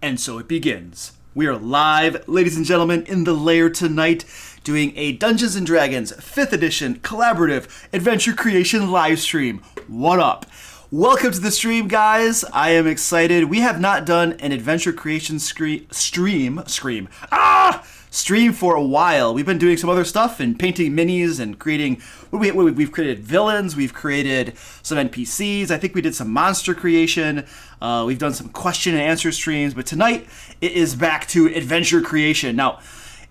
And so it begins. We are live, ladies and gentlemen, in the lair tonight, doing a Dungeons & Dragons 5th edition collaborative adventure creation live stream. What up? Welcome to the stream, guys. I am excited. We have not done an adventure creation stream stream for a while. We've been doing some other stuff and painting minis and creating. We've created villains. We've created some NPCs. I think we did some monster creation. We've done some question and answer streams. But tonight it is back to adventure creation. Now,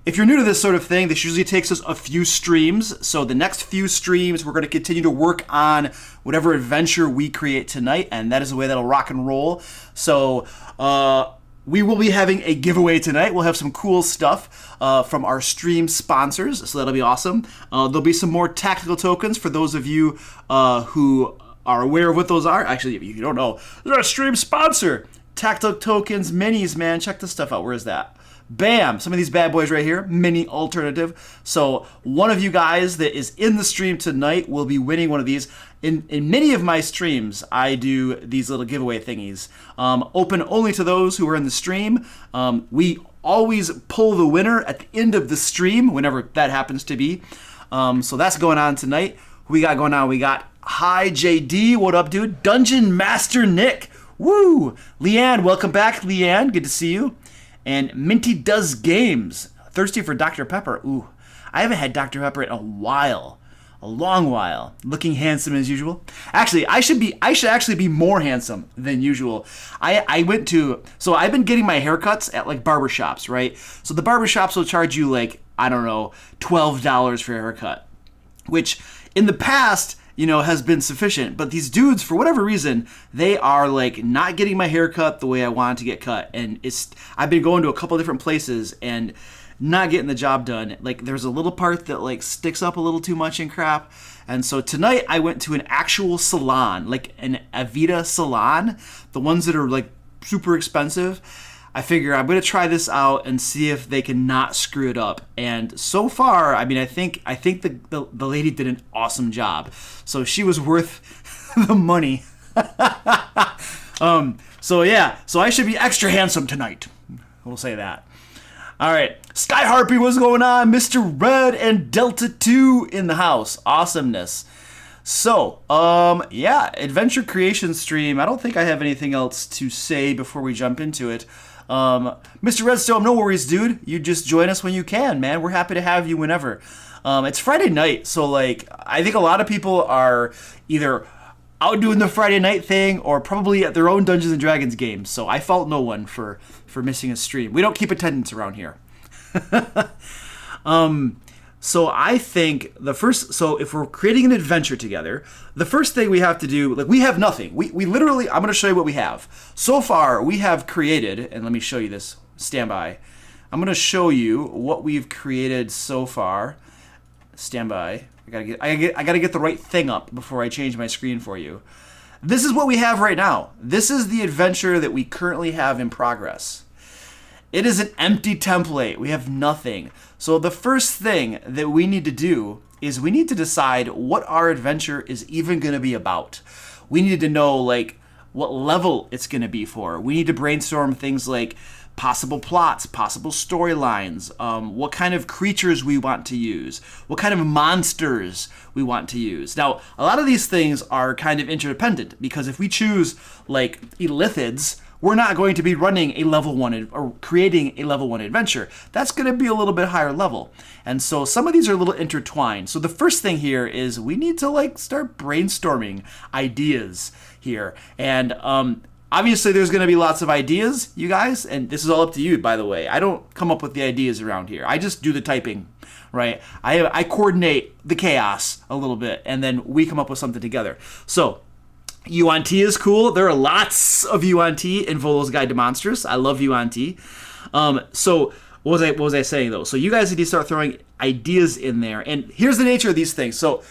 if you're new to this sort of thing, this usually takes us a few streams. So the next few streams, we're going to continue to work on whatever adventure we create tonight, and that is the way that'll rock and roll. So we will be having a giveaway tonight. We'll have some cool stuff from our stream sponsors, so that'll be awesome. There'll be some more tactical tokens for those of you who are aware of what those are. Actually, if you don't know, they're a stream sponsor. Tactical tokens, minis, man. Check this stuff out. Where is that? Bam! Some of these bad boys right here, mini alternative. So one of you guys that is in the stream tonight will be winning one of these. In many of my streams, I do these little giveaway thingies. Open only to those who are in the stream. We always pull the winner at the end of the stream, whenever that happens to be. So that's going on tonight. Who we got going on? We got Hi JD, what up, dude? Dungeon Master Nick, woo! Leanne, welcome back, Leanne. Good to see you. And Minty Does Games. Thirsty for Dr. Pepper. Ooh, I haven't had Dr. Pepper in a while. A long while. Looking handsome as usual. Actually, I should actually be more handsome than usual. I've been getting my haircuts at like barbershops, right? So the barbershops will charge you like, I don't know, $12 for a haircut. Which in the past, has been sufficient. But these dudes, for whatever reason, they are like not getting my hair cut the way I want to get cut. And I've been going to a couple different places and not getting the job done. Like there's a little part that like sticks up a little too much and crap. And so tonight I went to an actual salon, like an Avita salon, the ones that are like super expensive. I figure I'm going to try this out and see if they can not screw it up. And so far, I think the lady did an awesome job. So she was worth the money. So I should be extra handsome tonight. We'll say that. All right, Sky Harpy, what's going on? Mr. Red and Delta 2 in the house. Awesomeness. So, adventure creation stream. I don't think I have anything else to say before we jump into it. Mr. Redstone, no worries, dude. You just join us when you can, man. We're happy to have you whenever. It's Friday night, so like I think a lot of people are either out doing the Friday night thing or probably at their own Dungeons and Dragons games. So I fault no one for missing a stream. We don't keep attendance around here. So I think if we're creating an adventure together, the first thing we have to do, like we have nothing. We literally, I'm going to show you what we have. So far, we have created, and let me show you this, stand by. I'm going to show you what we've created so far. Stand by. I gotta get the right thing up before I change my screen for you. This is what we have right now. This is the adventure that we currently have in progress. It is an empty template. We have nothing. So the first thing that we need to do is we need to decide what our adventure is even going to be about. We need to know like what level it's going to be for. We need to brainstorm things like possible plots, possible storylines, what kind of creatures we want to use, what kind of monsters we want to use. Now, a lot of these things are kind of interdependent because if we choose like elithids, we're not going to be running a level 1 or creating a level 1 adventure. That's going to be a little bit higher level. And so some of these are a little intertwined. So the first thing here is we need to like start brainstorming ideas here. And obviously there's going to be lots of ideas, you guys, and this is all up to you, by the way. I don't come up with the ideas around here. I just do the typing, right? I coordinate the chaos a little bit, and then we come up with something together. So yuan-ti is cool. There are lots of yuan-ti in Volo's Guide to Monsters. I love yuan-ti. So what was I saying, though? So you guys need to start throwing ideas in there. And here's the nature of these things. So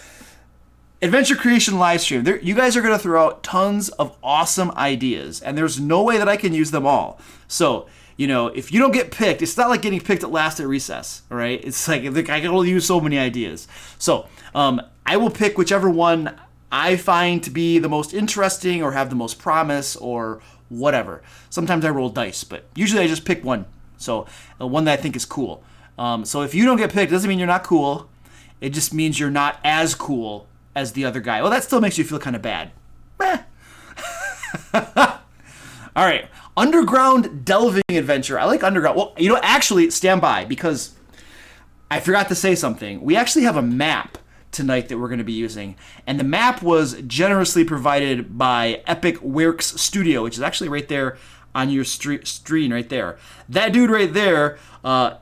Adventure Creation Livestream, you guys are going to throw out tons of awesome ideas, and there's no way that I can use them all. So, if you don't get picked, it's not like getting picked at last at recess, all right? It's like I can only use so many ideas. So I will pick whichever one I find to be the most interesting or have the most promise or whatever. Sometimes I roll dice, but usually I just pick one. So one that I think is cool. So if you don't get picked, it doesn't mean you're not cool. It just means you're not as cool as the other guy. Well, that still makes you feel kind of bad. All right. Underground delving adventure. I like underground. Well, actually, stand by because I forgot to say something. We actually have a map tonight that we're going to be using. And the map was generously provided by Epic Works Studio, which is actually right there on your screen right there. That dude right there,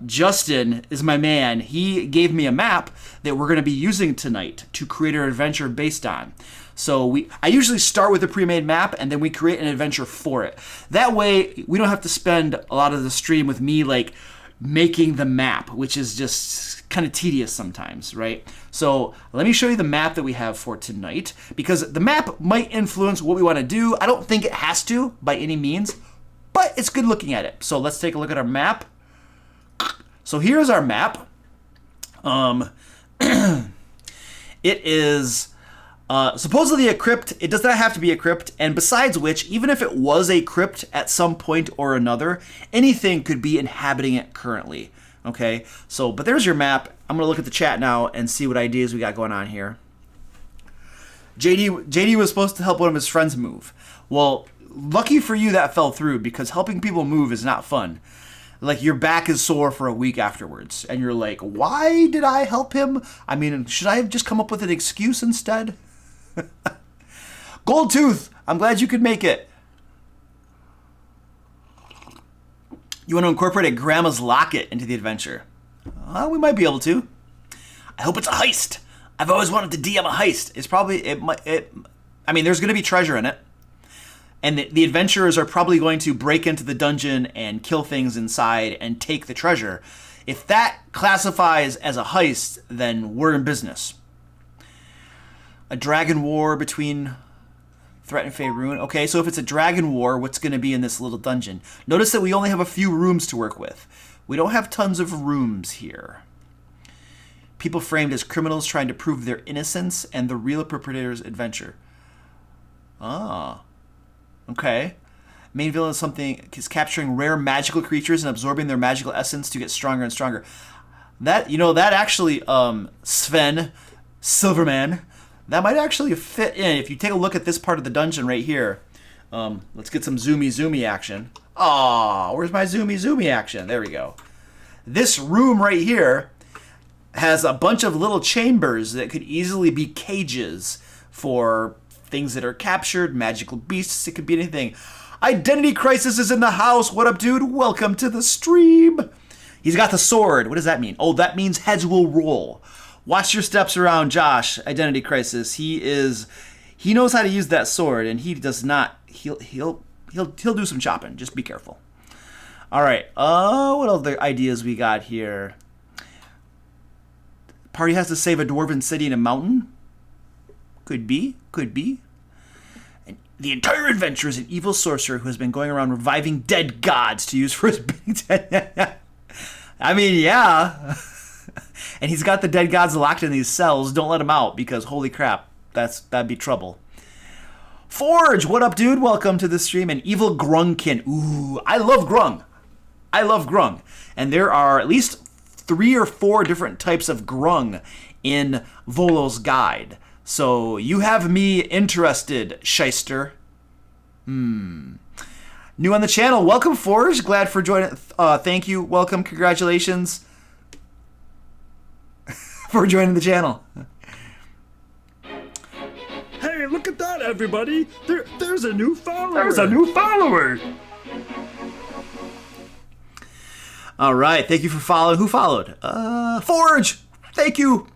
Justin, is my man. He gave me a map that we're going to be using tonight to create an adventure based on. So I usually start with a pre-made map and then we create an adventure for it. That way we don't have to spend a lot of the stream with me like making the map, which is just kind of tedious sometimes, right? So let me show you the map that we have for tonight, because the map might influence what we want to do. I don't think it has to by any means, but it's good looking at it. So let's take a look at our map. So here's our map. It is supposedly a crypt. It does not have to be a crypt, and besides which, even if it was a crypt at some point or another, anything could be inhabiting it currently. Okay, so, but there's your map. I'm going to look at the chat now and see what ideas we got going on here. JD was supposed to help one of his friends move. Well, lucky for you that fell through, because helping people move is not fun. Like, your back is sore for a week afterwards, and you're like, why did I help him? I mean, should I have just come up with an excuse instead? Gold Tooth, I'm glad you could make it. You want to incorporate a grandma's locket into the adventure? We might be able to. I hope it's a heist. I've always wanted to DM a heist. It's probably, I mean, there's going to be treasure in it. And the adventurers are probably going to break into the dungeon and kill things inside and take the treasure. If that classifies as a heist, then we're in business. A dragon war between Threat and Faerun. Okay, so if it's a dragon war, what's going to be in this little dungeon? Notice that we only have a few rooms to work with. We don't have tons of rooms here. People framed as criminals trying to prove their innocence and the real perpetrator's adventure. Ah. Okay. Main villain is capturing rare magical creatures and absorbing their magical essence to get stronger and stronger. That, that actually, Sven, Silverman, that might actually fit in. If you take a look at this part of the dungeon right here, let's get some zoomy action. Aw, where's my zoomy action? There we go. This room right here has a bunch of little chambers that could easily be cages for things that are captured, magical beasts, it could be anything. Identity Crisis is in the house. What up, dude? Welcome to the stream. He's got the sword. What does that mean? Oh, that means heads will roll. Watch your steps around Josh, Identity Crisis. He knows how to use that sword, and he does not. He'll do some chopping. Just be careful. All right. What other ideas we got here? Party has to save a dwarven city in a mountain. Could be. And the entire adventure is an evil sorcerer who has been going around reviving dead gods to use for his big dead. I mean, yeah. And he's got the dead gods locked in these cells. Don't let him out, because holy crap, that'd be trouble. Forge, what up, dude? Welcome to the stream. And evil Groungkin. Ooh, I love Groung. And there are at least 3 or 4 different types of Groung in Volo's guide. So you have me interested, shyster. New on the channel. Welcome, Forge. Glad for joining. Thank you. Welcome. Congratulations for joining the channel. Hey, look at that, everybody. There's a new follower. There's a new follower. All right. Thank you for following. Who followed? Forge. Thank you.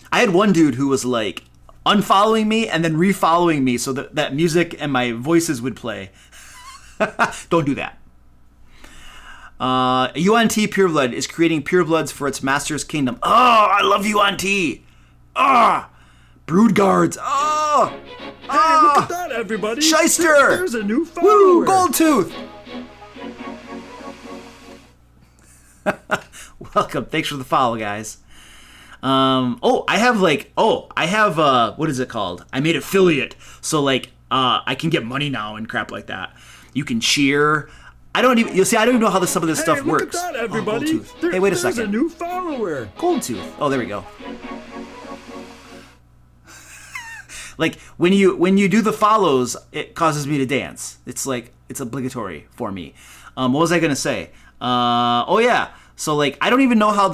I had one dude who was like unfollowing me and then refollowing me so that music and my voices would play. Don't do that. yuan-ti Pureblood is creating purebloods for its master's kingdom. Oh, I love yuan-ti. Brood guards. Hey, look at that, everybody. Shyster. There's a new follower. Woo, Gold Tooth. Welcome. Thanks for the follow, guys. I have what is it called? I made affiliate. So I can get money now and crap like that. You can cheer. I don't even know how some of this stuff works. Look at that, everybody. Gold Tooth. Hey, wait a second. There's a new follower. Gold Tooth. Oh, there we go. Like when you do the follows, it causes me to dance. It's obligatory for me. What was I gonna say? Oh yeah. So I don't even know how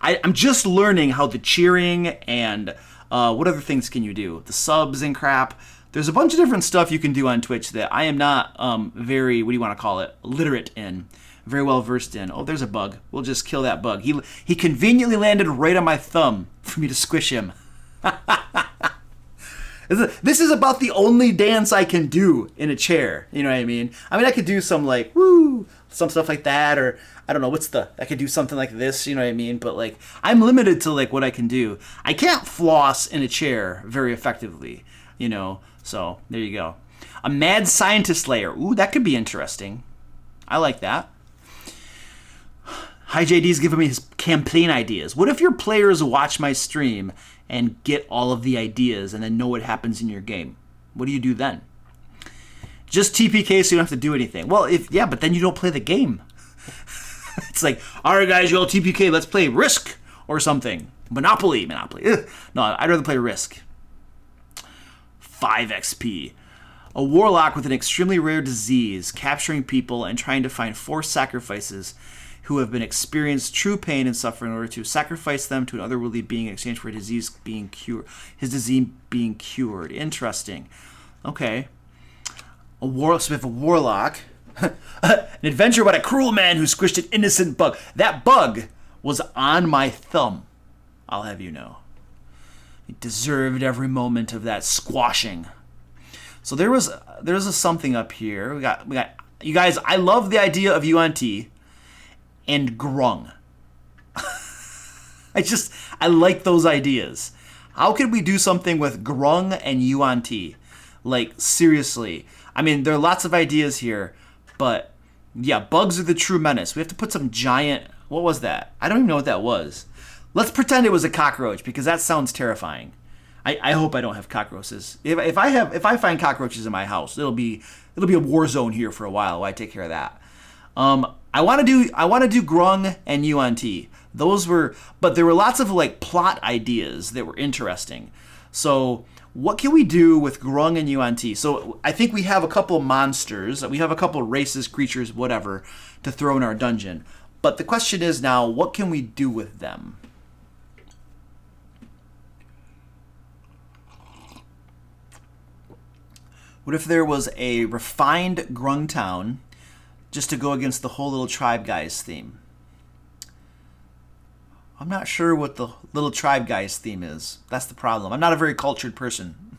I'm just learning how the cheering and what other things can you do? The subs and crap. There's a bunch of different stuff you can do on Twitch that I am not very, what do you want to call it, literate in, very well versed in. Oh, there's a bug. We'll just kill that bug. He conveniently landed right on my thumb for me to squish him. This is about the only dance I can do in a chair. You know what I mean? I could do some like, woo, some stuff like that, or I don't know, I could do something like this, you know what I mean? But like, I'm limited to like what I can do. I can't floss in a chair very effectively, you know? So there you go. A mad scientist layer. Ooh, that could be interesting. I like that. Hi JD's giving me his campaign ideas. What if your players watch my stream and get all of the ideas and then know what happens in your game? What do you do then? Just TPK so you don't have to do anything. Well, but then you don't play the game. It's like, all right, guys, you all TPK. Let's play Risk or something. Monopoly. Ugh. No, I'd rather play Risk. 5 XP. A warlock with an extremely rare disease, capturing people and trying to find forced sacrifices who have been experienced true pain and suffering in order to sacrifice them to an otherworldly being in exchange for his disease being cured. Interesting. Okay. So we have a warlock. An adventure about a cruel man who squished an innocent bug. That bug was on my thumb, I'll have you know. It deserved every moment of that squashing. So there's a something up here. We got you guys. I love the idea of yuan-ti and Groung. I like those ideas. How could we do something with Groung and yuan-ti? Like, seriously. There are lots of ideas here, but yeah, bugs are the true menace. We have to put some giant, what was that? I don't even know what that was. Let's pretend it was a cockroach, because that sounds terrifying. I hope I don't have cockroaches. If I find cockroaches in my house, it'll be a war zone here for a while I take care of that. I want to do Groung and yuan-ti. But there were lots of like plot ideas that were interesting. So what can we do with Groung and yuan-ti? So I think we have a couple monsters, we have a couple races, creatures, whatever, to throw in our dungeon. But the question is now, what can we do with them? What if there was a refined Groung town just to go against the whole little tribe guys theme? I'm not sure what the little tribe guys theme is. That's the problem. I'm not a very cultured person.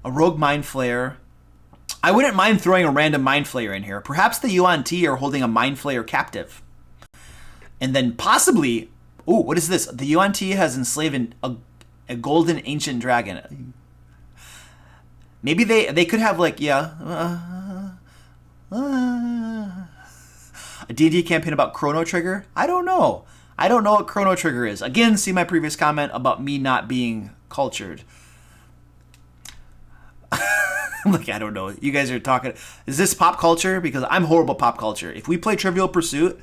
A rogue mind flayer. I wouldn't mind throwing a random mind flayer in here. Perhaps the yuan-ti are holding a mind flayer captive. And then possibly, ooh, what is this? The yuan-ti has enslaved a golden ancient dragon. Maybe they could have like, a D&D campaign about Chrono Trigger? I don't know. I don't know what Chrono Trigger is. Again, see my previous comment about me not being cultured. Like, I don't know. You guys are talking. Is this pop culture? Because I'm horrible pop culture. If we play Trivial Pursuit,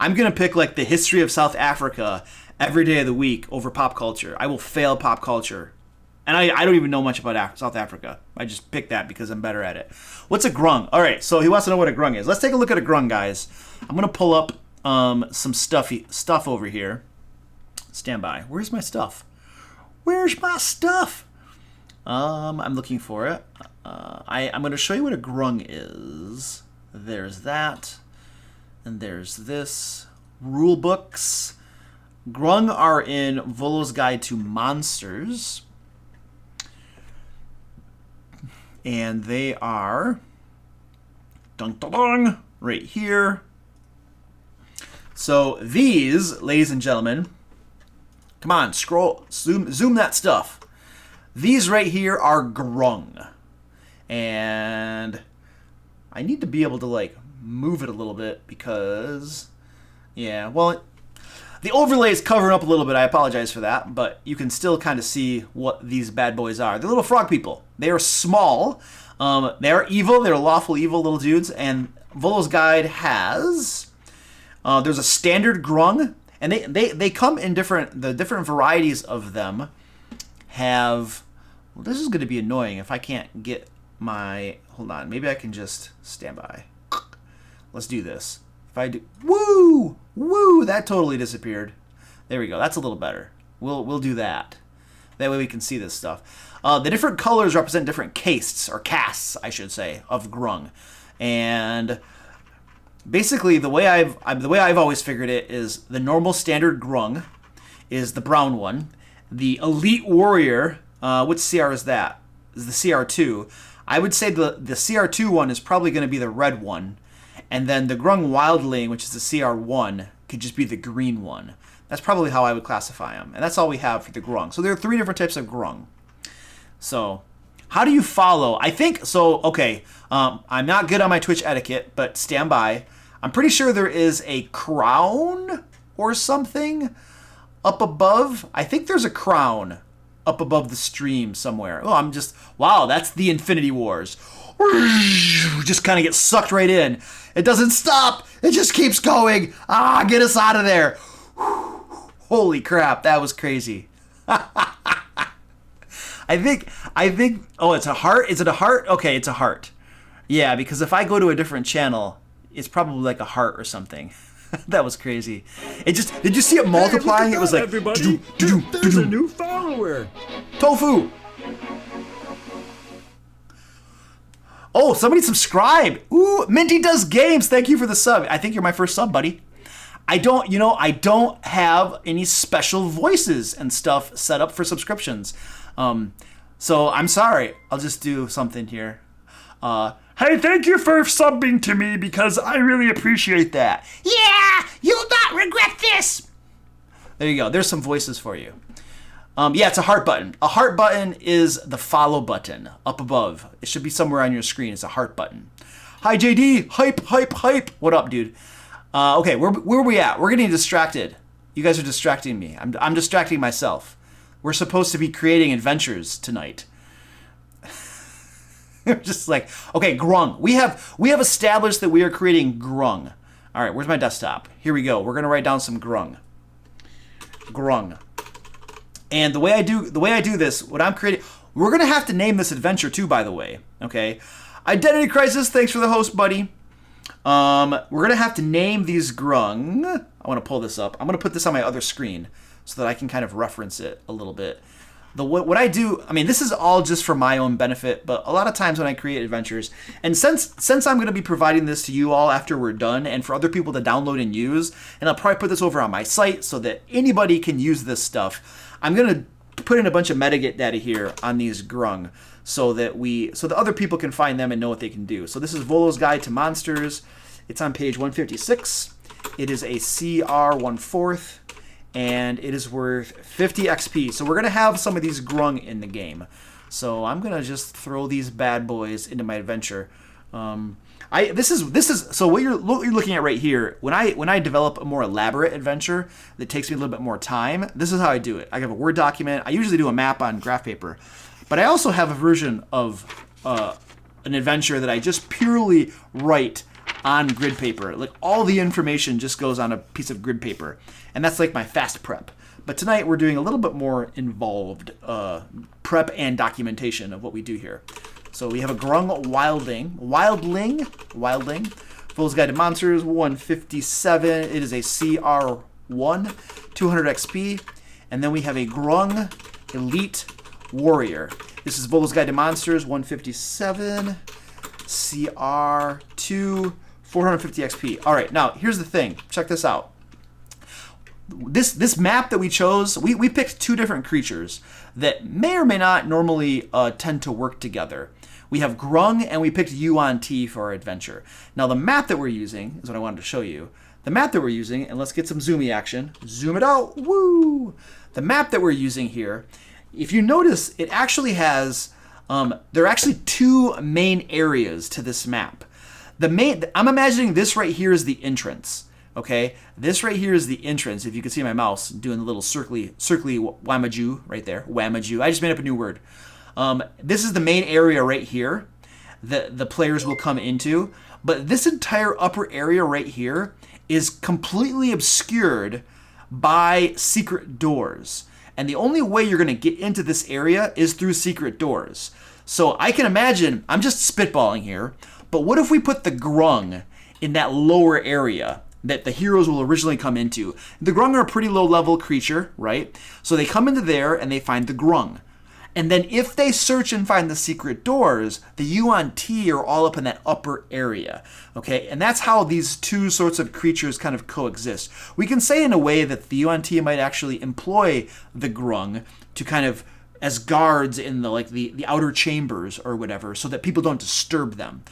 I'm going to pick like the history of South Africa every day of the week over pop culture. I will fail pop culture. And I don't even know much about South Africa. I just picked that because I'm better at it. What's a Groung? All right, so he wants to know what a Groung is. Let's take a look at a Groung, guys. I'm going to pull up some stuff over here. Stand by. Where's my stuff? Where's my stuff? I'm looking for it. I'm going to show you what a Groung is. There's that. And there's this. Rule books. Groung are in Volo's Guide to Monsters. And they are dun, dun, dun, right here. So these, ladies and gentlemen, come on, scroll, zoom that stuff. These right here are Groung. And I need to be able to like move it a little bit because, yeah, well, the overlay is covering up a little bit. I apologize for that, but you can still kind of see what these bad boys are. They're little frog people. They are small. They are evil. They're lawful evil little dudes. And Volo's Guide has... there's a standard Groung. And they come in the different varieties of them have... Well, this is going to be annoying if I can't get my... Hold on. Maybe I can just stand by. Let's do this. If I do, woo, that totally disappeared. There we go. That's a little better. We'll do that. That way we can see this stuff. The different colors represent different castes, or casts, I should say, of Groung. And basically, the way I've always figured it is the normal standard Groung is the brown one. The elite warrior, which CR is that? Is the CR2. I would say the CR2 one is probably going to be the red one. And then the Groung wildling, which is the CR1, could just be the green one. That's probably how I would classify them. And that's all we have for the Groung. So there are 3 different types of Groung. So how do you follow? I think, so, okay, I'm not good on my Twitch etiquette, but stand by. I'm pretty sure there is a crown or something up above. I think there's a crown up above the stream somewhere. Oh, wow, that's the Infinity Wars. Just kind of get sucked right in. It doesn't stop. It just keeps going. Get us out of there. Holy crap, that was crazy. I think, oh, it's a heart? Is it a heart? Okay, it's a heart. Yeah, because if I go to a different channel, it's probably like a heart or something. That was crazy. It just, did you see it multiplying? Hey, it was like, everybody. There's a new follower. Tofu. Oh, somebody subscribed. Ooh, Minty Does Games. Thank you for the sub. I think you're my first sub, buddy. I don't have any special voices and stuff set up for subscriptions. So I'm sorry. I'll just do something here. Hey, thank you for subbing to me because I really appreciate that. Yeah, you'll not regret this. There you go. There's some voices for you. Yeah, it's a heart button. A heart button is the follow button up above. It should be somewhere on your screen. It's a heart button. Hi, JD. Hype, hype, hype. What up, dude? Okay, where are we at? We're getting distracted. You guys are distracting me. I'm distracting myself. We're supposed to be creating adventures tonight. Just like, okay, Groung. We have established that we are creating Groung. All right, where's my desktop? Here we go. We're gonna write down some Groung. Groung. And the way I do this, what I'm creating, we're gonna have to name this adventure too, by the way. Okay, Identity Crisis. Thanks for the host, buddy. We're gonna have to name these Groung. I want to pull this up. I'm gonna put this on my other screen so that I can kind of reference it a little bit. What I do, I mean, this is all just for my own benefit, but a lot of times when I create adventures, and since I'm going to be providing this to you all after we're done, and for other people to download and use, and I'll probably put this over on my site so that anybody can use this stuff, I'm going to put in a bunch of metadata here on these Groung so that other people can find them and know what they can do. So this is Volo's Guide to Monsters. It's on page 156. It is a CR 1/4. And it is worth 50 XP. So we're going to have some of these Groung in the game. So I'm going to just throw these bad boys into my adventure. This is so what you're looking at right here. When I develop a more elaborate adventure that takes me a little bit more time, this is how I do it. I have a Word document. I usually do a map on graph paper. But I also have a version of an adventure that I just purely write on grid paper. Like all the information just goes on a piece of grid paper. And that's like my fast prep. But tonight we're doing a little bit more involved prep and documentation of what we do here. So we have a Groung Wildling. Fool's Guide to Monsters 157. It is a CR1, 200 XP. And then we have a Groung Elite Warrior. This is Volo's Guide to Monsters 157, CR2, 450 XP. All right, now here's the thing. Check this out. This map that we chose, we picked 2 different creatures that may or may not normally tend to work together. We have Groung and we picked yuan-ti for our adventure. Now the map that we're using is what I wanted to show you. The map that we're using, and let's get some zoomy action. Zoom it out. Woo! The map that we're using here, if you notice, it actually has, there are actually 2 main areas to this map. I'm imagining this right here is the entrance. Okay, this right here is the entrance. If you can see my mouse doing the little circly wamaju right there. Wamaju. I just made up a new word. This is the main area right here that the players will come into. But this entire upper area right here is completely obscured by secret doors. And the only way you're going to get into this area is through secret doors. So I can imagine, I'm just spitballing here, but what if we put the Groung in that lower area that the heroes will originally come into. The Groung are a pretty low-level creature, right? So they come into there and they find the Groung. And then if they search and find the secret doors, the yuan-ti are all up in that upper area, okay? And that's how these two sorts of creatures kind of coexist. We can say in a way that the yuan-ti might actually employ the Groung to kind of as guards in the outer chambers or whatever, so that people don't disturb them.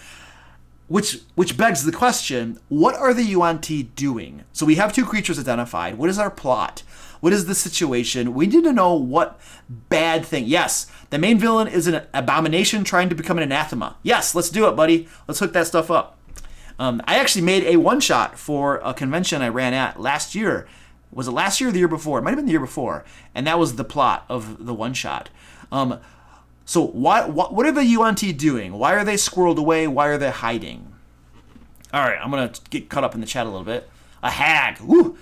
Which begs the question, what are the yuan-ti doing? So we have two creatures identified. What is our plot? What is the situation? We need to know what bad thing. Yes, the main villain is an abomination trying to become an anathema. Yes, let's do it, buddy. Let's hook that stuff up. I actually made a one-shot for a convention I ran at last year. Was it last year or the year before? It might have been the year before. And that was the plot of the one-shot. So what are the yuan-ti doing? Why are they squirreled away? Why are they hiding? All right, I'm going to get caught up in the chat a little bit. A hag. Woo!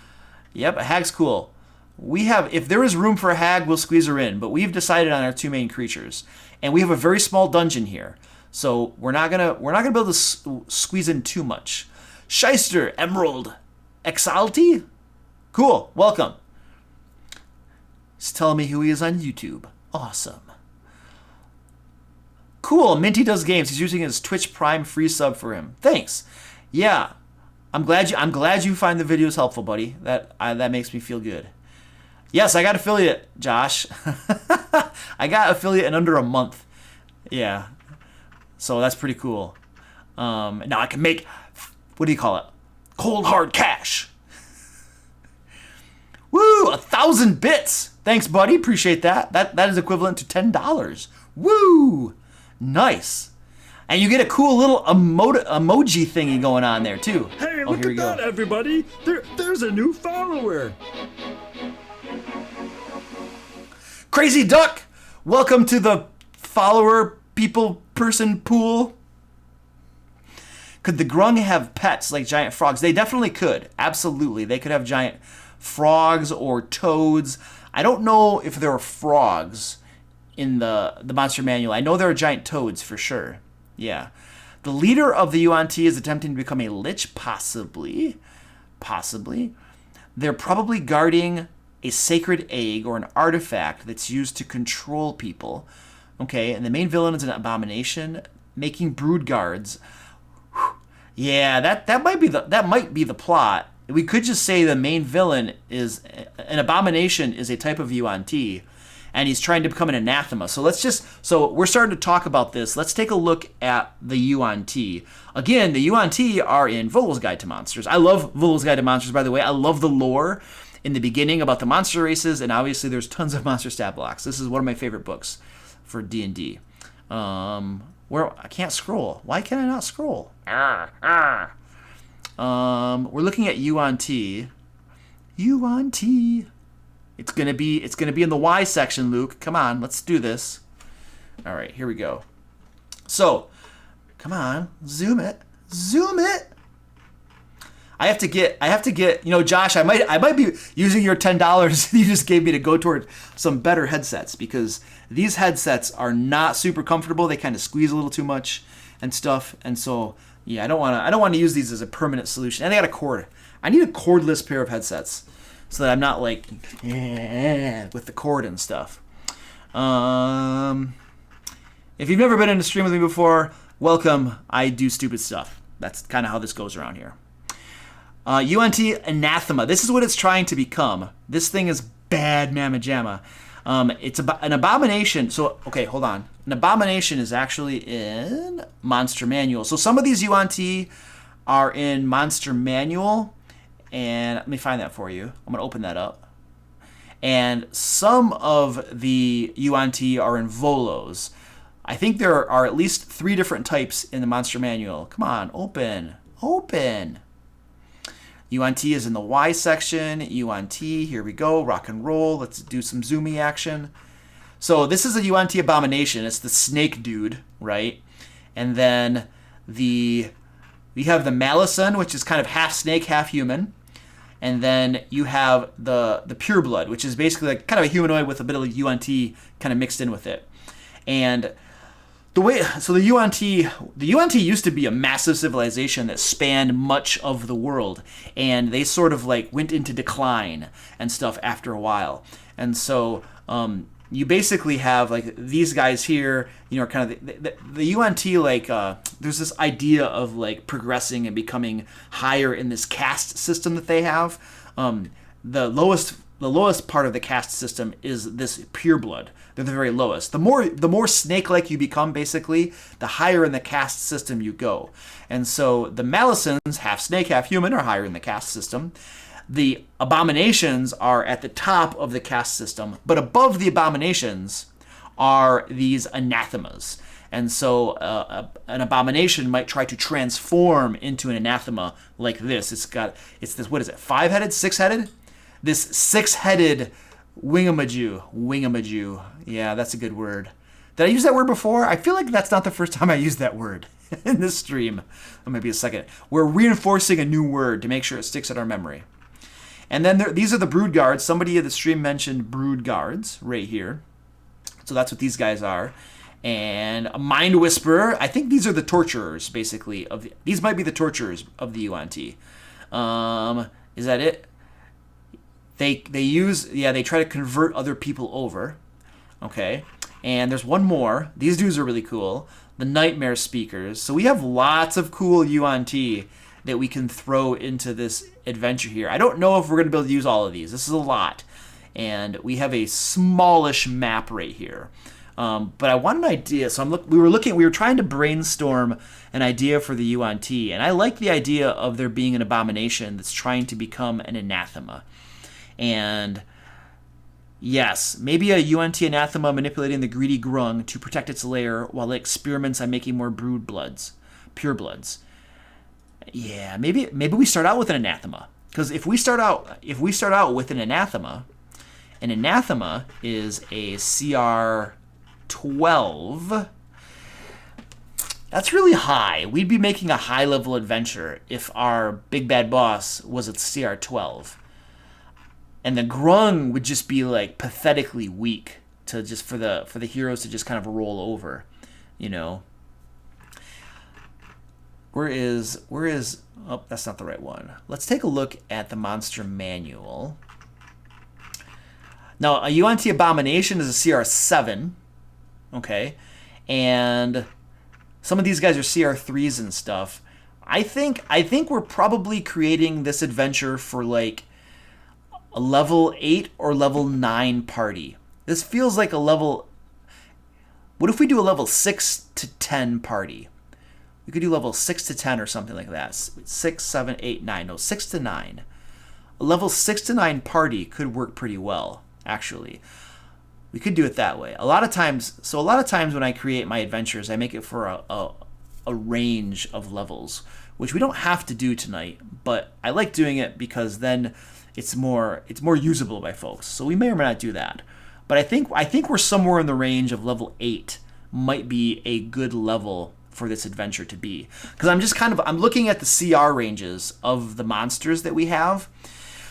Yep, a hag's cool. If there is room for a hag, we'll squeeze her in, but we've decided on our two main creatures. And we have a very small dungeon here. So we're not gonna be able to squeeze in too much. Shyster, Emerald, Exalti? Cool, welcome. He's telling me who he is on YouTube. Awesome. Cool, Minty does games. He's using his Twitch Prime free sub for him. Thanks. Yeah, I'm glad you find the videos helpful, buddy. That makes me feel good. Yes, I got affiliate, Josh. I got affiliate in under a month. Yeah, so that's pretty cool. Now I can make, what do you call it? Cold hard cash. Woo, 1,000 bits. Thanks, buddy. Appreciate that. That is equivalent to $10. Woo, nice. And you get a cool little emoji thingy going on there too. Hey, look at that, everybody! There's a new follower. Crazy Duck, welcome to the follower person pool. Could the Groung have pets like giant frogs? They definitely could. Absolutely. They could have giant frogs or toads. I don't know if there are frogs in the monster manual. I know there are giant toads for sure. Yeah. The leader of the yuan-ti is attempting to become a lich, possibly. Possibly. They're probably guarding a sacred egg or an artifact that's used to control people. Okay, and the main villain is an abomination making brood guards. Whew. Yeah, that might be the plot. We could just say the main villain is an abomination is a type of yuan-ti, and he's trying to become an anathema. So we're starting to talk about this. Let's take a look at the yuan-ti. Again, the yuan-ti are in Vogel's Guide to Monsters. I love Vogel's Guide to Monsters, by the way. I love the lore in the beginning about the monster races, and obviously there's tons of monster stat blocks. This is one of my favorite books for D&D. Where I can't scroll. Why can I not scroll? We're looking at yuan-ti. Yuan-ti. It's gonna be in the Y section, Luke. Come on, let's do this. All right, here we go. So, come on, zoom it. I have to get, Josh, I might be using your $10 you just gave me to go toward some better headsets, because these headsets are not super comfortable. They kind of squeeze a little too much and stuff. And so, yeah, I don't want to use these as a permanent solution. And they got a cord. I need a cordless pair of headsets so that I'm not like with the cord and stuff. If you've never been in a stream with me before, welcome. I do stupid stuff. That's kind of how this goes around here. yuan-ti anathema. This is what it's trying to become. This thing is bad mamma jamma. It's an abomination. So, okay, hold on. An abomination is actually in Monster Manual. So some of these yuan-ti are in Monster Manual. And let me find that for you. I'm going to open that up. And some of the yuan-ti are in Volos. I think there are at least 3 different types in the Monster Manual. Come on, open. yuan-ti is in the Y section. yuan-ti, here we go. Rock and roll. Let's do some zoomy action. So this is a yuan-ti abomination. It's the snake dude, right? And then we have the Malison, which is kind of half snake, half human. And then you have the pureblood, which is basically like kind of a humanoid with a bit of yuan-ti kind of mixed in with it. And the yuan-ti used to be a massive civilization that spanned much of the world, and they sort of like went into decline and stuff after a while. And so you basically have like these guys here, you know, kind of the yuan-ti, like there's this idea of like progressing and becoming higher in this caste system that they have. The lowest part of the caste system is this pureblood. They're the very lowest. The more snake-like you become, basically, the higher in the caste system you go. And so the Malisons, half snake, half human, are higher in the caste system. The abominations are at the top of the caste system, but above the abominations are these anathemas. And so an abomination might try to transform into an anathema like this. It's this, what is it, 5-headed, 6-headed? This 6-headed wingamajoo. Yeah, that's a good word. Did I use that word before? I feel like that's not the first time I used that word in this stream. That might be a second. We're reinforcing a new word to make sure it sticks in our memory. And then these are the brood guards. Somebody in the stream mentioned brood guards right here. So that's what these guys are. And a mind whisperer. I think these are the torturers, basically. These might be the torturers of the yuan-ti. Is that it? They try to convert other people over. Okay. And there's one more. These dudes are really cool. The nightmare speakers. So we have lots of cool yuan-ti that we can throw into this adventure here. I don't know if we're going to be able to use all of these. This is a lot. And we have a smallish map right here. But I want an idea. So we were trying to brainstorm an idea for the yuan-ti. And I like the idea of there being an abomination that's trying to become an anathema. And yes, maybe a yuan-ti anathema manipulating the greedy Groung to protect its lair while it experiments on making more purebloods. Yeah, maybe we start out with an anathema. Because if we start out with an anathema is a CR 12. That's really high. We'd be making a high level adventure if our big bad boss was a CR 12. And the Groung would just be like pathetically weak to just for the heroes to just kind of roll over, you know. Where is oh, that's not the right one. Let's take a look at the monster manual. Now, a yuan-ti abomination is a CR 7. Okay. And some of these guys are CR 3s and stuff. I think we're probably creating this adventure for like a level 8 or level 9 party. This feels like a level... What if we do a level 6 to 10 party? We could do level 6 to 10 or something like that. 6, 7, 8, 9. No, 6 to 9. A level 6 to 9 party could work pretty well, actually. We could do it that way. A lot of times when I create my adventures, I make it for a range of levels, which we don't have to do tonight, but I like doing it because then it's more usable by folks. So we may or may not do that. But I think we're somewhere in the range of level 8 might be a good level for this adventure to be. Because I'm looking at the CR ranges of the monsters that we have.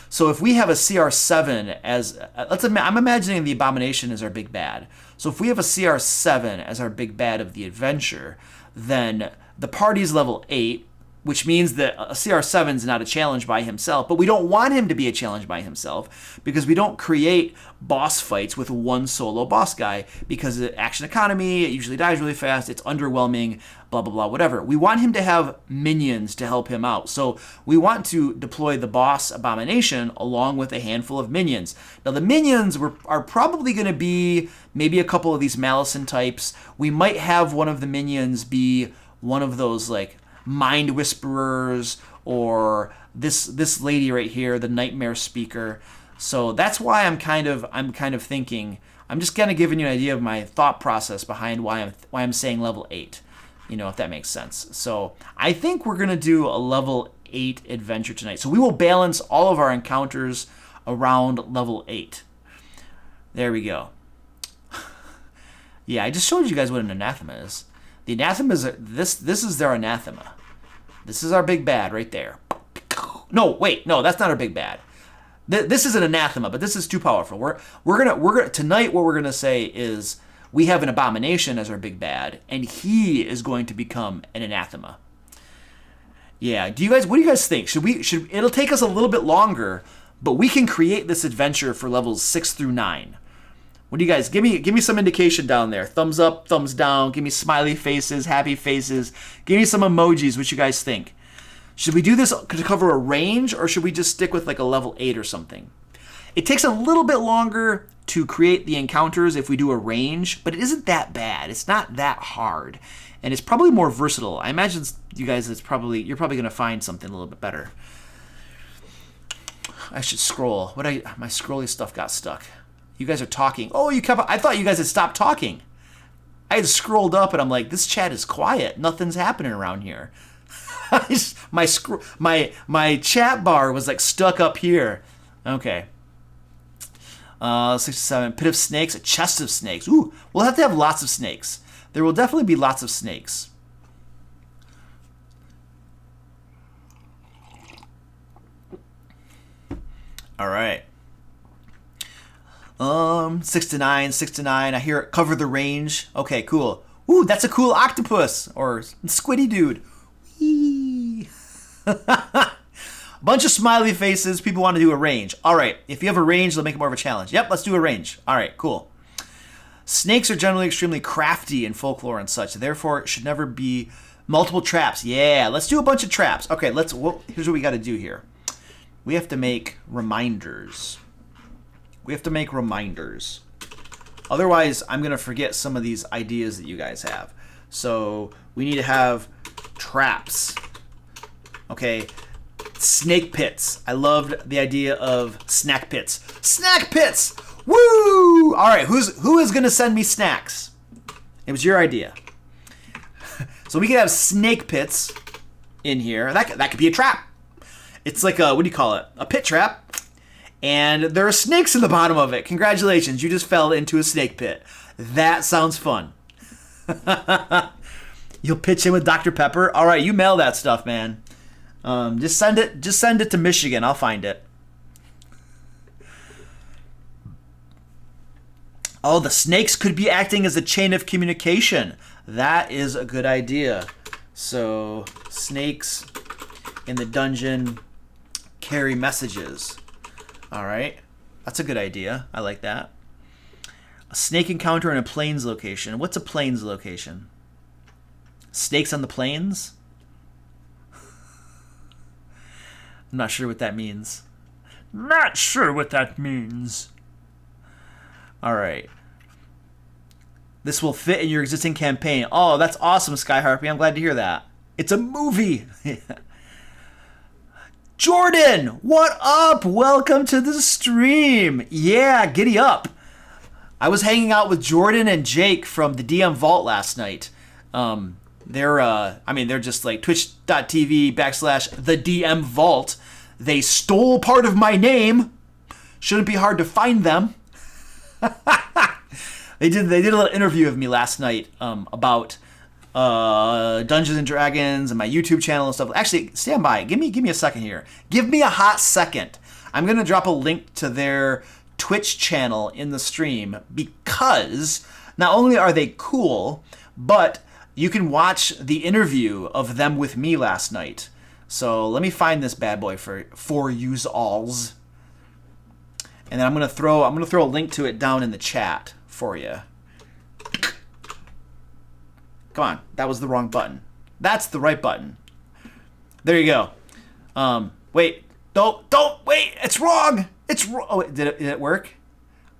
So if we have a CR 7 as I'm imagining the abomination as our big bad. So if we have a CR 7 as our big bad of the adventure, then the party's level 8, which means that a CR7 is not a challenge by himself, but we don't want him to be a challenge by himself because we don't create boss fights with one solo boss guy because the action economy, it usually dies really fast, it's underwhelming, blah, blah, blah, whatever. We want him to have minions to help him out. So we want to deploy the boss abomination along with a handful of minions. Now the minions are probably going to be maybe a couple of these Malison types. We might have one of the minions be one of those like mind whisperers or this lady right here, the nightmare speaker. So that's why I'm kind of thinking, I'm just kind of giving you an idea of my thought process behind why I'm saying level 8, you know, if that makes sense. So I think we're going to do a level 8 adventure tonight. So we will balance all of our encounters around level 8. There we go. Yeah, I just showed you guys what an anathema is. The anathemas are this is their anathema. This is our big bad right there. No, wait, no, that's not our big bad. This is an anathema, but this is too powerful. We're gonna tonight. What we're gonna say is we have an abomination as our big bad, and he is going to become an anathema. Yeah, what do you guys think? It'll take us a little bit longer, but we can create this adventure for levels 6 through 9. What do you guys, give me some indication down there. Thumbs up, thumbs down, give me smiley faces, happy faces, give me some emojis, what you guys think. Should we do this to cover a range, or should we just stick with like a level 8 or something? It takes a little bit longer to create the encounters if we do a range, but it isn't that bad. It's not that hard, and it's probably more versatile. I imagine you guys, you're probably going to find something a little bit better. I should scroll. My scrolly stuff got stuck. You guys are talking. Oh, I thought you guys had stopped talking. I had scrolled up and I'm like, this chat is quiet. Nothing's happening around here. My chat bar was like stuck up here. Okay. 67. Pit of snakes. A chest of snakes. Ooh, we'll have to have lots of snakes. There will definitely be lots of snakes. All right. 6 to 9. I hear it cover the range. Okay, cool. Ooh, that's a cool octopus or squiddy dude. Whee. Bunch of smiley faces. People want to do a range. All right, if you have a range, they'll make it more of a challenge. Yep, let's do a range. All right, cool. Snakes are generally extremely crafty in folklore and such. Therefore, it should never be multiple traps. Yeah, let's do a bunch of traps. Okay, here's what we got to do here. We have to make reminders. Otherwise, I'm going to forget some of these ideas that you guys have. So we need to have traps. Okay. Snake pits. I loved the idea of snack pits. Snack pits! Woo! All right, who is going to send me snacks? It was your idea. So we could have snake pits in here. That could be a trap. It's like what do you call it? A pit trap. And there are snakes in the bottom of it. Congratulations, you just fell into a snake pit. That sounds fun. You'll pitch in with Dr. Pepper. All right, you mail that stuff, man. Just send it to Michigan. I'll find it. Oh, the snakes could be acting as a chain of communication. That is a good idea. So, snakes in the dungeon carry messages. All right. That's a good idea. I like that. A snake encounter in a plains location. What's a plains location? Snakes on the plains? I'm not sure what that means. Not sure what that means. All right. This will fit in your existing campaign. Oh, that's awesome, Sky Harpy. I'm glad to hear that. It's a movie. Jordan, what up? Welcome to the stream. Yeah, giddy up. I was hanging out with Jordan and Jake from the DM Vault last night. They're just like twitch.tv/the DM Vault. They stole part of my name. Shouldn't be hard to find them. They did a little interview of me last night about Dungeons and Dragons and my YouTube channel and stuff. Actually, stand by. Give me a second here. Give me a hot second. I'm gonna drop a link to their Twitch channel in the stream because not only are they cool, but you can watch the interview of them with me last night. So let me find this bad boy for yous alls, and then I'm gonna throw a link to it down in the chat for you. Come on, that was the wrong button. That's the right button. There you go. Wait, don't wait. It's wrong. It's wrong. Oh, did it work?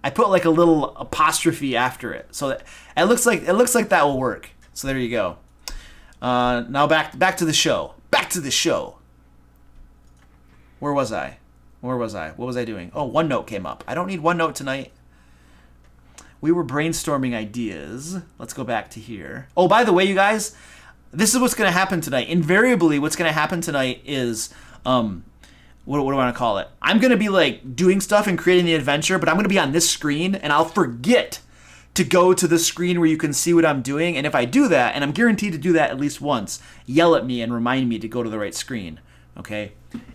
I put like a little apostrophe after it, so that it looks like that will work. So there you go. Now back to the show. Back to the show. Where was I? What was I doing? Oh, OneNote came up. I don't need OneNote tonight. We were brainstorming ideas. Let's go back to here. Oh, by the way, you guys, this is what's going to happen tonight. Invariably, what's going to happen tonight is, what do I want to call it? I'm going to be like doing stuff and creating the adventure, but I'm going to be on this screen, and I'll forget to go to the screen where you can see what I'm doing. And if I do that, and I'm guaranteed to do that at least once, yell at me and remind me to go to the right screen. Okay?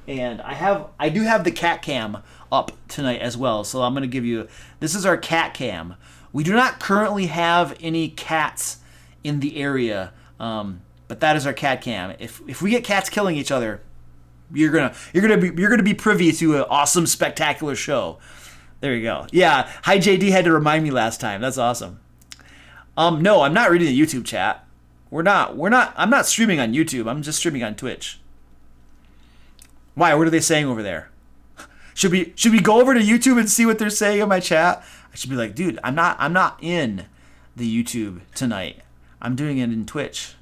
And I do have the cat cam up tonight as well. So I'm going to give you, this is our cat cam. We do not currently have any cats in the area, but that is our cat cam. If we get cats killing each other, you're gonna be privy to an awesome, spectacular show. There you go. Yeah, Hi JD had to remind me last time. That's awesome. No, I'm not reading the YouTube chat. I'm not streaming on YouTube. I'm just streaming on Twitch. Why? What are they saying over there? Should we go over to YouTube and see what they're saying in my chat? I should be like, dude, I'm not in the YouTube tonight. I'm doing it in Twitch.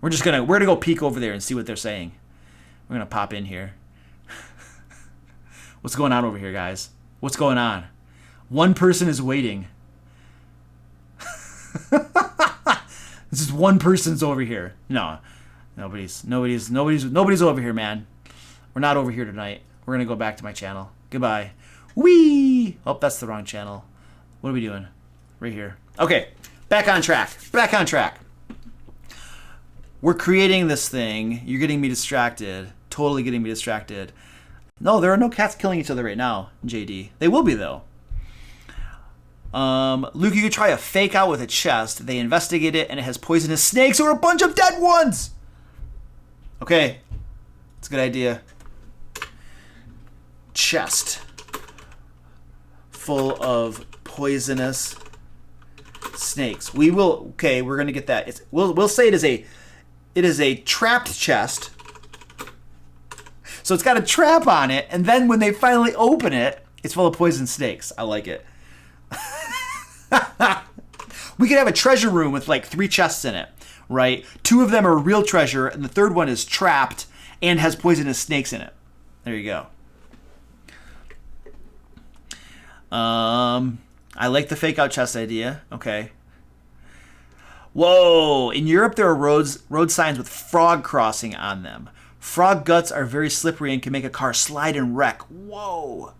We're gonna go peek over there and see what they're saying. We're gonna pop in here. What's going on over here, guys? What's going on? One person is waiting. This is one person's over here. No, nobody's over here, man. We're not over here tonight. We're gonna go back to my channel. Goodbye. Whee! Oh, that's the wrong channel. What are we doing? Right here. Okay, back on track. Back on track. We're creating this thing. You're getting me distracted. Totally getting me distracted. No, there are no cats killing each other right now, JD. They will be, though. Luke, you could try a fake out with a chest. They investigate it, and it has poisonous snakes or a bunch of dead ones. Okay. It's a good idea. Chest full of poisonous snakes. We're going to get that. We'll say it is a trapped chest. So it's got a trap on it, and then when they finally open it, it's full of poison snakes. I like it. We could have a treasure room with like 3 chests in it, right? 2 of them are real treasure, and the third one is trapped and has poisonous snakes in it. There you go. I like the fake out chest idea. Okay. Whoa! In Europe, there are road signs with frog crossing on them. Frog guts are very slippery and can make a car slide and wreck. Whoa!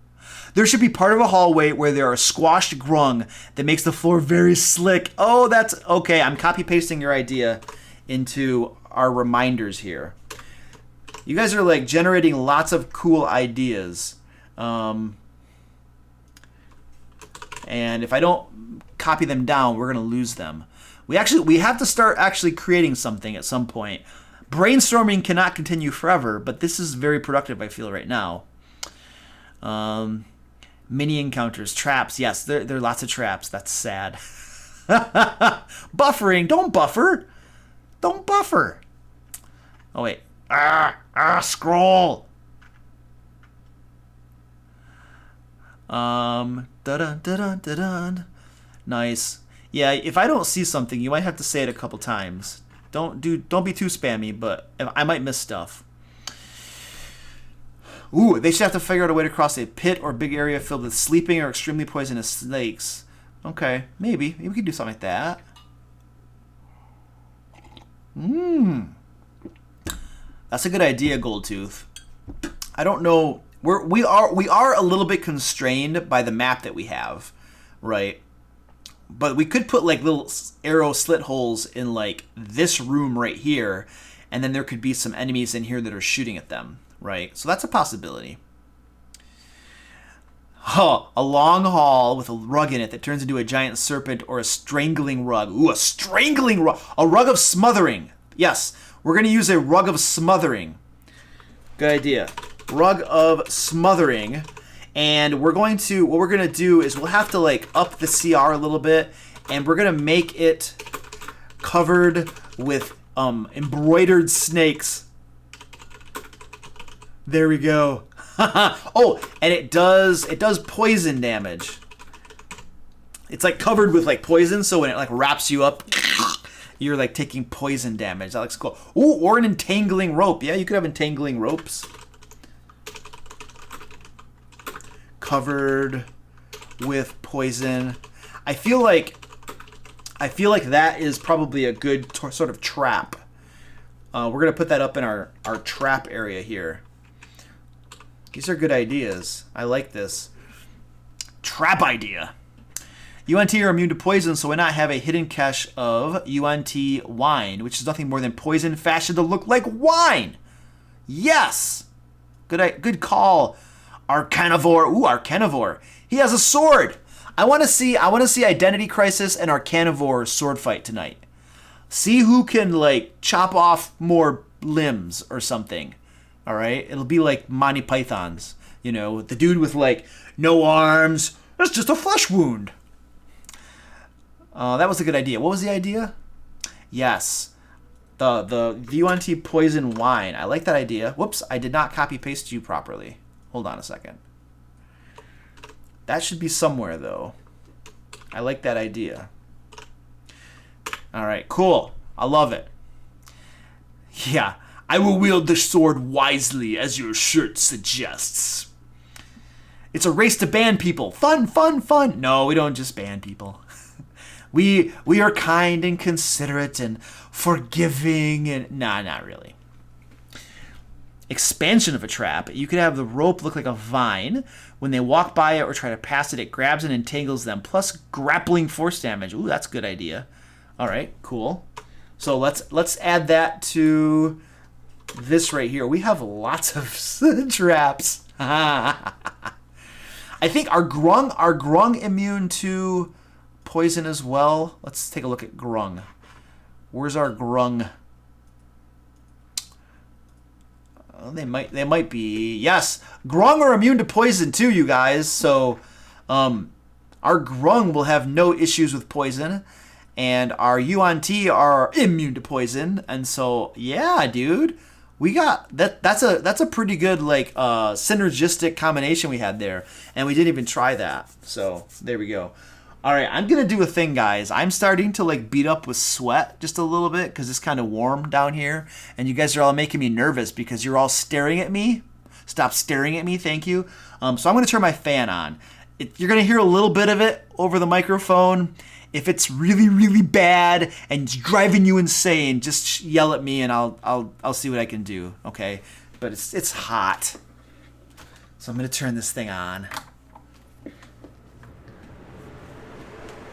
There should be part of a hallway where there are squashed Groung that makes the floor very slick. Oh, that's okay. I'm copy pasting your idea into our reminders here. You guys are like generating lots of cool ideas. And if I don't copy them down, we're going to lose them. We have to start actually creating something at some point. Brainstorming cannot continue forever, but this is very productive, I feel, right now. Mini encounters, traps. Yes, there are lots of traps. That's sad. Buffering. Don't buffer. Don't buffer. Oh, wait. Scroll. Dun dun dun dun. Nice. Yeah, if I don't see something, you might have to say it a couple times. Don't be too spammy, but I might miss stuff. Ooh, they should have to figure out a way to cross a pit or big area filled with sleeping or extremely poisonous snakes. Okay, maybe we could do something like that. That's a good idea, Goldtooth. I don't know. We are a little bit constrained by the map that we have, right? But we could put like little arrow slit holes in like this room right here, and then there could be some enemies in here that are shooting at them, right? So that's a possibility. A long hall with a rug in it that turns into a giant serpent or a strangling rug. Ooh, a strangling rug. A rug of smothering. Yes, we're going to use a rug of smothering. Good idea. Rug of smothering. And what we're going to do is we'll have to like up the CR a little bit, and we're going to make it covered with embroidered snakes. There we go. Oh, and it does poison damage. It's like covered with like poison, so when it like wraps you up, you're like taking poison damage. That looks cool. Ooh, or an entangling rope. Yeah, you could have entangling ropes. Covered with poison. I feel like that is probably a good sort of trap. We're gonna put that up in our trap area here. These are good ideas. I like this. Trap idea. yuan-ti are immune to poison, so why not have a hidden cache of yuan-ti wine, which is nothing more than poison fashioned to look like wine. Yes. Good call. Arcanivore. Ooh, Arcanivore. He has a sword. I want to see Identity Crisis and Arcanivore sword fight tonight. See who can like chop off more limbs or something. All right, it'll be like Monty Python's. You know, the dude with like no arms. That's just a flesh wound. That was a good idea. What was the idea? Yes, the yuan-ti poison wine. I like that idea. Whoops, I did not copy paste you properly. Hold on a second. That should be somewhere though. I like that idea. All right, cool. I love it. Yeah, I will wield the sword wisely as your shirt suggests. It's a race to ban people. Fun, fun, fun. No, we don't just ban people. We are kind and considerate and forgiving and nah, not really. Expansion of a trap. You could have the rope look like a vine. When they walk by it or try to pass it, it grabs and entangles them. Plus grappling force damage. Ooh, that's a good idea. All right, cool. So let's add that to this right here. We have lots of traps. I think are Groung immune to poison as well? Let's take a look at Groung. Where's our Groung? Oh, they might be. Yes, Groung are immune to poison too, you guys. So our Groung will have no issues with poison. And our yuan-ti are immune to poison, and so yeah, dude, we got that. That's a pretty good like synergistic combination we had there, and we didn't even try that. So there we go. All right, I'm gonna do a thing, guys. I'm starting to like beat up with sweat just a little bit because it's kind of warm down here, and you guys are all making me nervous because you're all staring at me. Stop staring at me, thank you. So I'm gonna turn my fan on. You're gonna hear a little bit of it over the microphone. If it's really, really bad and it's driving you insane, just yell at me and I'll see what I can do. Okay, but it's hot, so I'm gonna turn this thing on.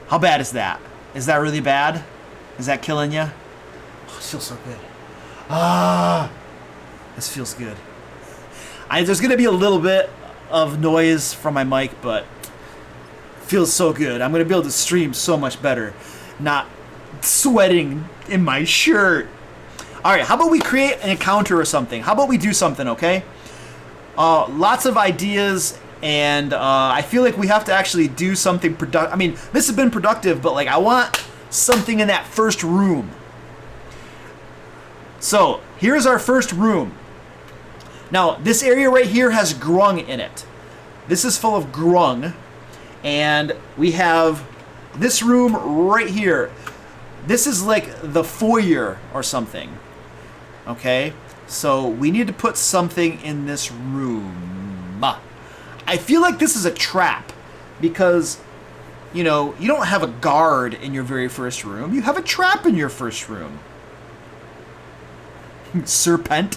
How bad is that? Is that really bad? Is that killing you? Oh, it feels so good. Ah, this feels good. There's gonna be a little bit of noise from my mic, but feels so good. I'm gonna be able to stream so much better, not sweating in my shirt. All right, how about we create an encounter or something? How about we do something, okay? Lots of ideas, and I feel like we have to actually do something productive. I mean, this has been productive, but like I want something in that first room. So here's our first room. Now this area right here has Groung in it. This is full of Groung. And we have this room right here. This is like the foyer or something. Okay? So we need to put something in this room. I feel like this is a trap because, you know, you don't have a guard in your very first room. You have a trap in your first room. Serpent.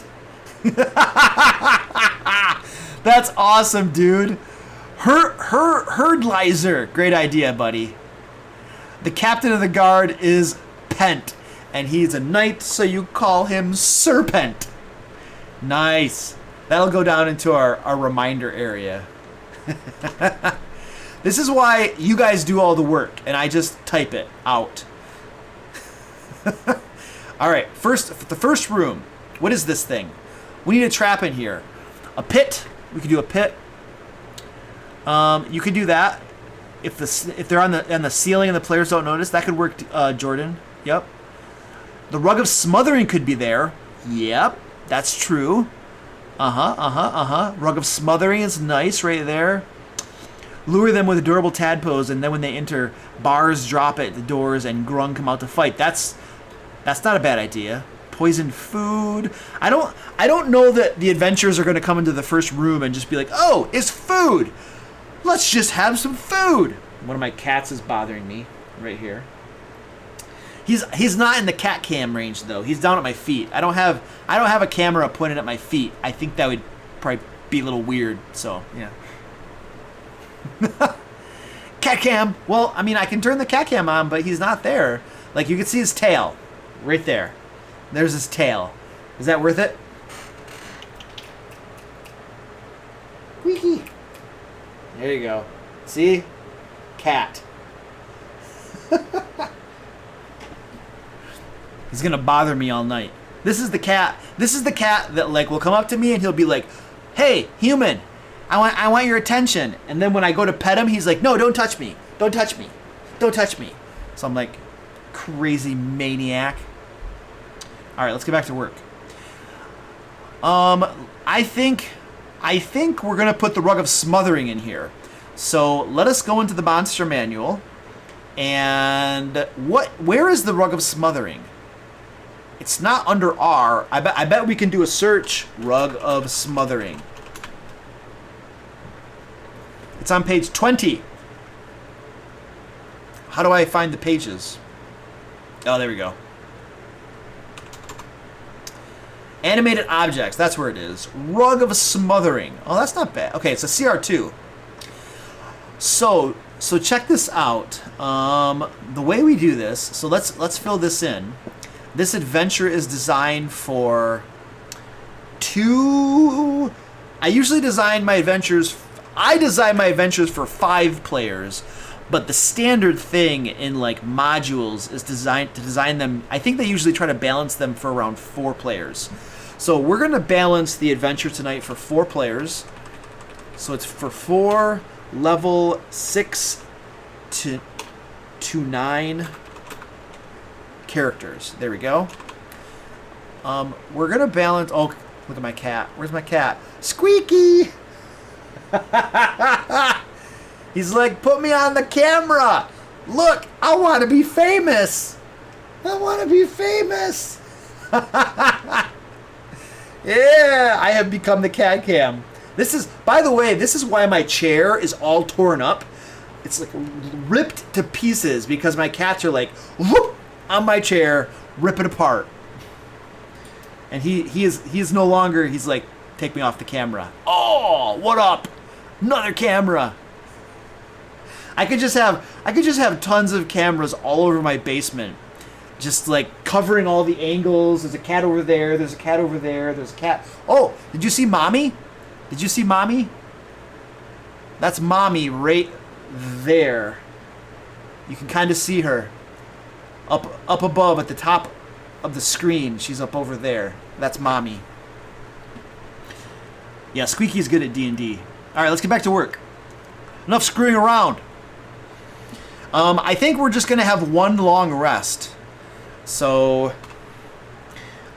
That's awesome, dude. Her Eliezer. Great idea, buddy. The captain of the guard is Pent, and he's a knight, so you call him Serpent. Nice. That'll go down into our reminder area. This is why you guys do all the work, and I just type it out. All right, the first room. What is this thing? We need a trap in here. A pit. We could do a pit. You could do that if they're on the ceiling and the players don't notice. That could work, Jordan. Yep. The rug of smothering could be there. Yep, that's true. Rug of smothering is nice right there. Lure them with adorable tadpoles, and then when they enter, bars drop at the doors and Groung come out to fight. That's not a bad idea. Poisoned food. I don't know that the adventurers are going to come into the first room and just be like, oh, it's food. Let's just have some food. One of my cats is bothering me right here. He's not in the cat cam range though. He's down at my feet. I don't have a camera pointed at my feet. I think that would probably be a little weird. So yeah. Cat cam. Well, I mean, I can turn the cat cam on, but he's not there. Like, you can see his tail right there. There's his tail. Is that worth it? Squeaky. There you go. See? cat. He's gonna bother me all night. This is the cat. This is the cat that like will come up to me and he'll be like, "Hey, human, I want your attention." And then when I go to pet him, he's like, "No, don't touch me. Don't touch me. Don't touch me." So I'm like, crazy maniac. All right, let's get back to work. I think we're gonna put the rug of smothering in here. So let us go into the monster manual. And where is the rug of smothering? It's not under R. I bet we can do a search. Rug of smothering. It's on page 20. How do I find the pages? Oh, there we go. Animated objects. That's where it is. Rug of smothering. Oh, that's not bad. Okay, it's a CR2. So check this out. The way we do this. So let's fill this in. This adventure is designed for 2. I usually design my adventures. I design my adventures for 5 players, but the standard thing in like modules is to design them. I think they usually try to balance them for around 4 players. So we're gonna balance the adventure tonight for 4 players. So it's for 4 level 6 to 9 characters. There we go. We're gonna balance. Oh, look at my cat. Where's my cat? Squeaky. He's like, put me on the camera. Look, I want to be famous. I want to be famous. Yeah, I have become the cat cam. This is, by the way, this is why my chair is all torn up. It's like ripped to pieces because my cats are like, whoop, on my chair, rip it apart. And he is no longer, he's like, take me off the camera. Oh, what up? Another camera. I could just have tons of cameras all over my basement. Just like covering all the angles. There's a cat over there, there's a cat over there, there's a cat. Oh, did you see Mommy? Did you see Mommy? That's Mommy right there. You can kind of see her. Up above at the top of the screen. She's up over there. That's Mommy. Yeah, Squeaky's good at D&D. All right, let's get back to work. Enough screwing around. I think we're just going to have one long rest. So,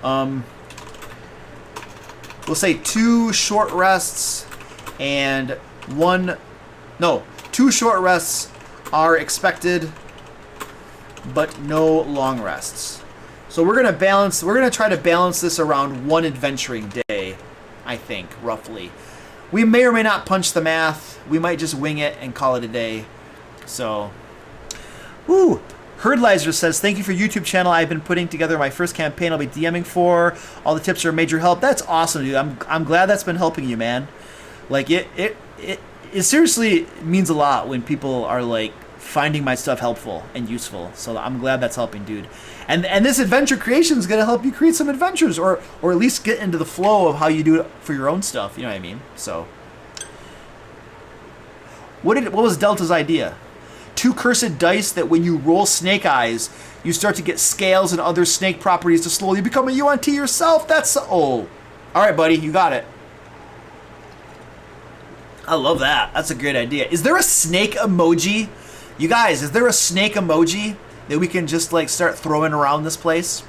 we'll say 2 short rests and 2 short rests are expected, but no long rests. So we're going to try to balance this around 1 adventuring day, I think, roughly. We may or may not punch the math. We might just wing it and call it a day. So, woo! Herdlizer says, thank you for your YouTube channel. I've been putting together my first campaign I'll be DMing for. All the tips are a major help. That's awesome, dude. I'm glad that's been helping you, man. Like, it seriously means a lot when people are, like, finding my stuff helpful and useful. So I'm glad that's helping, dude. And this adventure creation is going to help you create some adventures or at least get into the flow of how you do it for your own stuff. You know what I mean? So, what was Delta's idea? 2 cursed dice that when you roll snake eyes, you start to get scales and other snake properties to slowly become a yuan-ti yourself. That's, oh. All right, buddy, you got it. I love that. That's a great idea. Is there a snake emoji? You guys, is there a snake emoji that we can just like start throwing around this place?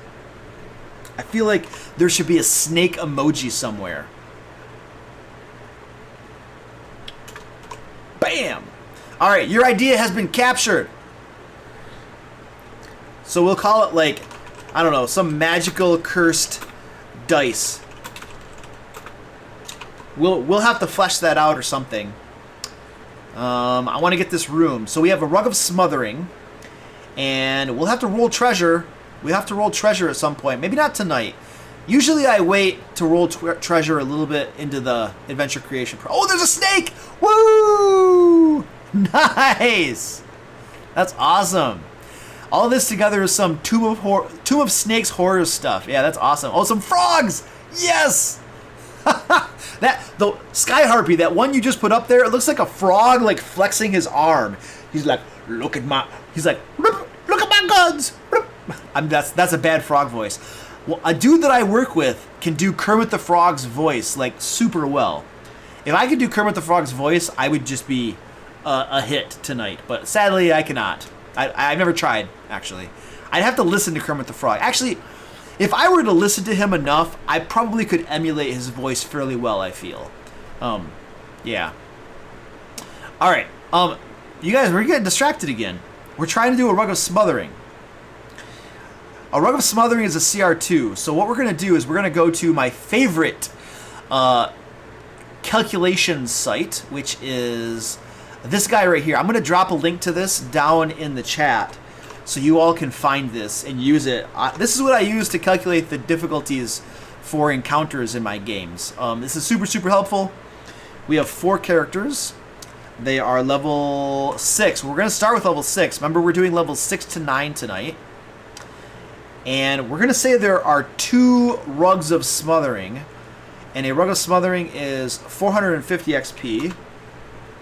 I feel like there should be a snake emoji somewhere. Bam! All right, your idea has been captured. So we'll call it like, I don't know, some magical cursed dice. We'll have to flesh that out or something. I want to get this room. So we have a rug of smothering, and we'll have to roll treasure. We have to roll treasure at some point. Maybe not tonight. Usually I wait to roll treasure a little bit into the adventure creation. Oh, there's a snake! Woo! Nice! That's awesome. All this together is some Tomb of Snakes horror stuff. Yeah, that's awesome. Oh, some frogs! Yes! The Sky Harpy, that one you just put up there, it looks like a frog like flexing his arm. He's like, look at my guns. That's a bad frog voice. Well, a dude that I work with can do Kermit the Frog's voice like super well. If I could do Kermit the Frog's voice, I would just be a hit tonight. But sadly, I cannot. I've never tried, actually. I'd have to listen to Kermit the Frog. Actually, if I were to listen to him enough, I probably could emulate his voice fairly well, I feel. Yeah. All right. You guys, we're getting distracted again. We're trying to do a rug of smothering. A rug of smothering is a CR2. So what we're going to do is we're going to go to my favorite calculation site, which is this guy right here. I'm going to drop a link to this down in the chat so you all can find this and use it. This is what I use to calculate the difficulties for encounters in my games. This is super, super helpful. We have 4 characters. They are level 6. We're going to start with level 6. Remember, we're doing levels 6 to 9 tonight. And we're going to say there are 2 rugs of smothering. And a rug of smothering is 450 XP.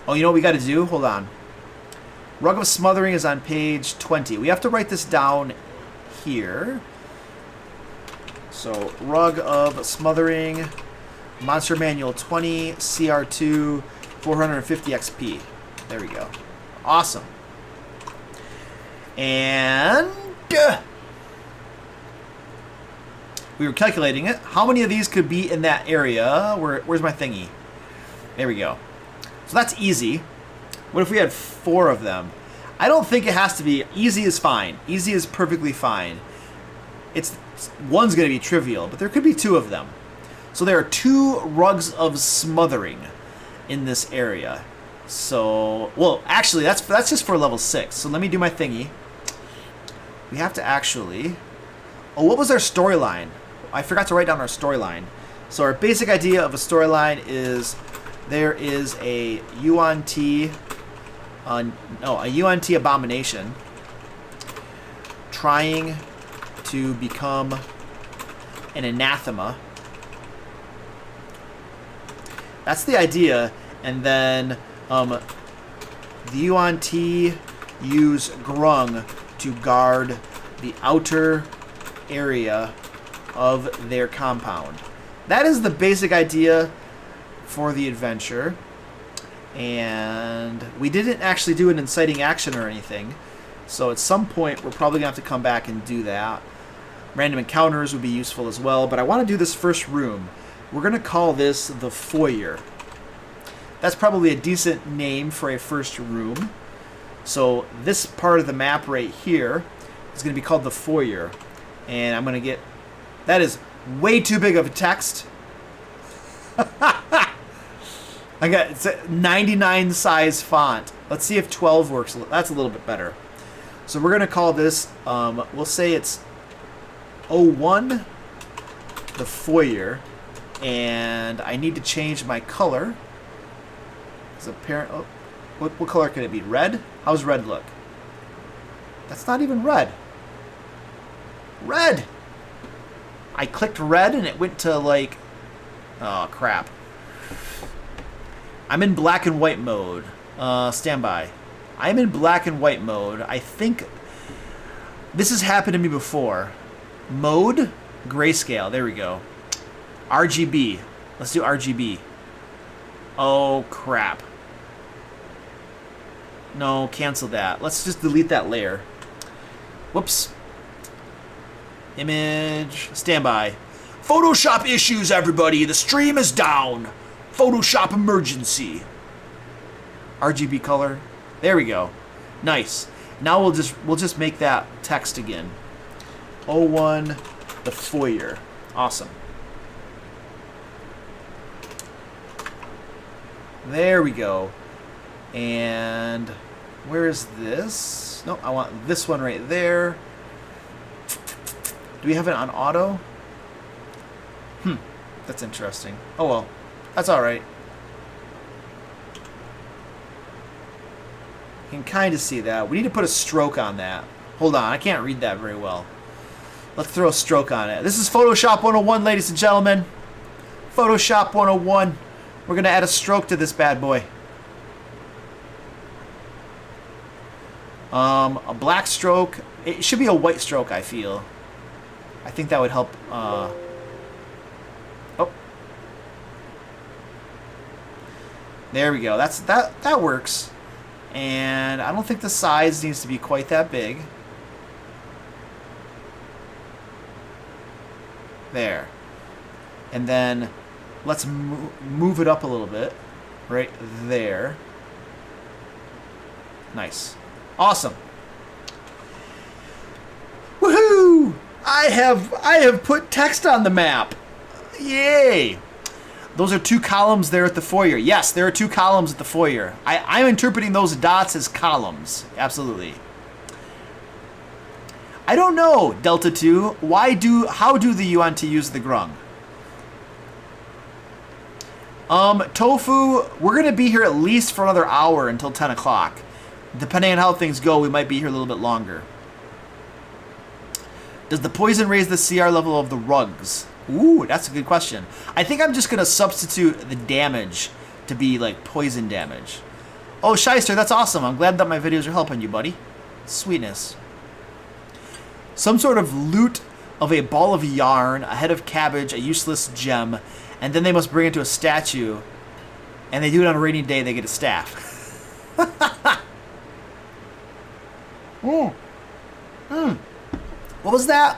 Oh, you know what we got to do? Hold on. Rug of smothering is on page 20. We have to write this down here. So, rug of smothering, Monster Manual 20, CR2, 450 XP. There we go. Awesome. And we were calculating it. How many of these could be in that area? Where's my thingy? There we go. So that's easy. What if we had 4 of them? I don't think it has to be. Easy is fine. Easy is perfectly fine. One's going to be trivial, but there could be 2 of them. So there are 2 rugs of smothering in this area. So, well, actually, that's just for level 6. So let me do my thingy. We have to actually... Oh, what was our storyline? I forgot to write down our storyline. So our basic idea of a storyline is there is a yuan-ti, a yuan-ti abomination trying to become an anathema. That's the idea, and then the yuan-ti use Groung to guard the outer area of their compound. That is the basic idea for the adventure, and we didn't actually do an inciting action or anything, so at some point we're probably going to have to come back and do that. Random encounters would be useful as well, but I want to do this first room. We're going to call this the foyer. That's probably a decent name for a first room. So this part of the map right here is going to be called the foyer. And I'm going to get... That is way too big of a text. It's a 99 size font. Let's see if 12 works. That's a little bit better. So we're going to call this, we'll say it's 01, the foyer. And I need to change my color. Oh, what color could it be? Red? How's red look? That's not even red. Red! I clicked red and it went to like... Oh, crap. I'm in black and white mode. Stand by. I'm in black and white mode. I think this has happened to me before. Mode? Grayscale. There we go. RGB. Let's do RGB. Oh, crap. No, cancel that. Let's just delete that layer. Whoops. Image. Standby. Photoshop issues, everybody. The stream is down. Photoshop emergency. RGB color. There we go. Nice. Now we'll just make that text again. 01, the foyer. Awesome. There we go. And where is this? No, I want this one right there. Do we have it on auto? That's interesting. Oh well, that's all right. You can kind of see that. We need to put a stroke on that. Hold on, I can't read that very well. Let's throw a stroke on it. This is Photoshop 101, ladies and gentlemen. Photoshop 101. We're going to add a stroke to this bad boy. A black stroke. It should be a white stroke, I feel. I think that would help. Oh. There we go. That works. And I don't think the size needs to be quite that big. There. And then let's move it up a little bit. Right there. Nice. Awesome. Woohoo! I have put text on the map. Yay! Those are 2 columns there at the foyer. Yes, there are 2 columns at the foyer. I'm interpreting those dots as columns. Absolutely. I don't know, Delta 2. How do the yuan-ti use the Groung? Tofu, we're going to be here at least for another hour until 10 o'clock. Depending on how things go, we might be here a little bit longer. Does the poison raise the CR level of the rugs? Ooh, that's a good question. I think I'm just going to substitute the damage to be like poison damage. Oh, Shyster, that's awesome. I'm glad that my videos are helping you, buddy. Sweetness. Some sort of loot of a ball of yarn, a head of cabbage, a useless gem, and then they must bring it to a statue, and they do it on a rainy day, they get a staff. What was that?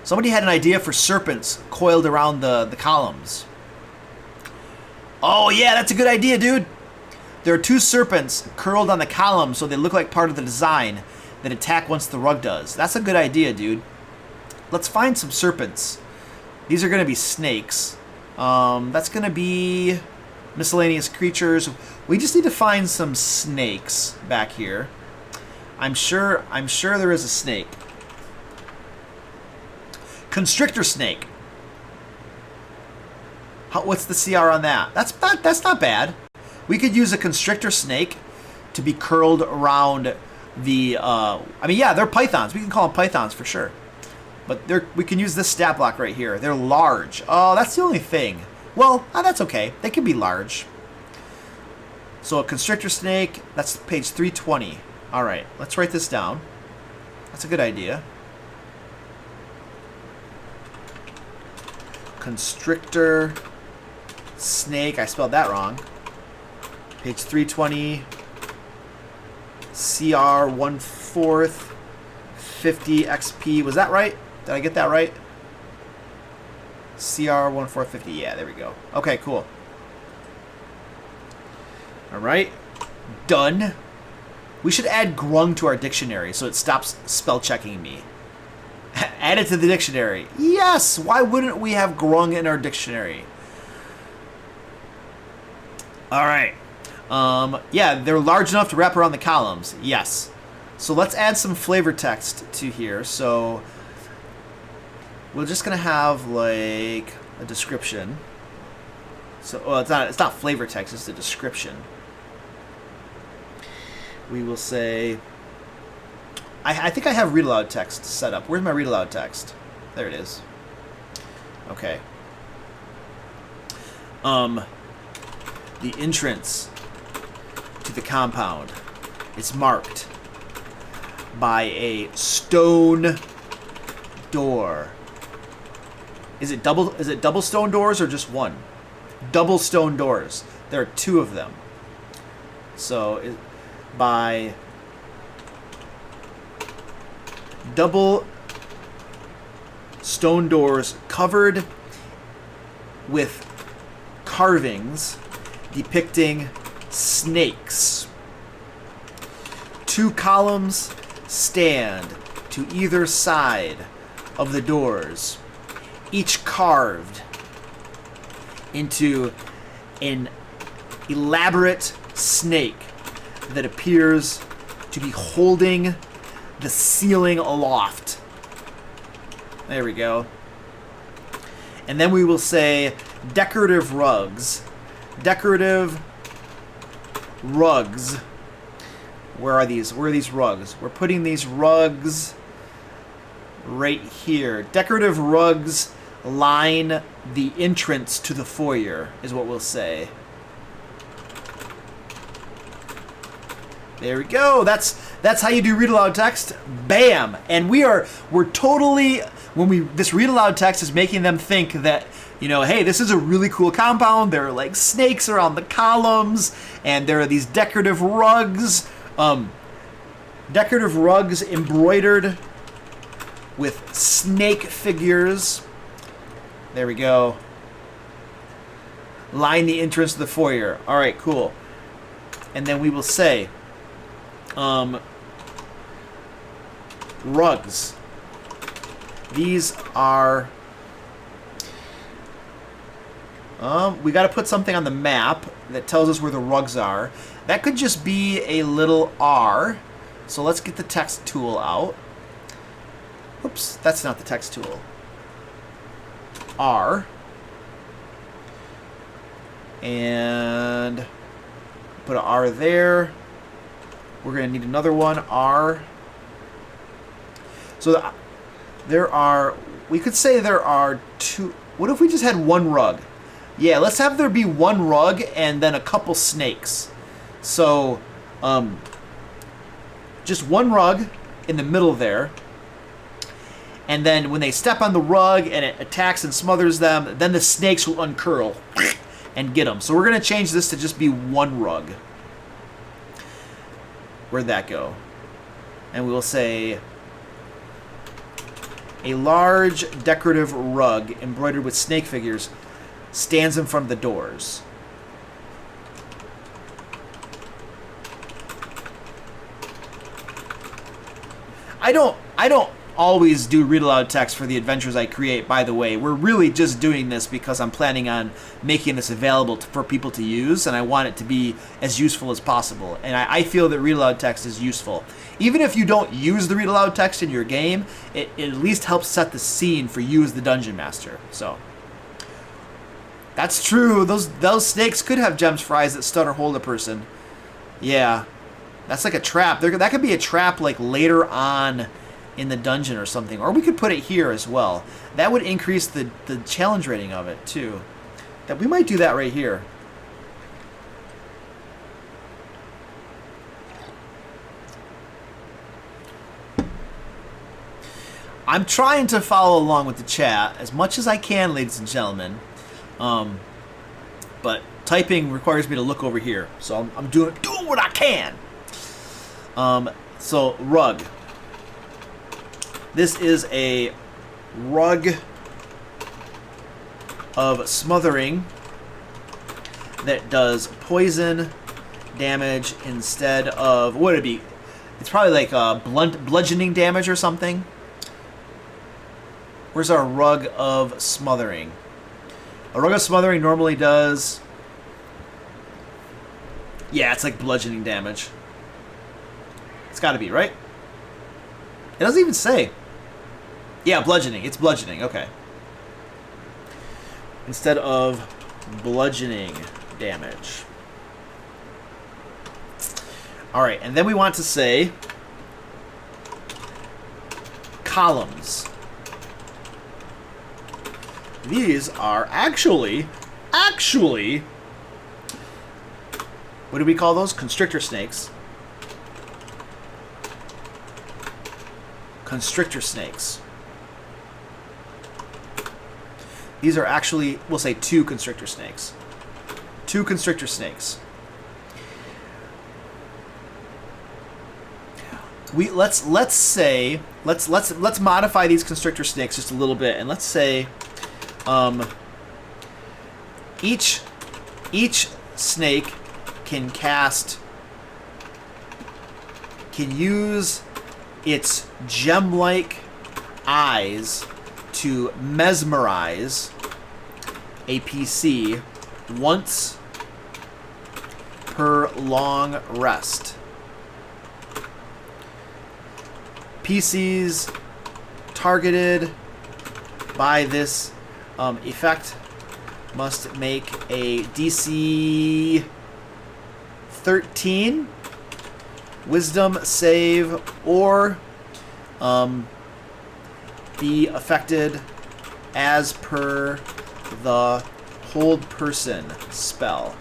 Somebody had an idea for serpents coiled around the columns. Oh yeah, that's a good idea, dude. There are 2 serpents curled on the column so they look like part of the design that attack once the rug does. That's a good idea, dude. Let's find some serpents. These are going to be snakes. That's going to be miscellaneous creatures. We just need to find some snakes back here. I'm sure there is a snake. Constrictor snake. What's the CR on that? That's not bad. We could use a constrictor snake to be curled around the. I mean, yeah, they're pythons. We can call them pythons for sure. But we can use this stat block right here. They're large. Oh, that's the only thing. Well, that's okay. They can be large. So a constrictor snake. That's page 320. All right, let's write this down. That's a good idea. Constrictor snake. I spelled that wrong. Page 320. CR 1/4 50 XP. Was that right? Did I get that right? CR 1/4 50. Yeah, there we go. Okay, cool. All right. Done. We should add Groung to our dictionary so it stops spell checking me. Add it to the dictionary. Yes! Why wouldn't we have Groung in our dictionary? All right. Yeah, they're large enough to wrap around the columns. Yes. So let's add some flavor text to here. So we're just gonna have like a description. So it's not flavor text. It's a description. We will say. I think I have read aloud text set up. Where's my read aloud text? There it is. Okay. The entrance to the compound is marked by a stone door. Is it double stone doors or just one? Double stone doors. There are 2 of them. So by double stone doors covered with carvings depicting snakes. 2 columns stand to either side of the doors, each carved into an elaborate snake that appears to be holding the ceiling aloft. There we go. And then we will say decorative rugs. Decorative rugs. Where are these? Where are these rugs? We're putting these rugs right here. Decorative rugs line the entrance to the foyer, is what we'll say. There we go. That's how you do read aloud text. Bam! And we're totally, this read aloud text is making them think that, you know, hey, this is a really cool compound. There are like snakes around the columns, and there are these decorative rugs. Decorative rugs embroidered with snake figures. There we go. Line the entrance to the foyer. All right, cool. And then we will say, rugs. These are, we got to put something on the map that tells us where the rugs are. That could just be a little R. So let's get the text tool out. Oops, that's not the text tool. R. And put an R there. We're going to need another one, R. So there are, we could say there are two. What if we just had one rug? Yeah, let's have there be one rug and then a couple snakes. So, just one rug in the middle there. And then when they step on the rug and it attacks and smothers them, then the snakes will uncurl and get them. So we're going to change this to just be one rug. Where'd that go? And we will say a large decorative rug embroidered with snake figures stands in front of the doors. I don't always do read aloud text for the adventures I create, by the way. We're really just doing this because I'm planning on making this available for people to use, and I want it to be as useful as possible. And I feel that read aloud text is useful. Even if you don't use the read aloud text in your game, it at least helps set the scene for you as the dungeon master. So that's true. Those snakes could have gems for eyes that stun or hold a person. Yeah. That's like a trap. That could be a trap like later on in the dungeon or something. Or we could put it here as well. That would increase the challenge rating of it too. That we might do that right here. I'm trying to follow along with the chat as much as I can, ladies and gentlemen. But typing requires me to look over here. So I'm doing what I can. So rug. This is a rug of smothering that does poison damage instead of, what would it be? It's probably like bludgeoning damage or something. Where's our rug of smothering? A rug of smothering normally does, yeah, it's like bludgeoning damage. It's got to be, right? It doesn't even say. Yeah, bludgeoning. It's bludgeoning. Okay. Instead of bludgeoning damage. All right, and then we want to say columns. These are actually, what do we call those? Constrictor snakes. Constrictor snakes. These are actually, we'll say, two constrictor snakes. Two constrictor snakes. Let's modify these constrictor snakes just a little bit, and let's say each snake can use its gem-like eyes to mesmerize a PC once per long rest. PCs targeted by this effect must make a DC 13 Wisdom save or be affected as per the hold person spell.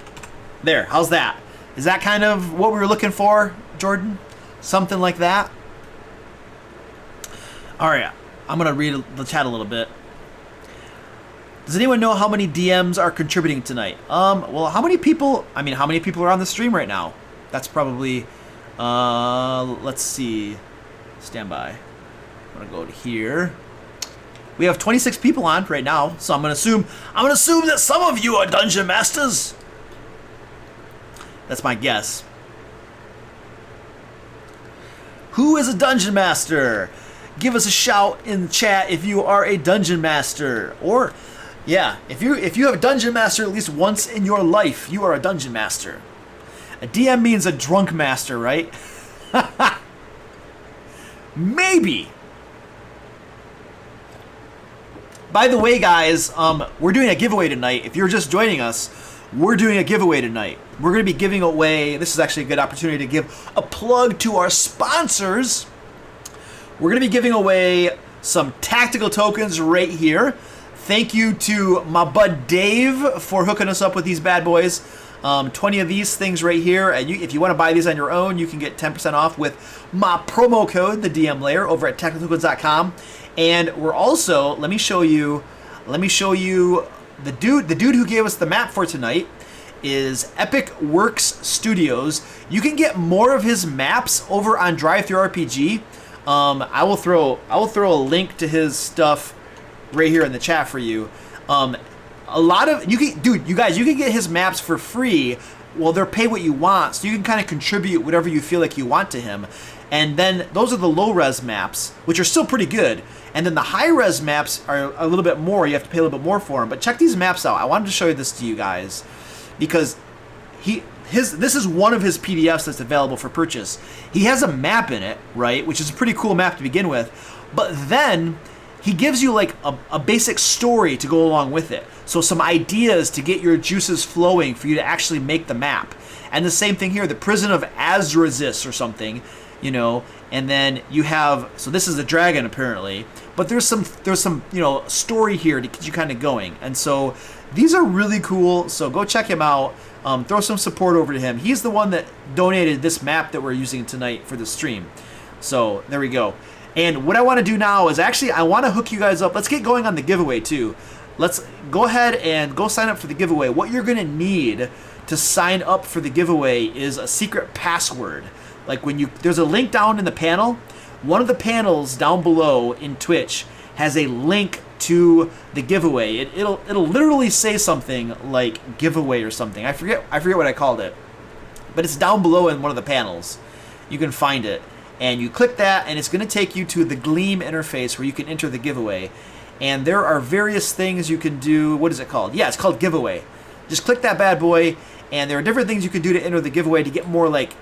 There, how's that? Is that kind of what we were looking for, Jordan? Something like that? All right, I'm gonna read the chat a little bit. Does anyone know how many DMs are contributing tonight? Well, how many people are on the stream right now? That's probably, let's see. Stand by. I'm gonna go to here. We have 26 people on right now, so I'm gonna assume that some of you are dungeon masters. That's my guess. Who is a dungeon master? Give us a shout in the chat if you are a dungeon master, or yeah, if you have a dungeon master at least once in your life, you are a dungeon master. A DM means a drunk master, right? Maybe. By the way, guys, we're doing a giveaway tonight. If you're just joining us, we're doing a giveaway tonight. We're going to be giving away, this is actually a good opportunity to give a plug to our sponsors. We're going to be giving away some tactical tokens right here. Thank you to my bud Dave for hooking us up with these bad boys. 20 of these things right here. And if you want to buy these on your own, you can get 10% off with my promo code, the DM Layer, over at tacticaltokens.com. And we're also, let me show you the dude who gave us the map for tonight is Epic Works Studios. You can get more of his maps over on DriveThruRPG. I will throw a link to his stuff right here in the chat for you. A lot of you guys, you can get his maps for free. Well, they're pay what you want, so you can kind of contribute whatever you feel like you want to him. And then those are the low res maps, which are still pretty good. And then the high res maps are a little bit more. You have to pay a little bit more for them. But check these maps out. I wanted to show you this to you guys because this is one of his PDFs that's available for purchase. He has a map in it, right, which is a pretty cool map to begin with. But then he gives you like a basic story to go along with it. So some ideas to get your juices flowing for you to actually make the map. And the same thing here, the Prison of Azrazis or something, you know. And then you have, so this is a dragon apparently, but there's some story here to get you kind of going. And so these are really cool. So go check him out. Throw some support over to him. He's the one that donated this map that we're using tonight for the stream. So there we go. And what I want to do now is actually I want to hook you guys up. Let's get going on the giveaway too. Let's go ahead and go sign up for the giveaway. What you're going to need to sign up for the giveaway is a secret password. Like there's a link down in the panel. One of the panels down below in Twitch has a link to the giveaway. It'll literally say something like giveaway or something. I forget what I called it. But it's down below in one of the panels. You can find it. And you click that, and it's going to take you to the Gleam interface where you can enter the giveaway. And there are various things you can do. What is it called? Yeah, it's called giveaway. Just click that bad boy, and there are different things you can do to enter the giveaway to get more like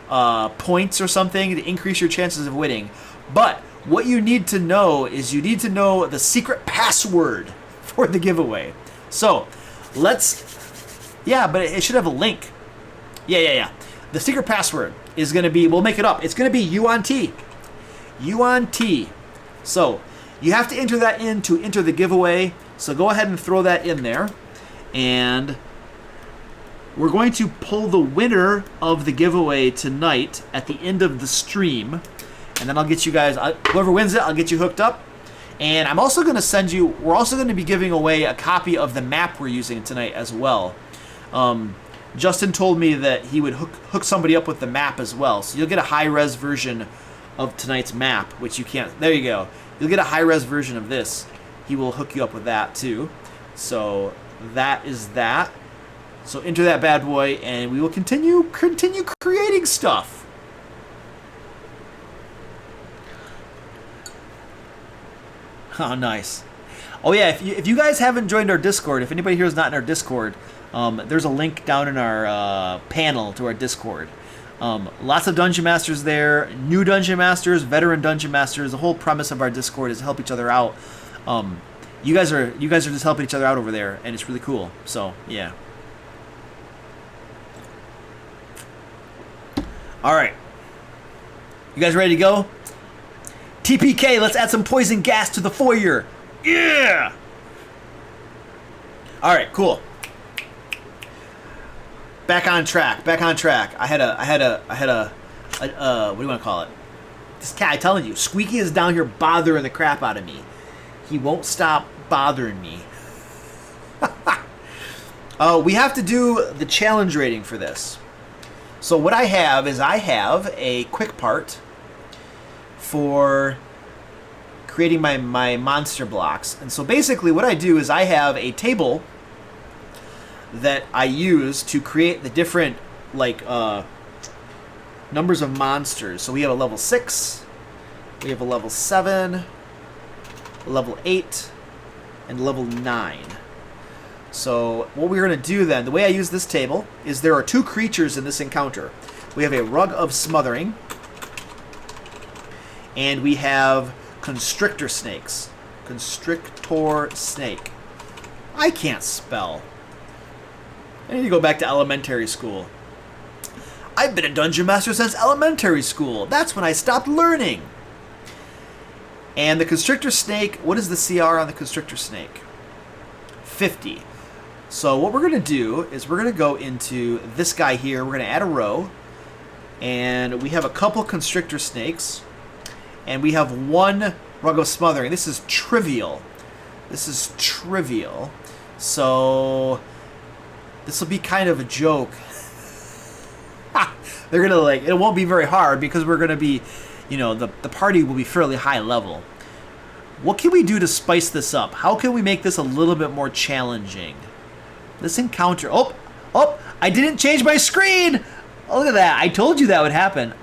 points or something to increase your chances of winning. But what you need to know is you need to know the secret password for the giveaway. So but it should have a link. Yeah. The secret password is going to be, we'll make it up. It's going to be yuan-ti. Yuan-ti. So you have to enter that in to enter the giveaway. So go ahead and throw that in there. And we're going to pull the winner of the giveaway tonight at the end of the stream. And then I'll get you guys, whoever wins it, I'll get you hooked up. And I'm also going to we're also going to be giving away a copy of the map we're using tonight as well. Justin told me that he would hook somebody up with the map as well. So you'll get a high-res version of tonight's map, which you can't, there you go. You'll get a high-res version of this. He will hook you up with that too. So that is that. So enter that bad boy, and we will continue creating stuff. Oh, nice. Oh yeah, if you guys haven't joined our Discord, if anybody here is not in our Discord, there's a link down in our panel to our Discord. Lots of Dungeon Masters there, new Dungeon Masters, veteran Dungeon Masters. The whole premise of our Discord is to help each other out. You guys are just helping each other out over there, and it's really cool. So yeah. All right, you guys ready to go? TPK, let's add some poison gas to the foyer. Yeah. All right, cool. Back on track. I had a what do you want to call it? This cat, I'm telling you, Squeaky is down here bothering the crap out of me. He won't stop bothering me. We have to do the challenge rating for this. So what I have is a quick part for creating my monster blocks. And so basically what I do is I have a table that I use to create the different numbers of monsters. So we have a level 6, we have a level 7, a level 8, and level 9. So what we're going to do then, the way I use this table, is there are 2 creatures in this encounter. We have a Rug of Smothering, and we have Constrictor Snakes. Constrictor Snake. I can't spell. I need to go back to elementary school. I've been a dungeon master since elementary school. That's when I stopped learning. And the Constrictor Snake, what is the CR on the Constrictor Snake? 50. So what we're going to do is we're going to go into this guy here. We're going to add a row. And we have a couple Constrictor Snakes. And we have 1 Rug of Smothering. This is trivial. So this will be kind of a joke. They're going to it won't be very hard because we're going to be, the party will be fairly high level. What can we do to spice this up? How can we make this a little bit more challenging? This encounter... Oh! I didn't change my screen! Oh, look at that. I told you that would happen.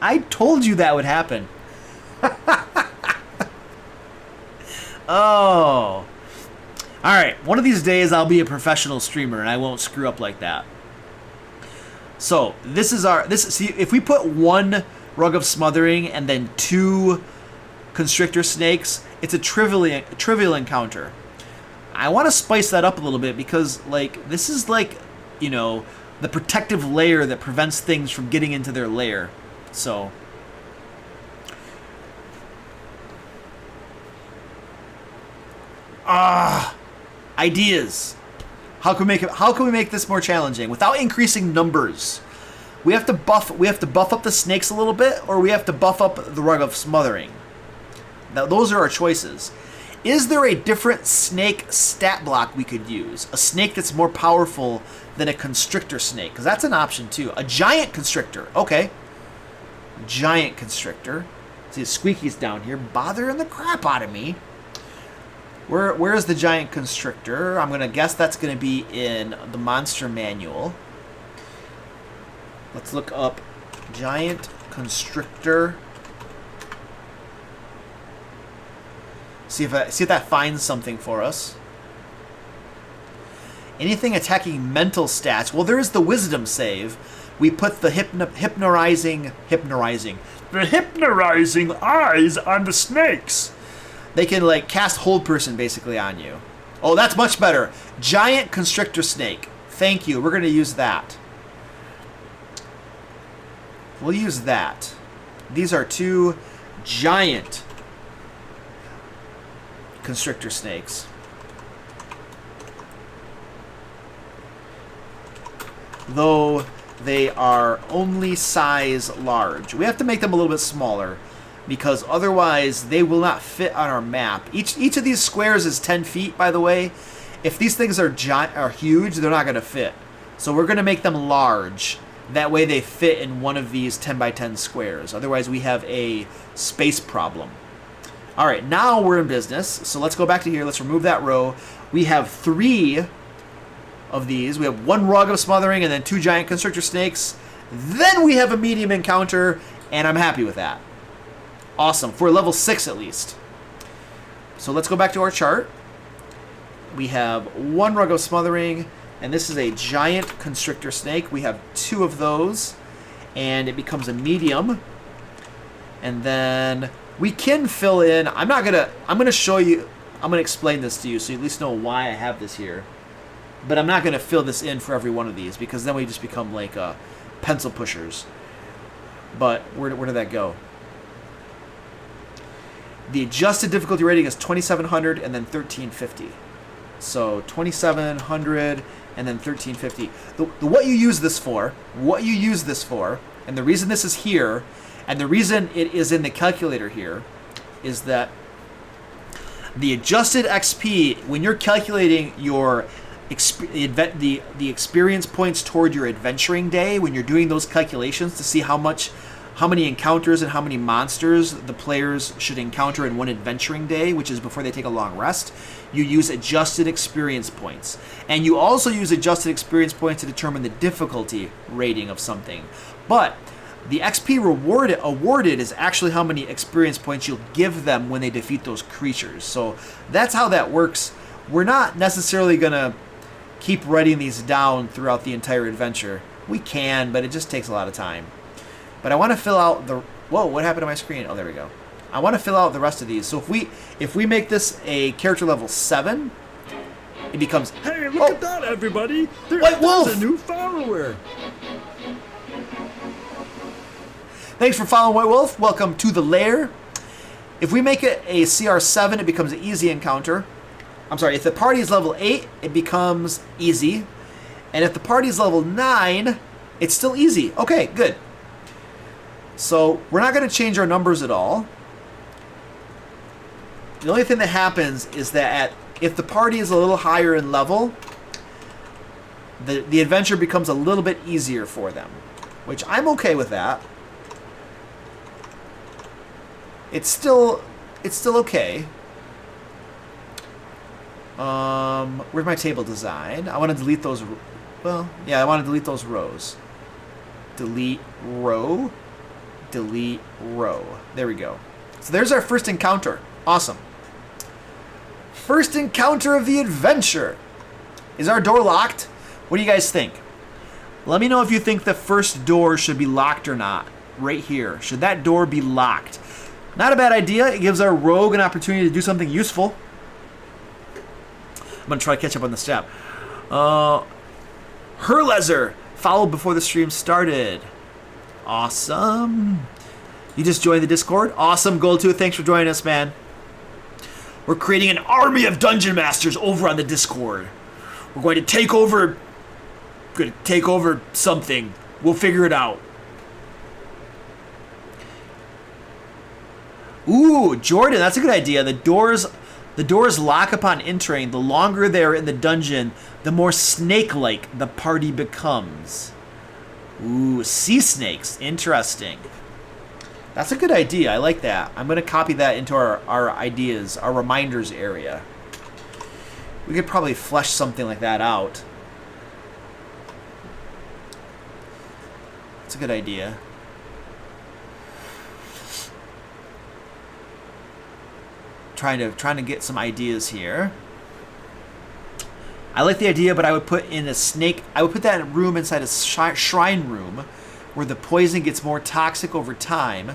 Oh. Alright, one of these days I'll be a professional streamer and I won't screw up like that. So, see, if we put 1 Rug of Smothering and then 2 Constrictor Snakes, it's a trivial encounter. I want to spice that up a little bit because, this is the protective layer that prevents things from getting into their lair. So, ideas. How can we make this more challenging without increasing numbers? We have to buff up the snakes a little bit, or we have to buff up the Rug of Smothering. Now, those are our choices. Is there a different snake stat block we could use? A snake that's more powerful than a Constrictor Snake? Because that's an option too. A Giant Constrictor. Okay. Giant Constrictor. See, Squeaky's down here bothering the crap out of me. Where's the Giant Constrictor? I'm going to guess that's going to be in the monster manual. Let's look up Giant Constrictor. See if that finds something for us. Anything attacking mental stats. Well, there is the wisdom save. We put the hypnorizing eyes on the snakes. They can cast hold person basically on you. Oh, that's much better. Giant Constrictor Snake. Thank you. We're going to use that. We'll use that. These are 2 giant Constrictor Snakes. Though they are only size large. We have to make them a little bit smaller because otherwise they will not fit on our map. Each of these squares is 10 feet, by the way. If these things are huge, they're not going to fit. So we're going to make them large. That way they fit in one of these 10 by 10 squares. Otherwise we have a space problem. All right, now we're in business. So let's go back to here. Let's remove that row. We have 3 of these. We have 1 Rug of Smothering and then 2 Giant Constrictor Snakes. Then we have a medium encounter, and I'm happy with that. Awesome, for level 6 at least. So let's go back to our chart. We have 1 Rug of Smothering, and this is a Giant Constrictor Snake. We have 2 of those, and it becomes a medium. And then we can fill in. I'm gonna show you. I'm gonna explain this to you so you at least know why I have this here. But I'm not gonna fill this in for every one of these because then we just become pencil pushers. But where did that go? The adjusted difficulty rating is 2700 and then 1350. So 2,700 and then 1,350. What you use this for, and the reason this is here, and the reason it is in the calculator here, is that the adjusted XP, when you're calculating your the experience points toward your adventuring day, when you're doing those calculations to see how many encounters and how many monsters the players should encounter in one adventuring day, which is before they take a long rest, you use adjusted experience points. And you also use adjusted experience points to determine the difficulty rating of something. But the XP awarded is actually how many experience points you'll give them when they defeat those creatures. So that's how that works. We're not necessarily going to keep writing these down throughout the entire adventure. We can, but it just takes a lot of time. But I want to fill out the... Whoa, what happened to my screen? Oh, there we go. I want to fill out the rest of these. So if we make this a character level 7, it becomes... Hey, look at that, everybody! White Wolf! There's a new follower! Thanks for following, White Wolf. Welcome to the lair. If we make it a CR7, it becomes an easy encounter. I'm sorry, if the party is level 8, it becomes easy. And if the party is level 9, it's still easy. Okay, good. So we're not going to change our numbers at all. The only thing that happens is that if the party is a little higher in level, the adventure becomes a little bit easier for them, which I'm okay with that. It's still okay. Where's my table design? I want to delete those. Well, yeah, I want to delete those rows. Delete row. Delete row. There we go. So there's our first encounter. Awesome. First encounter of the adventure. Is our door locked? What do you guys think? Let me know if you think the first door should be locked or not. Right here. Should that door be locked? Not a bad idea. It gives our rogue an opportunity to do something useful. I'm going to try to catch up on the step. You Eliezer followed before the stream started. Awesome. You just joined the Discord? Awesome, Gold2. Thanks for joining us, man. We're creating an army of dungeon masters over on the Discord. We're going to take over something. We'll figure it out. Ooh, Jordan, that's a good idea. The doors lock upon entering. The longer they're in the dungeon, the more snake-like the party becomes. Ooh, sea snakes. Interesting. That's a good idea. I like that. I'm going to copy that into our ideas, our reminders area. We could probably flesh something like that out. That's a good idea. Trying to get some ideas here. I like the idea, but I would put in a snake. I would put that room inside a shrine room, where the poison gets more toxic over time,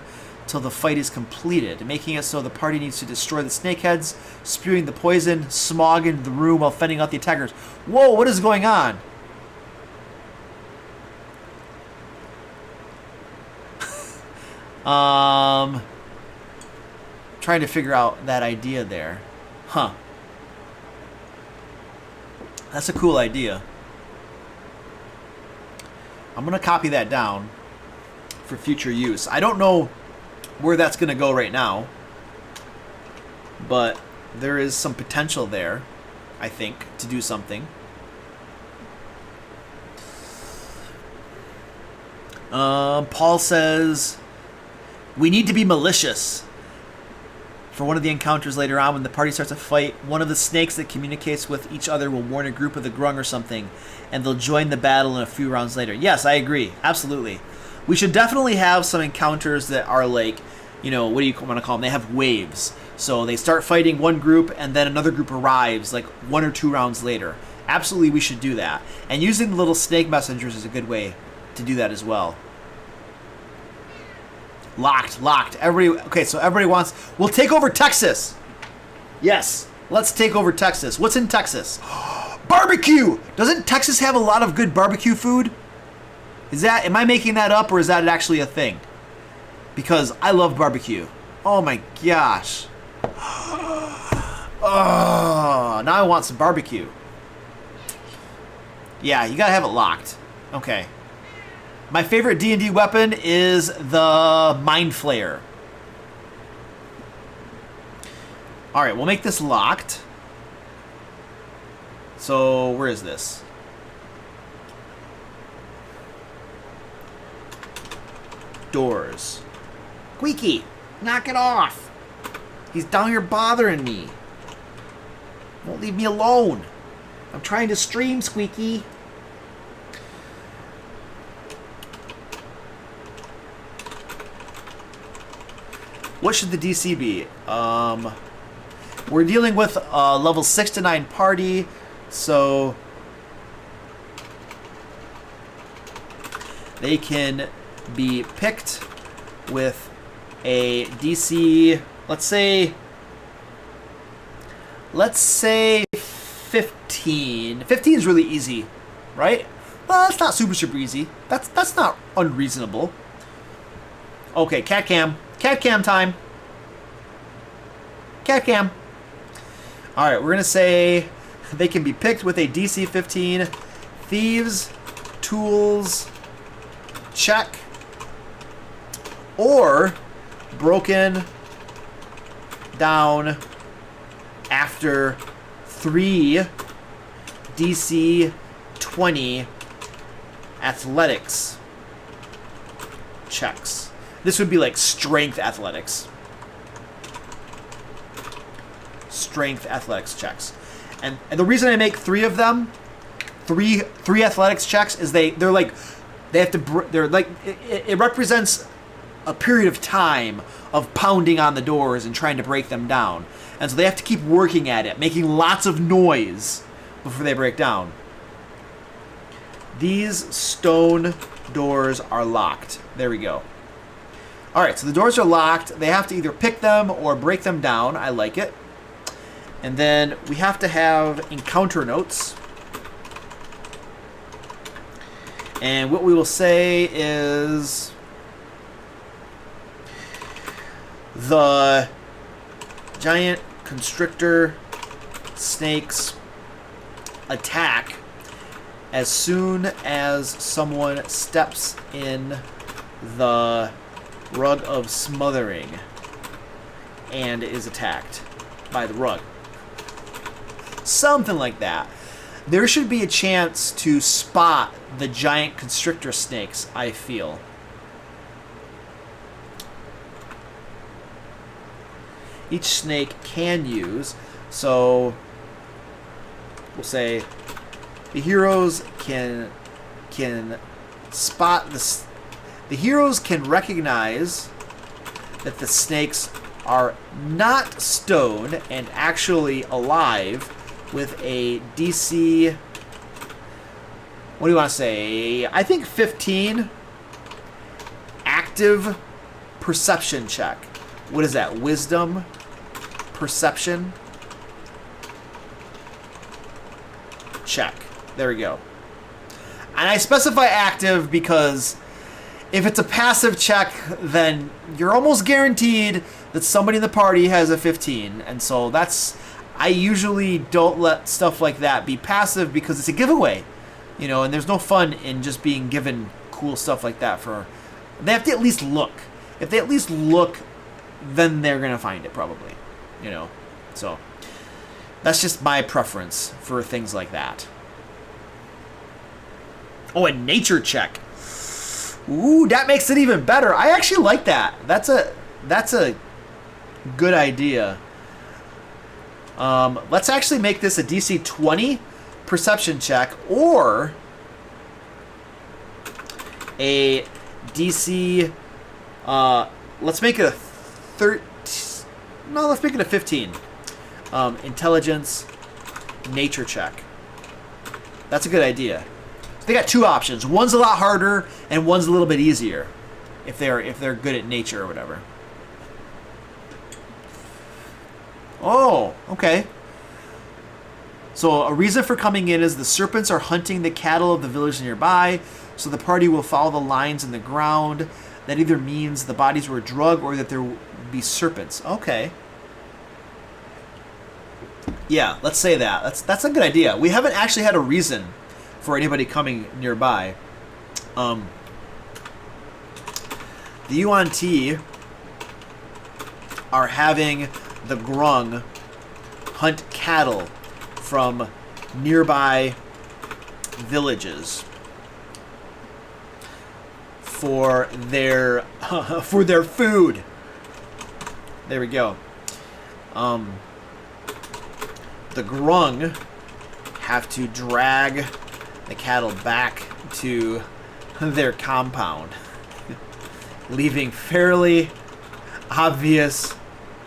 till the fight is completed, making it so the party needs to destroy the snakeheads, spewing the poison smog into the room while fending out the attackers. Whoa! What is going on? Trying to figure out that idea there. Huh. That's a cool idea. I'm going to copy that down for future use. I don't know where that's going to go right now, but there is some potential there, I think, to do something. Paul says, we need to be malicious. For one of the encounters later on, when the party starts a fight, one of the snakes that communicates with each other will warn a group of the Groung or something, and they'll join the battle in a few rounds later. Yes, I agree. Absolutely. We should definitely have some encounters that are like, you know, what do you want to call them? They have waves. So they start fighting one group, and then another group arrives, like 1 or 2 rounds later. Absolutely, we should do that. And using the little snake messengers is a good way to do that as well. Locked. Everybody, okay, so everybody wants, we'll take over Texas. Yes, let's take over Texas. What's in Texas? Barbecue! Doesn't Texas have a lot of good barbecue food? Am I making that up, or is that actually a thing? Because I love barbecue. Oh my gosh. Oh, now I want some barbecue. Yeah, you gotta have it locked. Okay. My favorite D&D weapon is the Mind Flayer. Alright, we'll make this locked. So, where is this? Doors. Squeaky, knock it off. He's down here bothering me. Won't leave me alone. I'm trying to stream, Squeaky. What should the DC be? We're dealing with a level 6 to 9 party, so they can be picked with a DC, let's say 15. 15 is really easy, right? Well, that's not super easy. That's not unreasonable. Okay, cat cam. Cat cam time. Cat cam. Alright, we're going to say they can be picked with a DC 15. Thieves, tools, check. Or broken down after 3 DC 20 athletics checks. This would be like strength athletics. Strength athletics checks. And the reason I make 3 of them, three athletics checks, is it represents a period of time of pounding on the doors and trying to break them down. And so they have to keep working at it, making lots of noise before they break down. These stone doors are locked. There we go. Alright, so the doors are locked. They have to either pick them or break them down. I like it. And then we have to have encounter notes. And what we will say is the giant constrictor snakes attack as soon as someone steps in the rug of smothering and is attacked by the rug. Something like that. There should be a chance to spot the giant constrictor snakes, I feel. Each snake can use, so we'll say the heroes can spot this. The heroes can recognize that the snakes are not stoned and actually alive with a DC, what do you want to say? I think 15 active perception check. What is that? Wisdom, perception check. There we go. And I specify active because if it's a passive check, then you're almost guaranteed that somebody in the party has a 15. And so I usually don't let stuff like that be passive because it's a giveaway, and there's no fun in just being given cool stuff like that. They have to at least look. If they at least look, then they're going to find it probably, So that's just my preference for things like that. Oh, a nature check. Ooh, that makes it even better. I actually like that. That's a good idea. Let's actually make this a DC 20 perception check or a DC. Let's make it a 13. No, let's make it a 15. Intelligence nature check. That's a good idea. So they got 2 options. One's a lot harder and one's a little bit easier if they're good at nature or whatever. Oh, okay. So a reason for coming in is the serpents are hunting the cattle of the village nearby, so the party will follow the lines in the ground. That either means the bodies were drugged or that there will be serpents. Okay. Yeah, let's say that. That's a good idea. We haven't actually had a reason for anybody coming nearby. The yuan-ti are having the Groung hunt cattle from nearby villages for their for their food. There we go. The Groung have to drag the cattle back to their compound, leaving fairly obvious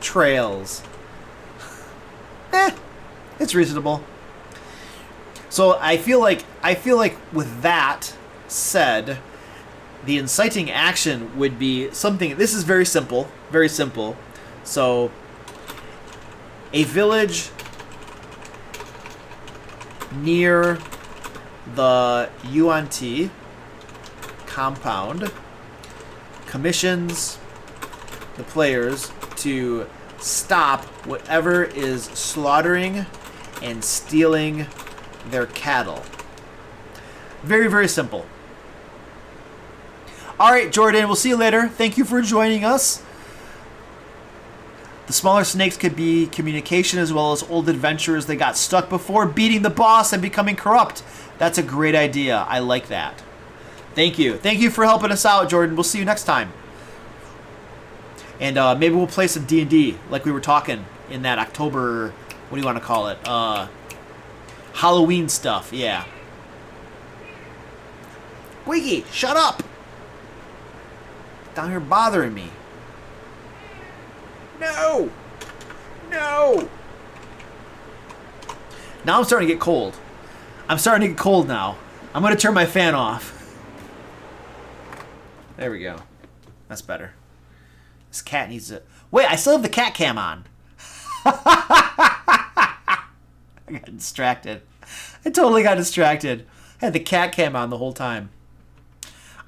trails. It's reasonable. So I feel like with that said, the inciting action would be something. This is very simple, very simple. So a village near the yuan-ti compound commissions the players to stop whatever is slaughtering and stealing their cattle. Very, very simple. All right, Jordan, we'll see you later. Thank you for joining us. The smaller snakes could be communication as well as old adventurers that got stuck before beating the boss and becoming corrupt. That's a great idea. I like that. Thank you. Thank you for helping us out, Jordan. We'll see you next time. And maybe we'll play some D&D like we were talking in that October, what do you want to call it? Halloween stuff, yeah. Wiggy, shut up! Down here bothering me. No! No! Now I'm starting to get cold. I'm starting to get cold now. I'm going to turn my fan off. There we go. That's better. This cat needs to... Wait, I still have the cat cam on. I got distracted. I totally got distracted. I had the cat cam on the whole time.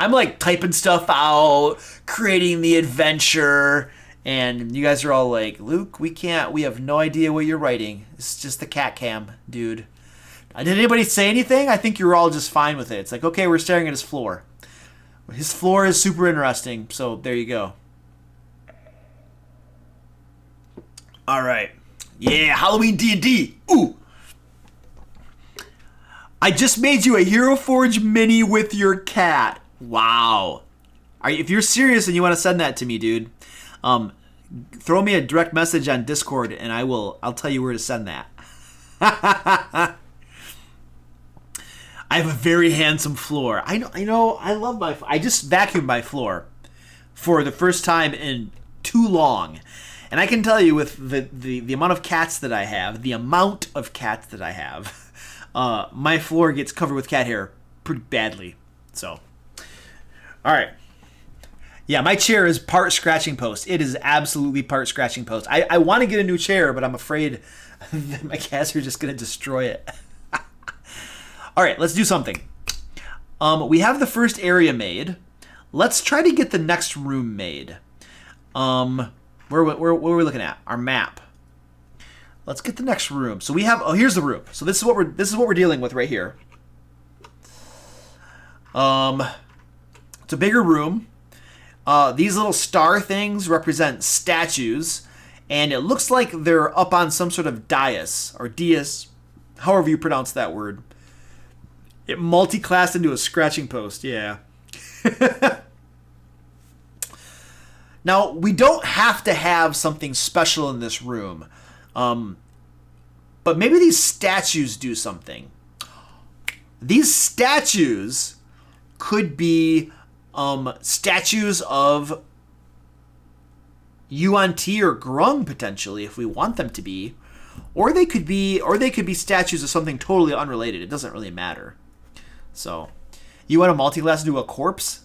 I'm like typing stuff out, creating the adventure, and you guys are all like, Luke, we have no idea what you're writing. It's just the cat cam, dude. Did anybody say anything? I think you were all just fine with it. It's like, okay, we're staring at his floor. His floor is super interesting, so there you go. All right. Yeah, Halloween D&D. Ooh. I just made you a Hero Forge mini with your cat. Wow. If you're serious and you want to send that to me, dude, throw me a direct message on Discord and I'll tell you where to send that. I have a very handsome floor. I know. I love I just vacuumed my floor for the first time in too long. And I can tell you with the amount of cats that I have, my floor gets covered with cat hair pretty badly. So, all right. Yeah, my chair is part scratching post. It is absolutely part scratching post. I want to get a new chair, but I'm afraid that my cats are just going to destroy it. All right, let's do something. We have the first area made. Let's try to get the next room made. Where are we looking at? Our map. Let's get the next room. So we have. Oh, here's the room. So this is what we're dealing with right here. It's a bigger room. These little star things represent statues, and it looks like they're up on some sort of dais or dais, however you pronounce that word. It multi-classed into a scratching post. Yeah. Now, we don't have to have something special in this room. But maybe these statues do something. These statues could be statues of yuan-ti or Groung potentially, if we want them to be. Or they could be statues of something totally unrelated. It doesn't really matter. So, you want to multi-class into a corpse?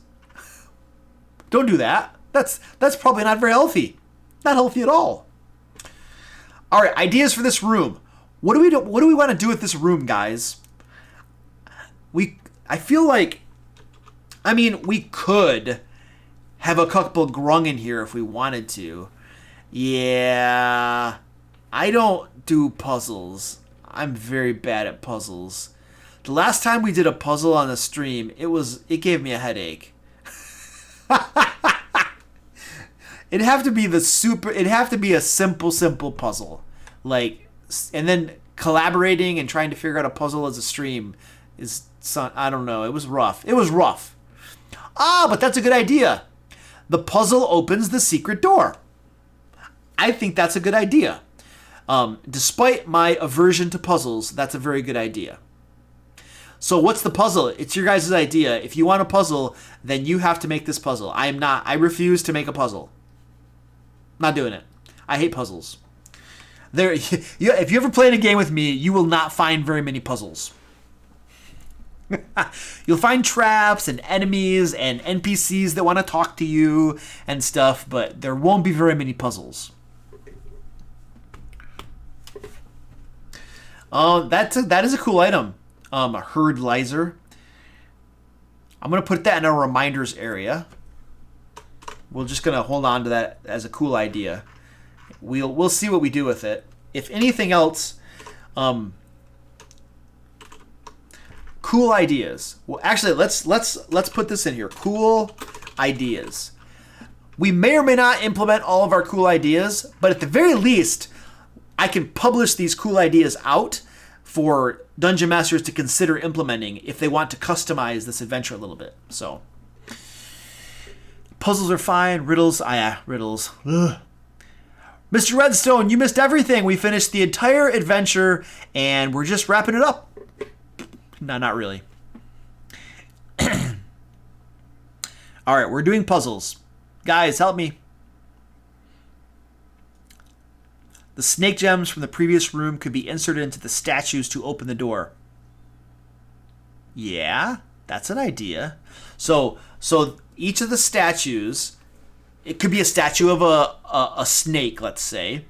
Don't do that. That's probably not very healthy. Not healthy at all. All right, ideas for this room. What do we want to do with this room, guys? I feel like, we could have a couple Groung in here if we wanted to. Yeah, I don't do puzzles. I'm very bad at puzzles. The last time we did a puzzle on the stream, it gave me a headache. It'd have to be a simple puzzle. Like, and then collaborating and trying to figure out a puzzle as a stream I don't know, it was rough. But that's a good idea. The puzzle opens the secret door. I think that's a good idea. Despite my aversion to puzzles, that's a very good idea. So what's the puzzle? It's your guys' idea. If you want a puzzle, then you have to make this puzzle. I refuse to make a puzzle. Not doing it. I hate puzzles. If you ever play in a game with me, you will not find very many puzzles. You'll find traps and enemies and NPCs that want to talk to you and stuff, but there won't be very many puzzles. That is a cool item. A herd lizer. I'm gonna put that in our reminders area. We're just gonna hold on to that as a cool idea. We'll see what we do with it. If anything else, cool ideas. Well, actually, let's put this in here. Cool ideas. We may or may not implement all of our cool ideas, but at the very least, I can publish these cool ideas out for Dungeon Masters to consider implementing if they want to customize this adventure a little bit. So, puzzles are fine. Riddles, riddles. Ugh. Mr. Redstone, you missed everything. We finished the entire adventure, and we're just wrapping it up. No, not really. All right, we're doing puzzles. Guys, help me. The snake gems from the previous room could be inserted into the statues to open the door. Yeah, that's an idea. So each of the statues, it could be a statue of a snake, let's say.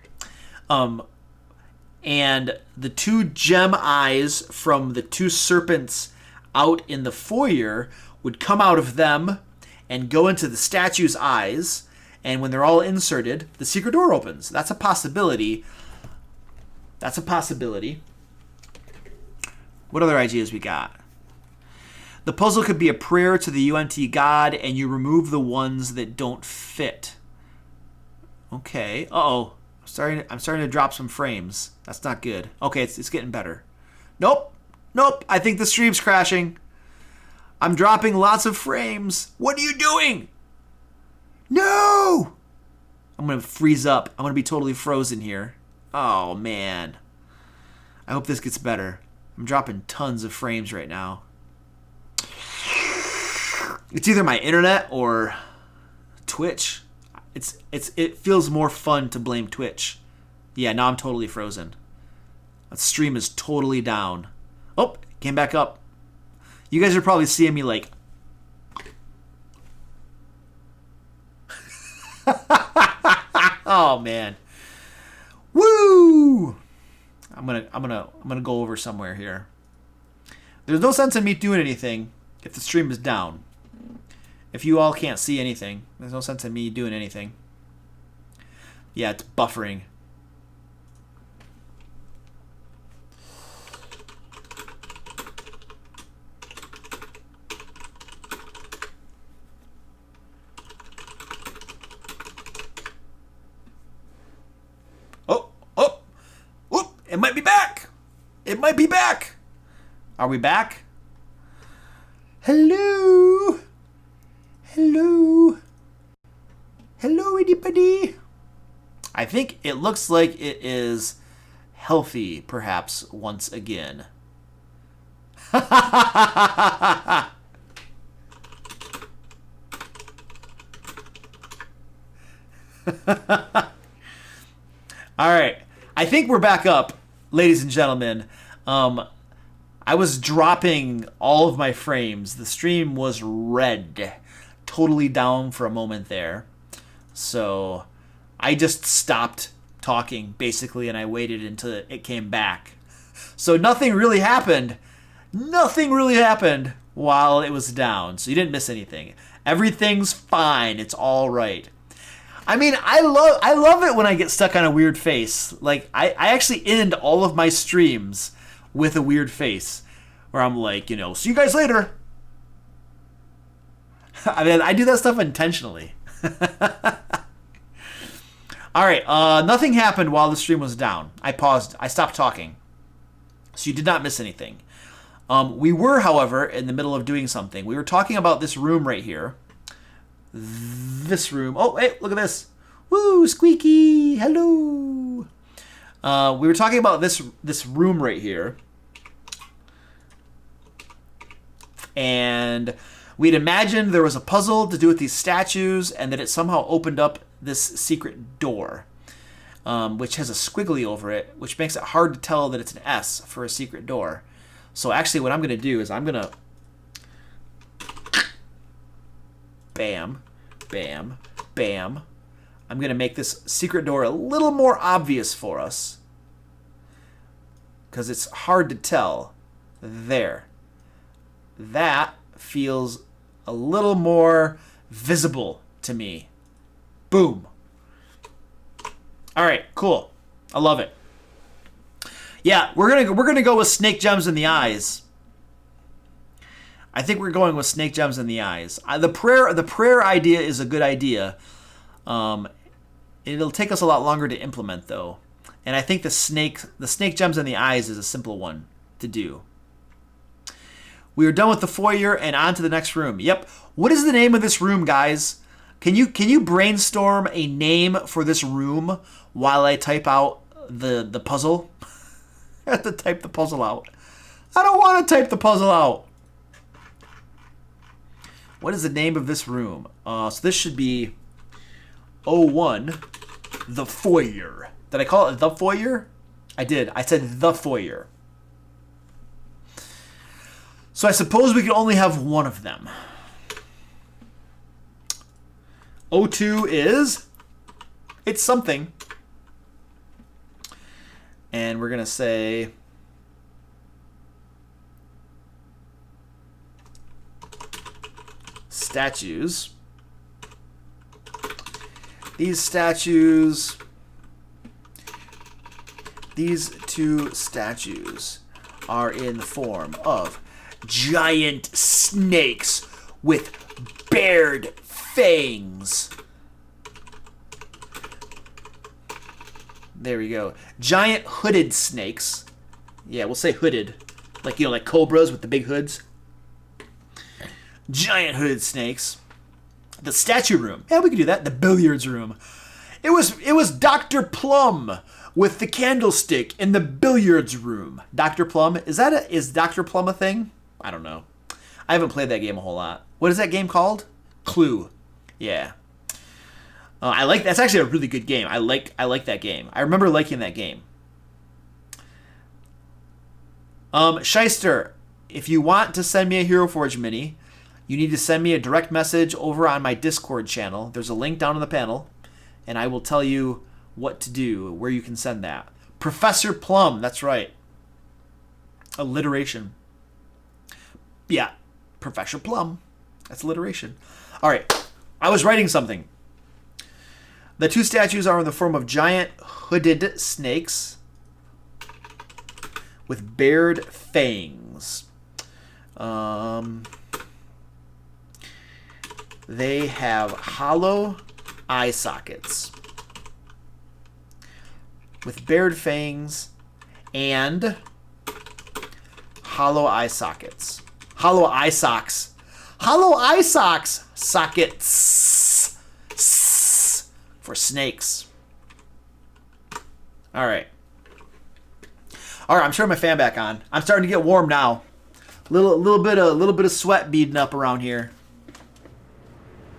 And the two gem eyes from the two serpents out in the foyer would come out of them and go into the statue's eyes. And when they're all inserted, the secret door opens. That's a possibility. What other ideas we got? The puzzle could be a prayer to the yuan-ti god, and you remove the ones that don't fit. Okay. Uh-oh. I'm starting to drop some frames. That's not good. Okay, it's getting better. Nope. I think the stream's crashing. I'm dropping lots of frames. What are you doing? No! I'm going to freeze up. I'm going to be totally frozen here. Oh, man. I hope this gets better. I'm dropping tons of frames right now. It's either my internet or Twitch. It feels more fun to blame Twitch. Yeah, now I'm totally frozen. The stream is totally down. Oh, came back up. You guys are probably seeing me like... Oh man. Woo! I'm gonna go over somewhere here. There's no sense in me doing anything if the stream is down. If you all can't see anything, there's no sense in me doing anything. Yeah, it's buffering. It might be back. It might be back. Are we back? Hello. Hello. Hello, anybody. I think it looks like it is healthy, perhaps, once again. All right. I think we're back up, ladies and gentlemen. I was dropping all of my frames. The stream was red, totally down for a moment there. So I just stopped talking, basically, and I waited until it came back. So nothing really happened. Nothing really happened while it was down. So you didn't miss anything. Everything's fine. It's all right. I mean, I love it when I get stuck on a weird face. Like, I actually end all of my streams with a weird face. Where I'm like, you know, see you guys later. I mean, I do that stuff intentionally. All right, nothing happened while the stream was down. I paused. I stopped talking. So you did not miss anything. We were, however, in the middle of doing something. We were talking about this room right here. This room. Oh, hey, look at this. Woo, squeaky. Hello. We were talking about this room right here. And we'd imagined there was a puzzle to do with these statues and that it somehow opened up this secret door, which has a squiggly over it, which makes it hard to tell that it's an S for a secret door. So actually what I'm going to do is I'm going to bam, bam, bam. I'm going to make this secret door a little more obvious for us because it's hard to tell. There. That feels a little more visible to me. Boom. All right, cool. I love it. Yeah, we're gonna go with snake gems in the eyes. I think we're going with snake gems in the eyes. The prayer idea is a good idea. It'll take us a lot longer to implement though, and I think the snake gems in the eyes is a simple one to do. We are done with the foyer and on to the next room. Yep. What is the name of this room, guys? Can you brainstorm a name for this room while I type out the puzzle? I have to type the puzzle out. I don't want to type the puzzle out. What is the name of this room? So this should be 01, the foyer. Did I call it the foyer? I did. I said the foyer. So I suppose we can only have one of them. 02 is, it's something. And we're going to say statues. These two statues are in the form of giant snakes with bared fangs. There we go. Giant hooded snakes. Yeah, we'll say hooded. Like, you know, like cobras with the big hoods. Giant hooded snakes. The statue room. Yeah, we could do that. The billiards room. It was Dr. Plum with the candlestick in the billiards room. Dr. Plum. Is Dr. Plum a thing? I don't know. I haven't played that game a whole lot. What is that game called? Clue. Yeah. That's actually a really good game. I like that game. I remember liking that game. Shyster, if you want to send me a Hero Forge mini, you need to send me a direct message over on my Discord channel. There's a link down on the panel, and I will tell you what to do, where you can send that. Professor Plum, that's right. Alliteration. Yeah, Professor Plum. That's alliteration. All right, I was writing something. The two statues are in the form of giant hooded snakes with bared fangs. They have hollow eye sockets with bared fangs and hollow eye sockets. Hollow eye socks. Hollow eye socks. Sockets. For snakes. All right. All right, I'm turning my fan back on. I'm starting to get warm now. Little bit of sweat beading up around here.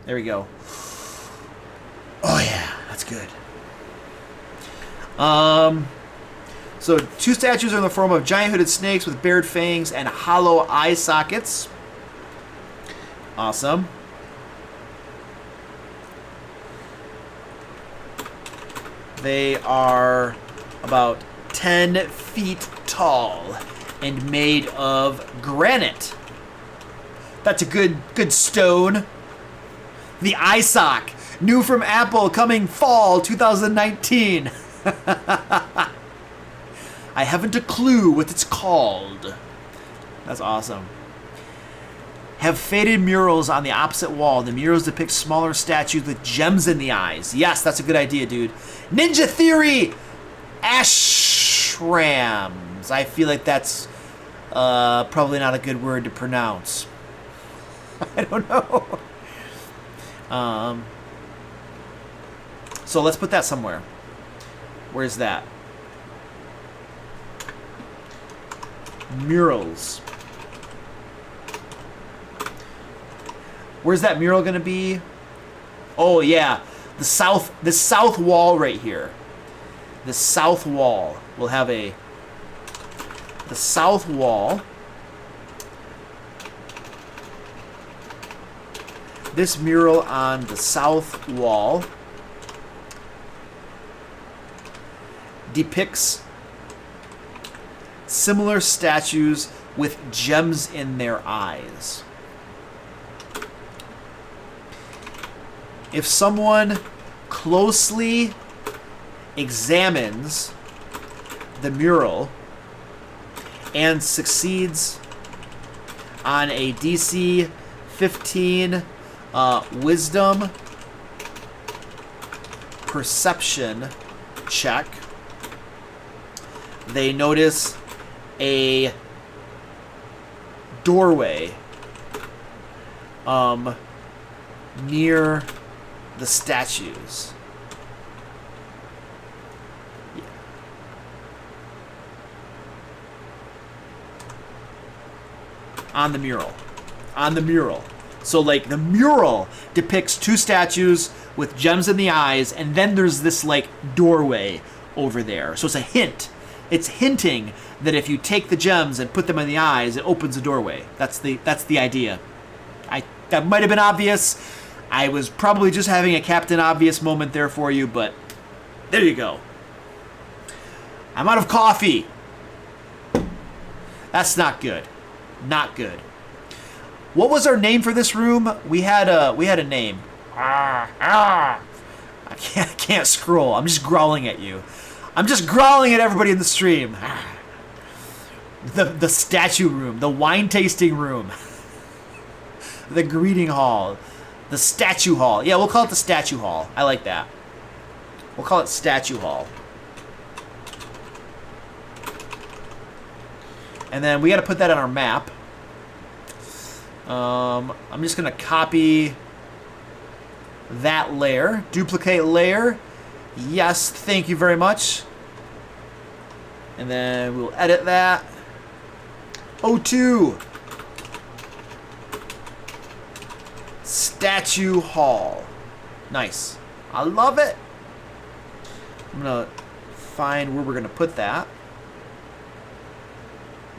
There we go. Oh yeah, that's good. So two statues are in the form of giant hooded snakes with bared fangs and hollow eye sockets. Awesome. They are about 10 feet tall and made of granite. That's a good stone. The eye sock. New from Apple, coming fall 2019. I haven't a clue what it's called. That's awesome. Have faded murals on the opposite wall. The murals depict smaller statues with gems in the eyes. Yes, that's a good idea, dude. Ninja Theory! Ashrams. I feel like that's probably not a good word to pronounce. I don't know. So let's put that somewhere. Where's that? Murals. Where's that mural gonna be? Oh yeah, the south wall right here. The south wall will have the south wall. This mural on the south wall depicts similar statues with gems in their eyes. If someone closely examines the mural and succeeds on a DC 15 wisdom perception check, they notice a doorway near the statues. Yeah. On the mural. On the mural. So, like, the mural depicts two statues with gems in the eyes, and then there's this, like, doorway over there. So it's a hint. It's hinting that if you take the gems and put them in the eyes, it opens a doorway. That's the idea. That might have been obvious. I was probably just having a Captain Obvious moment there for you, but there you go. I'm out of coffee. That's not good. Not good. What was our name for this room? We had a name. I can't scroll. I'm just growling at you. I'm just growling at everybody in the stream. The statue room, the wine tasting room, the greeting hall, the statue hall. Yeah, we'll call it the statue hall. I like that. We'll call it statue hall. And then we got to put that on our map. I'm just going to copy that layer. Duplicate layer. Yes, thank you very much. And then we'll edit that. O2. Statue hall. Nice. I love it. I'm going to find where we're going to put that.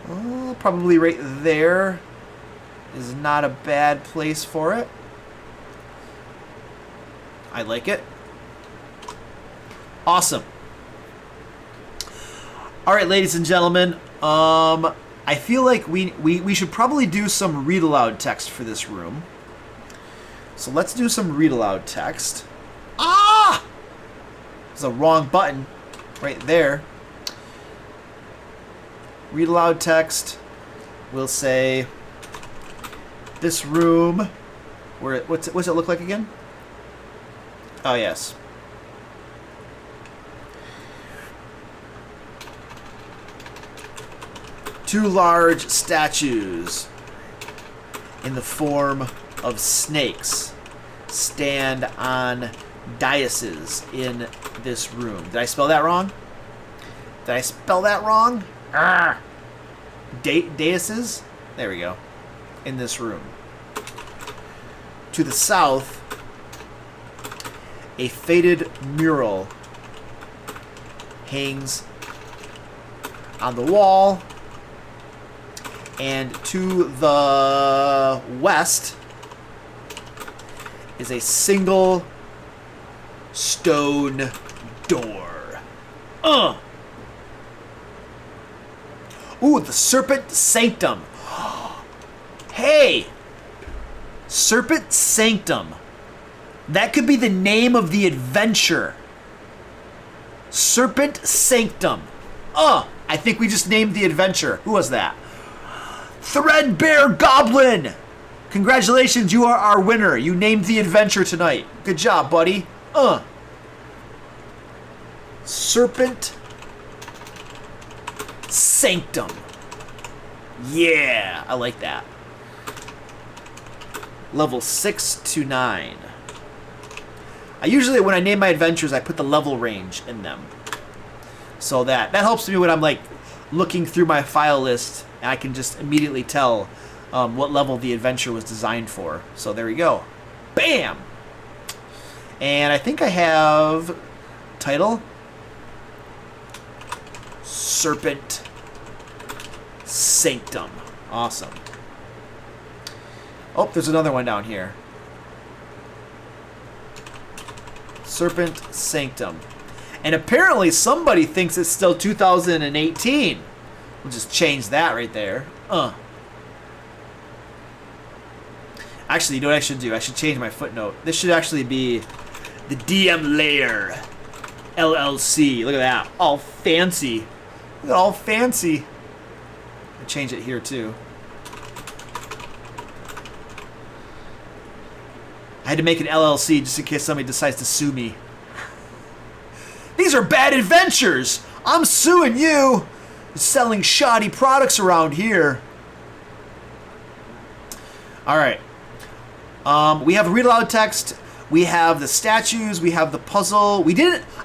Oh, probably right there is not a bad place for it. I like it. Awesome. All right, ladies and gentlemen. I feel like we should probably do some read aloud text for this room. So let's do some read aloud text. Ah! There's a wrong button right there. Read aloud text. We'll say this room. What's it look like again? Oh yes. Two large statues in the form of snakes stand on daises in this room. Did I spell that wrong? Did I spell that wrong? Daises? There we go. In this room. To the south, a faded mural hangs on the wall. And to the west is a single stone door. Ooh, the Serpent Sanctum. Hey! Serpent Sanctum. That could be the name of the adventure. Serpent Sanctum. I think we just named the adventure. Who was that? Threadbare Goblin! Congratulations, you are our winner. You named the adventure tonight. Good job, buddy. Serpent Sanctum. Yeah, I like that. Level 6 to 9. I usually, when I name my adventures, I put the level range in them. So that helps me when I'm like looking through my file list, and I can just immediately tell what level the adventure was designed for. So there we go. Bam! And I think I have title. Serpent Sanctum. Awesome. Oh, there's another one down here. Serpent Sanctum. And apparently somebody thinks it's still 2018. We'll just change that right there. Actually, you know what I should do? I should change my footnote. This should actually be the DM Layer LLC. Look at that. All fancy. Look at all fancy. I'll change it here too. I had to make an LLC just in case somebody decides to sue me. These are bad adventures! I'm suing you! Selling shoddy products around here. Alright. We have read aloud text. We have the statues. We have the puzzle.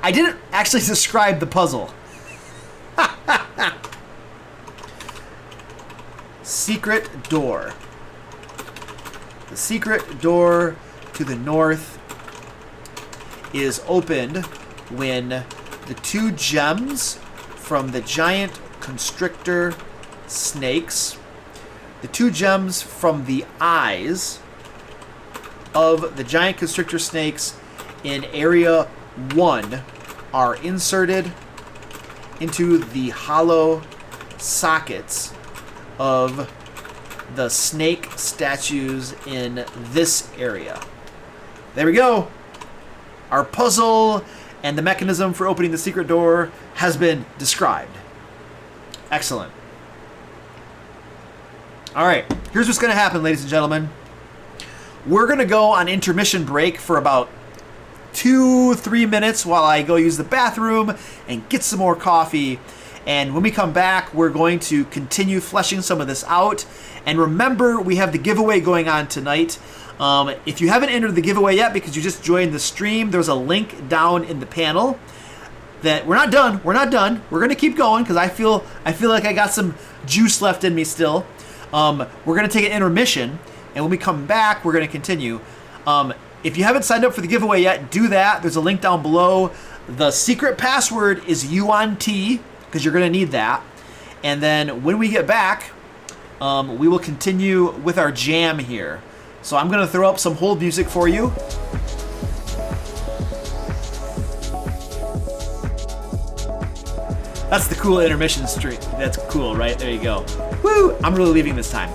I didn't actually describe the puzzle. Secret door. The secret door to the north is opened when the 2 gems from the giant constrictor snakes, the 2 gems from the eyes of the giant constrictor snakes in area 1 are inserted into the hollow sockets of the snake statues in this area. There we go. Our puzzle and the mechanism for opening the secret door has been described. Excellent. All right, here's what's going to happen, ladies and gentlemen. We're going to go on intermission break for about 2-3 minutes while I go use the bathroom and get some more coffee. And when we come back, we're going to continue fleshing some of this out. And remember, we have the giveaway going on tonight. If you haven't entered the giveaway yet because you just joined the stream, there's a link down in the panel. That we're not done. We're not done. We're gonna keep going because I feel like I got some juice left in me still. We're gonna take an intermission, and when we come back, we're gonna continue. If you haven't signed up for the giveaway yet, do that. There's a link down below. The secret password is yuan-ti because you're gonna need that. And then when we get back, we will continue with our jam here. So I'm going to throw up some hold music for you. That's the cool intermission streak. That's cool, right? There you go. Woo! I'm really leaving this time.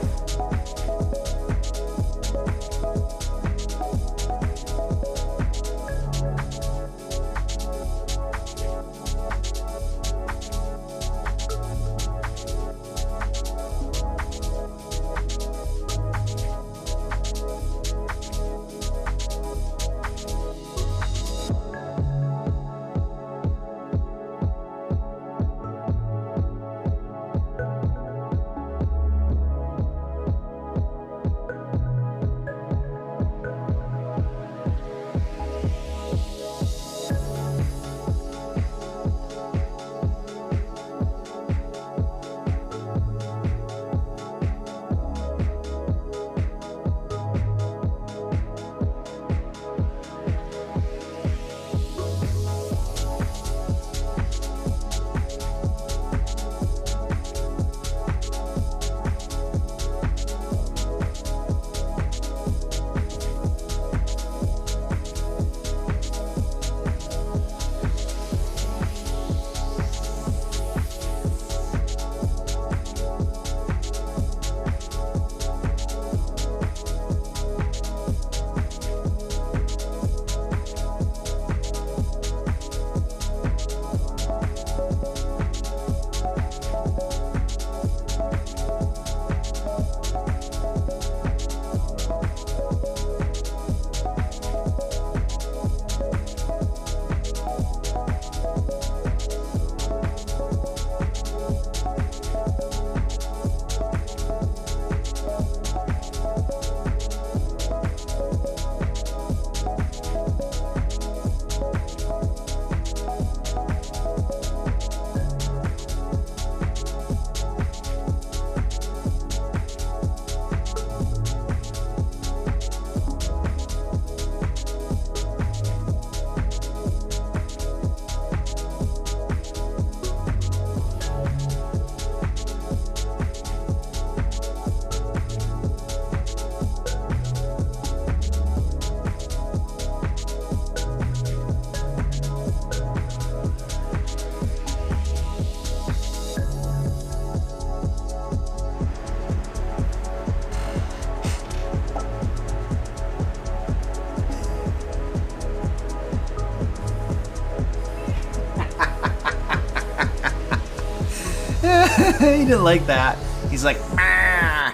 He didn't like that. He's like, "Mah,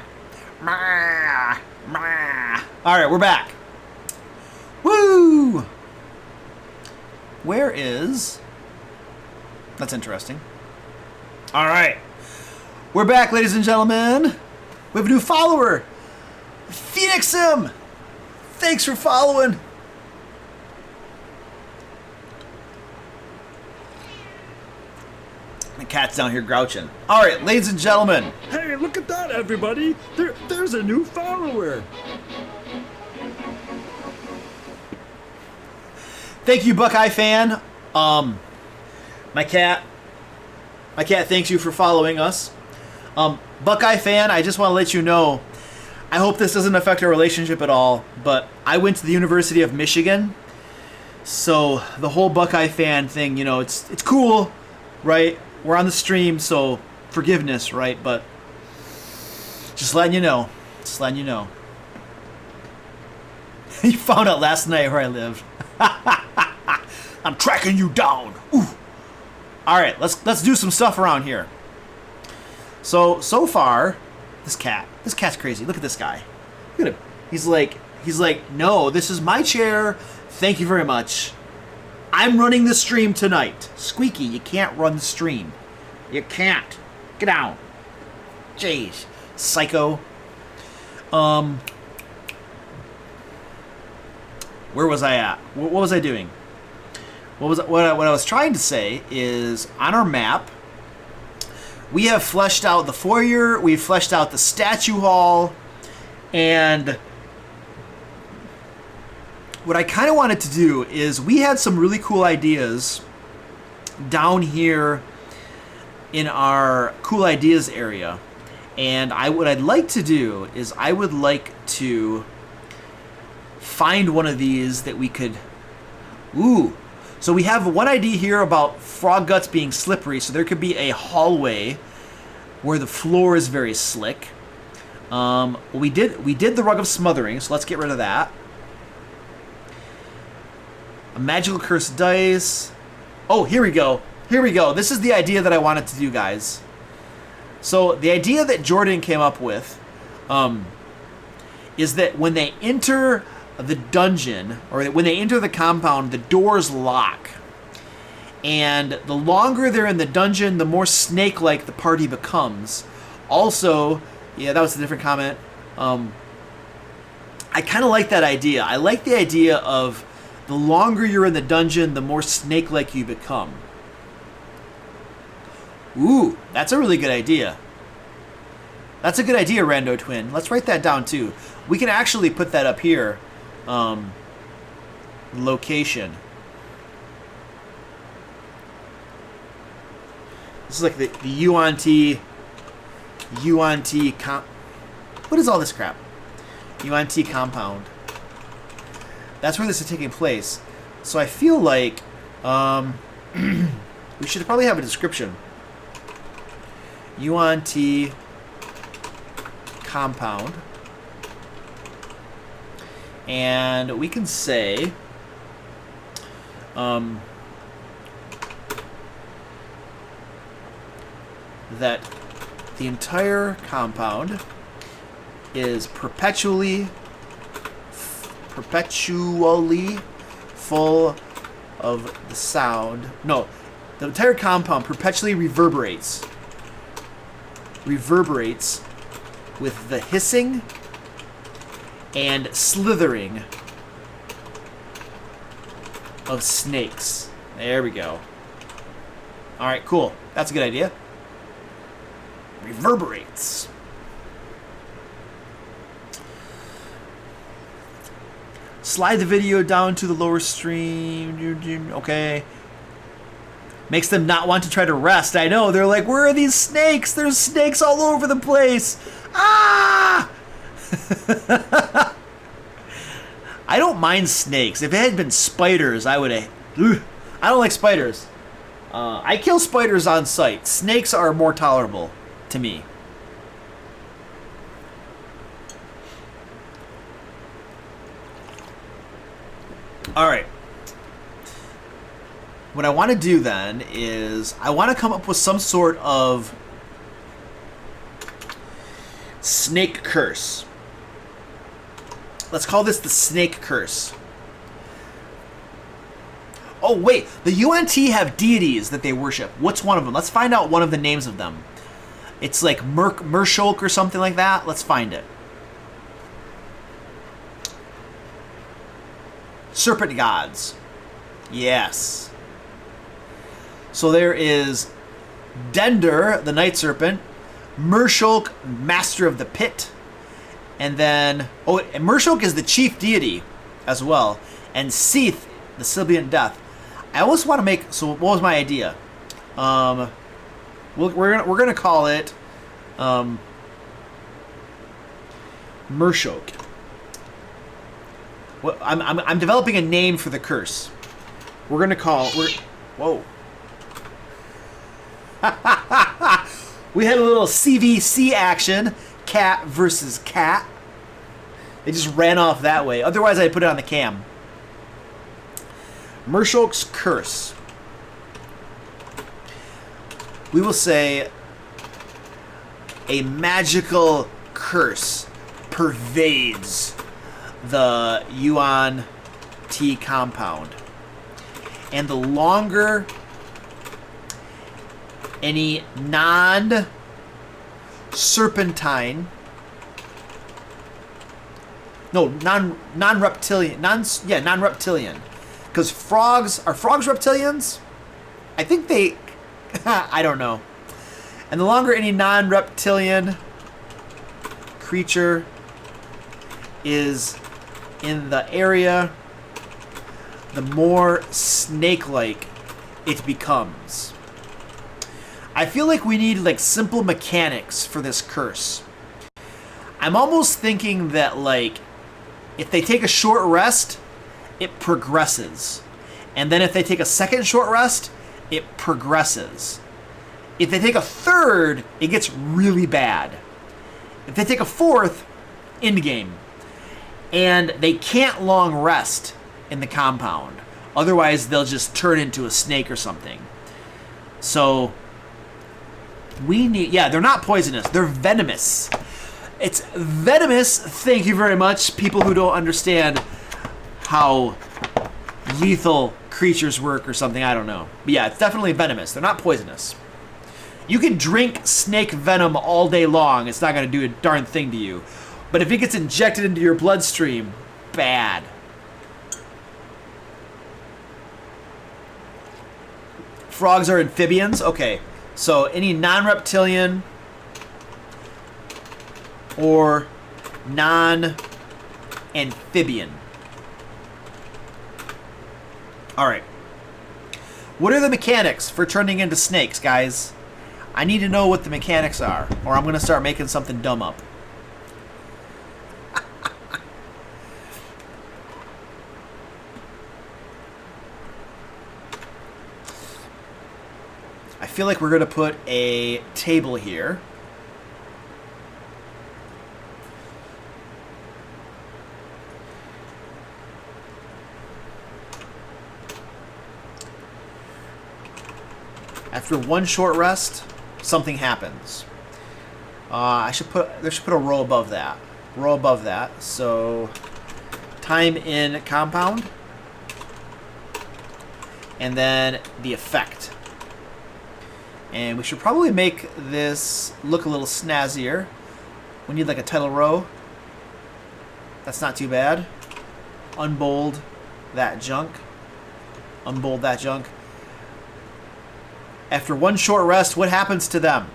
mah, mah." All right, we're back. Woo! Where is... That's interesting. All right. We're back, ladies and gentlemen. We have a new follower. Phoenixim! Thanks for following. The cat's down here grouching. All right, ladies and gentlemen. Hey, look at that, everybody! There's a new follower. Thank you, Buckeye fan. My cat thanks you for following us. Buckeye fan, I just want to let you know, I hope this doesn't affect our relationship at all, but I went to the University of Michigan, so the whole Buckeye fan thing, you know, it's cool, right? We're on the stream, so forgiveness, right? But just letting you know. Just letting you know. You found out last night where I live. I'm tracking you down. Ooh. All right, let's do some stuff around here. So far, this cat's crazy. Look at this guy. Look at him. He's like, no, this is my chair. Thank you very much. I'm running the stream tonight. Squeaky, you can't run the stream. You can't. Get down. Jeez, psycho. Where was I at? What was I doing? What I was trying to say is, on our map, we have fleshed out the foyer, we've fleshed out the statue hall, and what I kind of wanted to do is, we had some really cool ideas down here in our cool ideas area, and what I'd like to do is, I would like to find one of these that we could... Ooh. So we have one idea here about frog guts being slippery, so there could be a hallway where the floor is very slick. We did the rug of smothering, so let's get rid of that. A magical cursed dice. Oh, here we go. Here we go. This is the idea that I wanted to do, guys. So the idea that Jordan came up with is that when they enter the dungeon, or when they enter the compound, the doors lock. And the longer they're in the dungeon, the more snake-like the party becomes. Also, yeah, that was a different comment. I kind of like that idea. I like the idea of the longer you're in the dungeon, the more snake-like you become. Ooh, that's a really good idea. That's a good idea, Rando Twin. Let's write that down, too. We can actually put that up here. Location. This is like the yuan-ti what is all this crap? Yuan-ti compound. That's where this is taking place. So I feel like we should probably have a description. Yuan-ti compound. And we can say that the entire compound is perpetually full of the sound. No, the entire compound perpetually reverberates with the hissing and slithering of snakes. There we go. Alright, cool. That's a good idea. Reverberates. Slide the video down to the lower stream. Okay. Makes them not want to try to rest. I know. They're like, where are these snakes? There's snakes all over the place. Ah! I don't mind snakes. If it had been spiders, I would have... I don't like spiders. I kill spiders on sight. Snakes are more tolerable to me. Alright. What I want to do then is I want to come up with some sort of Snake curse. Let's call this the snake curse. Oh, wait. The yuan-ti have deities that they worship. What's one of them? Let's find out one of the names of them. It's like Mershulk or something like that. Let's find it. Serpent gods. Yes. So there is Dender, the night serpent. Mershulk, master of the pit. And then... Oh, and Mershulk is the chief deity as well. And Seath, the Sibilant death. I always want to make... So what was my idea? We're gonna call it Mershulk. Well, I'm developing a name for the curse. We're gonna call... Whoa. We had a little CVC action. Cat versus cat. They just ran off that way. Otherwise, I'd put it on the cam. Mershulk's curse. We will say a magical curse pervades the yuan-ti compound. And the longer any non-serpentine, non-reptilian, non-reptilian. Because frogs, are frogs reptilians? I think they, I don't know. And the longer any non-reptilian creature is in the area, the more snake-like it becomes. I feel like we need like simple mechanics for this curse. I'm almost thinking that like if they take a short rest, it progresses. And then if they take a second short rest, it progresses. If they take a third, it gets really bad. If they take a fourth, end game. And they can't long rest in the compound. Otherwise, they'll just turn into a snake or something. So, we need... Yeah, they're not poisonous. They're venomous. It's venomous. Thank you very much, people who don't understand how lethal creatures work or something. I don't know. But yeah, it's definitely venomous. They're not poisonous. You can drink snake venom all day long. It's not going to do a darn thing to you. But if it gets injected into your bloodstream, bad. Frogs are amphibians? Okay. So any non-reptilian or non-amphibian. Alright. What are the mechanics for turning into snakes, guys? I need to know what the mechanics are, or I'm going to start making something dumb up. I feel like we're going to put a table here. After one short rest, something happens. There should put a row above that. Row above that. So time in compound. And then the effect. And we should probably make this look a little snazzier. We need like a title row. That's not too bad. Unbold that junk. Unbold that junk. After one short rest, what happens to them?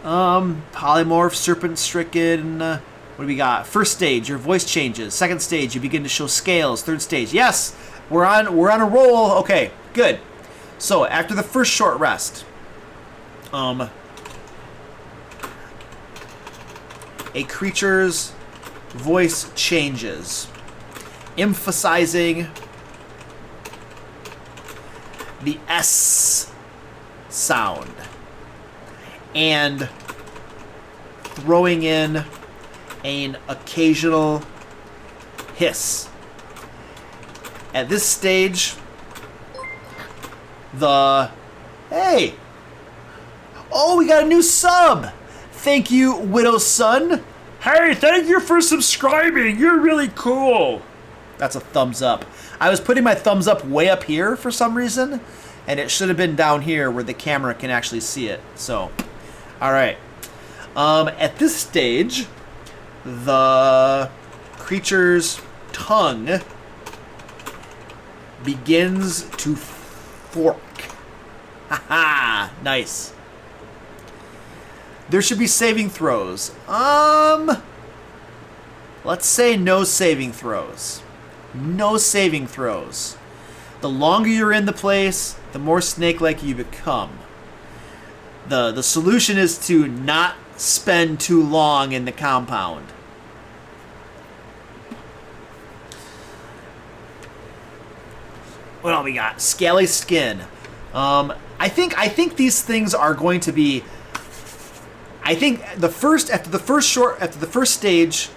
Polymorph, serpent stricken. What do we got? First stage, your voice changes. Second stage, you begin to show scales. Third stage, yes, we're on a roll. Okay, good. So after the first short rest, a creature's voice changes, emphasizing the S sound and throwing in an occasional hiss. At this stage, oh, Oh, we got a new sub. Thank you, Widow's Son. Hey, thank you for subscribing. You're really cool. That's a thumbs up. I was putting my thumbs up way up here for some reason, and it should have been down here where the camera can actually see it. So, all right. At this stage, the creature's tongue begins to fork. Haha, nice. There should be saving throws. Let's say no saving throws. No saving throws. The longer you're in the place, the more snake-like you become. The solution is to not spend too long in the compound. What all we got? Scaly skin. I think these things are going to be. I think after the first stage,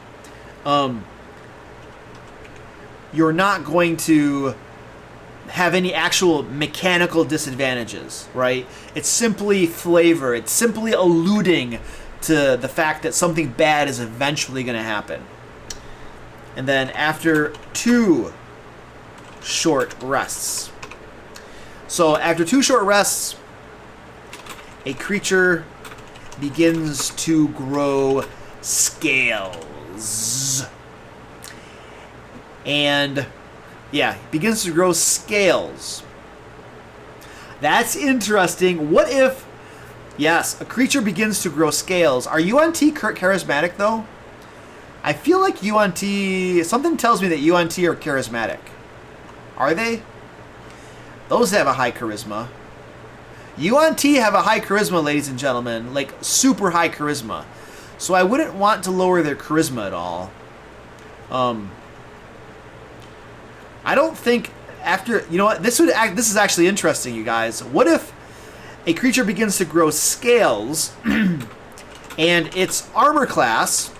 you're not going to have any actual mechanical disadvantages, right? It's simply flavor. It's simply alluding to the fact that something bad is eventually going to happen. And then after 2 short rests. So after 2 short rests, a creature begins to grow scales. And yeah, begins to grow scales. That's interesting. What if, yes, a creature begins to grow scales. Are yuan-ti charismatic though? I feel like yuan-ti, something tells me that yuan-ti are charismatic. Are they? Those have a high charisma. Yuan-ti have a high charisma, ladies and gentlemen. Like, super high charisma. So I wouldn't want to lower their charisma at all. I don't think after... You know what? This is actually interesting, you guys. What if a creature begins to grow scales and its armor class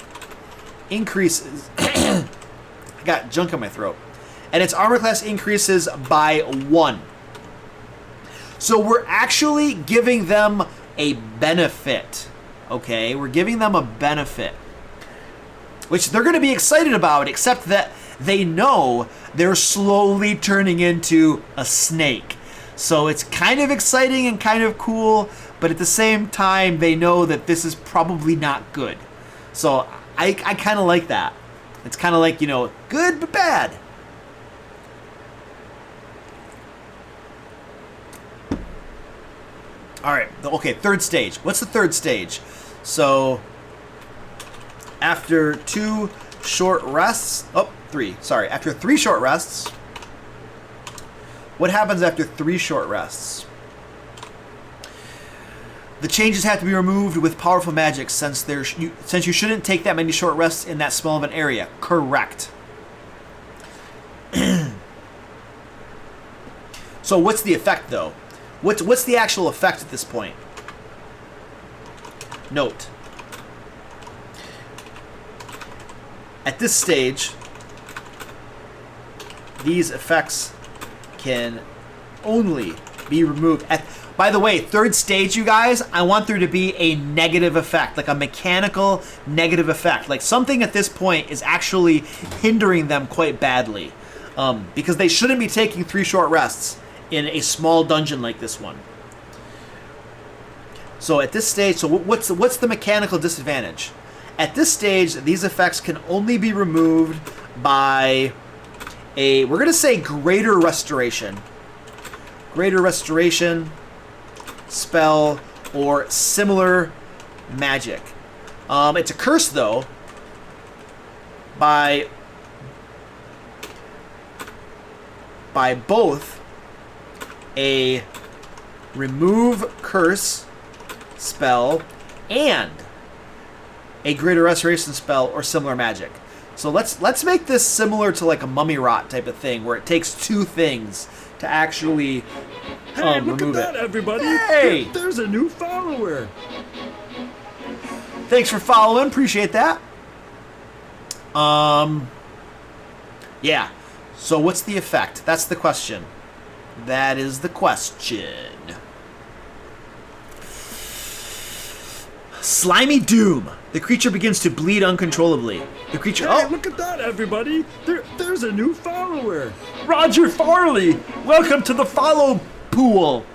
increases... I got junk in my throat. And its armor class increases by 1. So we're actually giving them a benefit. Okay? We're giving them a benefit. Which they're going to be excited about, except that they know they're slowly turning into a snake. So it's kind of exciting and kind of cool, but at the same time, they know that this is probably not good. So I kind of like that. It's kind of like, you know, good but bad. All right, okay, third stage. What's the third stage? So, after 2 short rests, after 3 short rests, what happens after 3 short rests? The changes have to be removed with powerful magic since you shouldn't take that many short rests in that small of an area. Correct. So what's the effect though? What's the actual effect at this point? Note. At this stage, these effects can only be removed. By the way, third stage, you guys, I want there to be a negative effect, like a mechanical negative effect. Like something at this point is actually hindering them quite badly. Because they shouldn't be taking 3 short rests in a small dungeon like this one. So at this stage, so what's the mechanical disadvantage? At this stage, these effects can only be removed by we're going to say greater restoration. Greater restoration spell or similar magic. It's a curse though by both a remove curse spell and a greater restoration spell or similar magic. So let's make this similar to like a mummy rot type of thing where it takes 2 things to actually Hey, look remove at that, it. everybody! Hey! There's a new follower. Thanks for following, appreciate that. Yeah. So what's the effect? That's the question. That is the question. Slimy Doom. The creature begins to bleed uncontrollably. The creature... Hey, Oh! look at that, everybody! There's a new follower! Roger Farley! Welcome to the follow pool!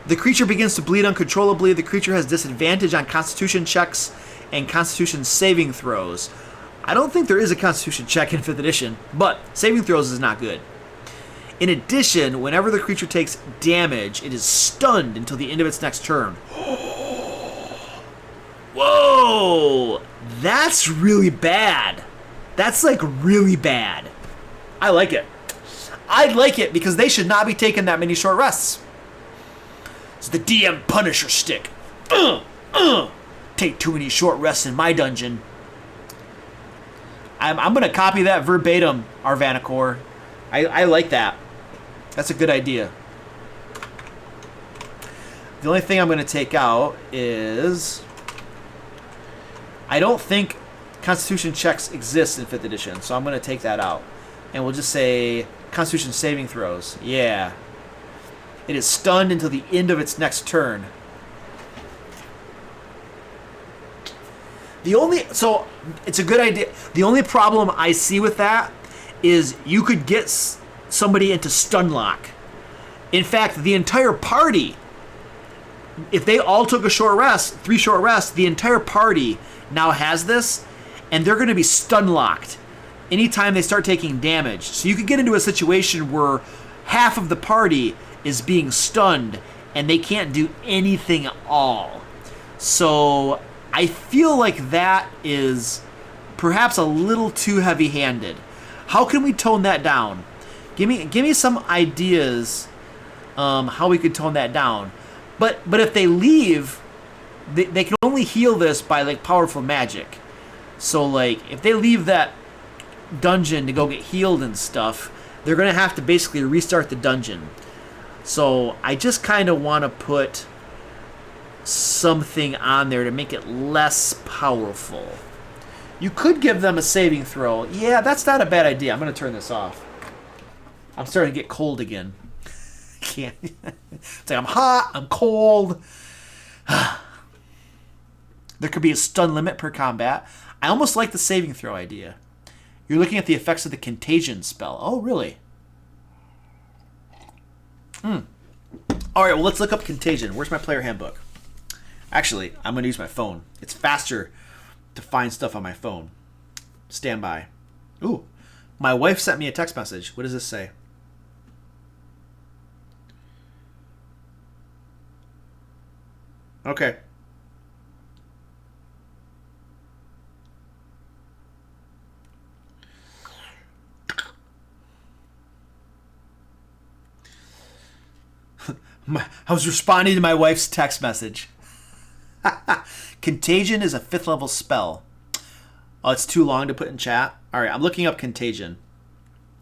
The creature begins to bleed uncontrollably. The creature has disadvantage on Constitution checks and Constitution saving throws. I don't think there is a Constitution check in 5th edition, but saving throws is not good. In addition, whenever the creature takes damage, it is stunned until the end of its next turn. Whoa! That's really bad. That's like really bad. I like it. I like it because they should not be taking that many short rests. It's the DM Punisher stick. Take too many short rests in my dungeon. I'm going to copy that verbatim, Arvanicor. I like that. That's a good idea. The only thing I'm going to take out is... I don't think Constitution checks exist in 5th edition, so I'm going to take that out. And we'll just say Constitution saving throws. Yeah. It is stunned until the end of its next turn. So it's a good idea. The only problem I see with that is you could get somebody into stun lock. In fact, the entire party, if they all took a short rest, 3 short rests, the entire party now has this, and they're going to be stun locked anytime they start taking damage. So you could get into a situation where half of the party is being stunned and they can't do anything at all. So I feel like that is perhaps a little too heavy-handed. How can we tone that down? Give me some ideas how we could tone that down. But if they leave, they can only heal this by like powerful magic. So like if they leave that dungeon to go get healed and stuff, they're gonna have to basically restart the dungeon. So I just kind of want to put something on there to make it less powerful. You could give them a saving throw. Yeah, that's not a bad idea. I'm going to turn this off. I'm starting to get cold again. Can't. It's like I'm hot, I'm cold. There could be a stun limit per combat. I almost like the saving throw idea. You're looking at the effects of the contagion spell. Oh, really? All right, well, let's look up contagion. Where's my player handbook? Actually, I'm going to use my phone. It's faster to find stuff on my phone. Stand by. Ooh, my wife sent me a text message. What does this say? Okay. I was responding to my wife's text message. Contagion is a 5th level spell. Oh, it's too long to put in chat. All right, I'm looking up contagion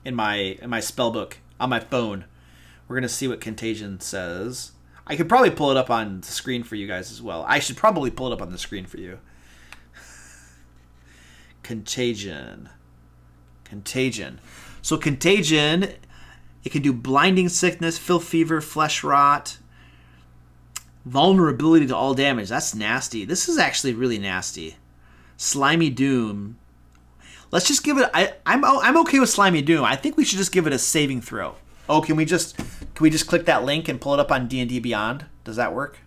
in my spell book on my phone. We're gonna see what contagion says. I could probably pull it up on the screen for you guys as well. I should probably pull it up on the screen for you. Contagion. So contagion, it can do blinding sickness, filth fever, flesh rot, vulnerability to all damage. That's nasty. This is actually really nasty. Slimy Doom. Let's just give it. I'm okay with Slimy Doom. I think we should just give it a saving throw. Oh, can we just click that link and pull it up on D&D Beyond? Does that work?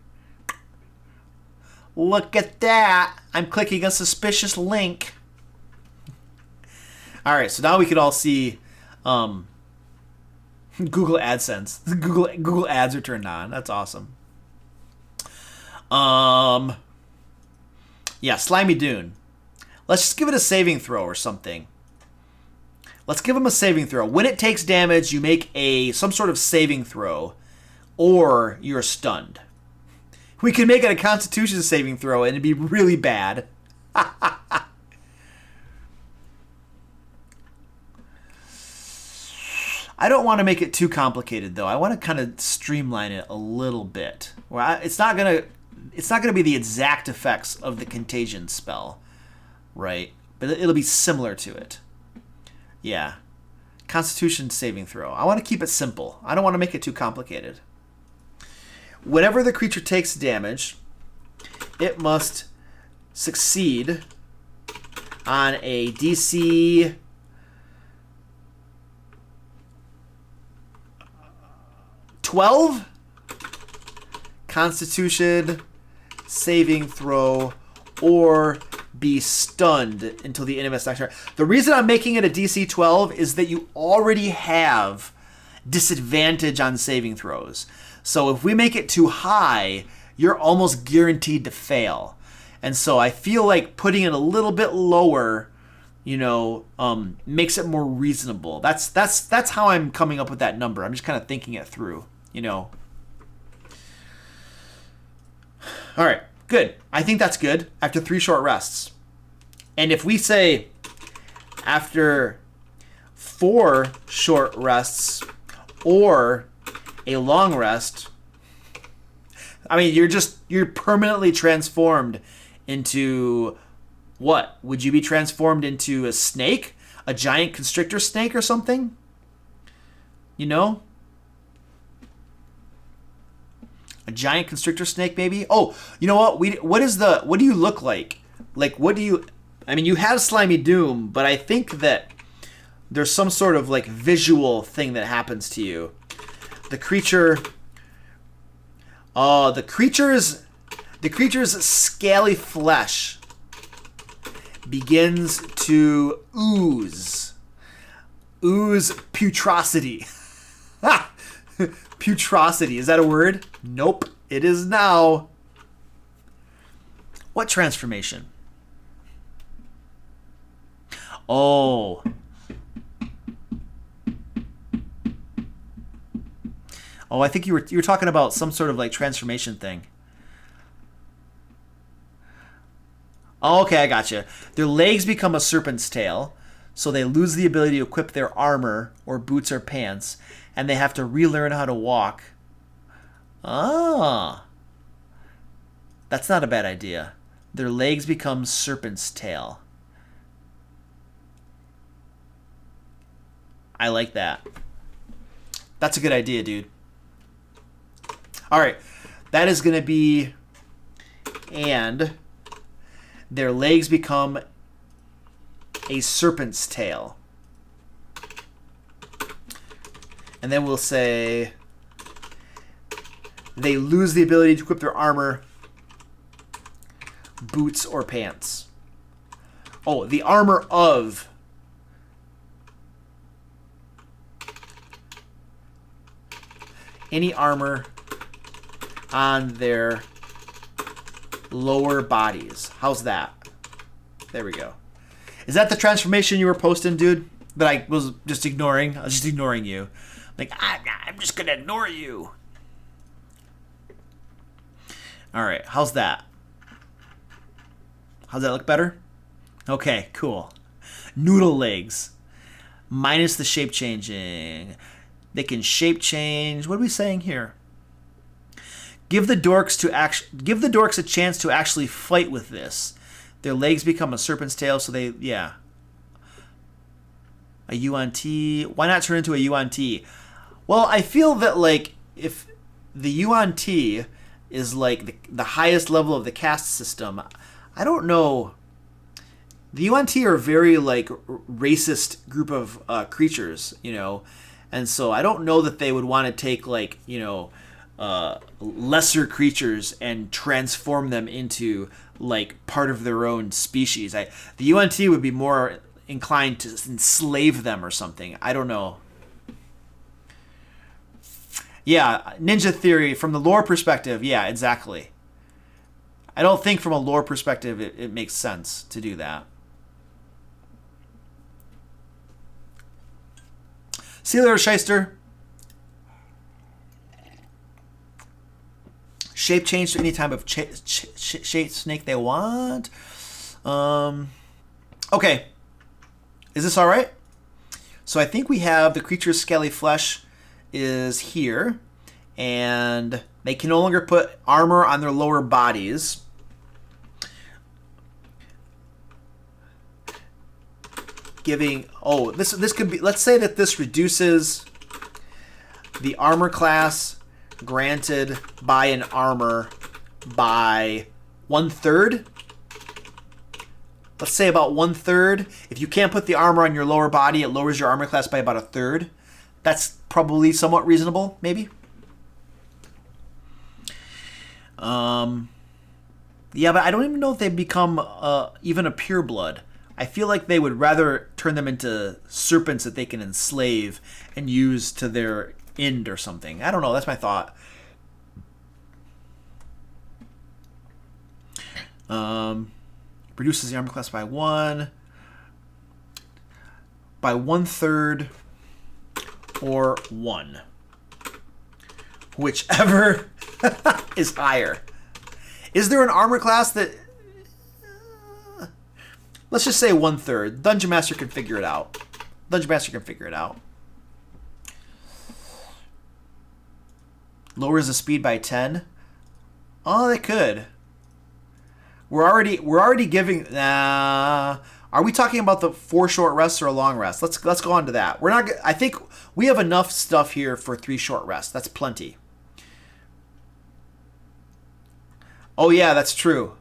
Look at that. I'm clicking a suspicious link. All right, so now we could all see Google AdSense. Google ads are turned on. That's awesome. Yeah, Slimy Dune. Let's just give it a saving throw or something. Let's give him a saving throw. When it takes damage, you make some sort of saving throw, or you're stunned. We can make it a Constitution saving throw, and it'd be really bad. I don't want to make it too complicated, though. I want to kind of streamline it a little bit. It's not gonna be the exact effects of the contagion spell, right? But it'll be similar to it. Yeah. Constitution saving throw. I want to keep it simple. I don't want to make it too complicated. Whenever the creature takes damage, it must succeed on a DC 12 Constitution saving throw or be stunned until the end of its next turn. The reason I'm making it a DC 12 is that you already have disadvantage on saving throws. So if we make it too high, you're almost guaranteed to fail. And so I feel like putting it a little bit lower, makes it more reasonable. That's how I'm coming up with that number. I'm just kind of thinking it through, All right, good. I think that's good after 3 short rests. And if we say after 4 short rests or a long rest, I mean, you're permanently transformed into what? Would you be transformed into a snake? A giant constrictor snake or something? A giant constrictor snake, maybe? Oh, you know what? What do you look like? Like, you have Slimy Doom, but I think that there's some sort of like visual thing that happens to you. The creature's scaly flesh begins to ooze putrosity. Putrosity, is that a word? Nope, it is now. What transformation? Oh. Oh, I think you were talking about some sort of like transformation thing. Oh, okay, I gotcha. Their legs become a serpent's tail, so they lose the ability to equip their armor or boots or pants, and they have to relearn how to walk. Ah. That's not a bad idea. Their legs become serpent's tail. I like that. That's a good idea, dude. All right. That is going to be... And their legs become a serpent's tail. And then we'll say they lose the ability to equip their armor, boots, or pants. Oh, the armor of any armor on their lower bodies. How's that? There we go. Is that the transformation you were posting, dude? That I was just ignoring? I was just ignoring you. Like, I'm just going to ignore you. All right. How's that? How's that look better? Okay, cool. Noodle legs. Minus the shape changing. They can shape change. What are we saying here? Give the dorks a chance to actually fight with this. Their legs become a serpent's tail, so they, yeah. A yuan-ti. Why not turn into a yuan-ti? Well, I feel that, like, if the yuan-ti is, like, the highest level of the caste system, I don't know. The yuan-ti are a very, like, racist group of creatures, and so I don't know that they would want to take, like, lesser creatures and transform them into, like, part of their own species. The yuan-ti would be more inclined to enslave them or something. I don't know. Yeah, ninja theory from the lore perspective. Yeah, exactly. I don't think from a lore perspective it makes sense to do that. See you later, Shyster. Shape change to any type of shape snake they want. Okay. Is this all right? So I think we have the creature's scaly flesh is here, and they can no longer put armor on their lower bodies. This could be, let's say that this reduces the armor class granted by an armor by 1/3. Let's say about 1/3. If you can't put the armor on your lower body, it lowers your armor class by about 1/3. That's probably somewhat reasonable, maybe. Yeah, but I don't even know if they become even a pureblood. I feel like they would rather turn them into serpents that they can enslave and use to their end or something. I don't know. That's my thought. Reduces the armor class by 1. By 1/3 or 1. Whichever is higher. Is there an armor class that... let's just say 1/3. Dungeon Master can figure it out. Dungeon Master can figure it out. Lowers the speed by 10. Oh, they could. We're already giving... are we talking about the 4 short rests or a long rest? Let's go on to that. We're not... I think we have enough stuff here for 3 short rests. That's plenty. Oh yeah, that's true.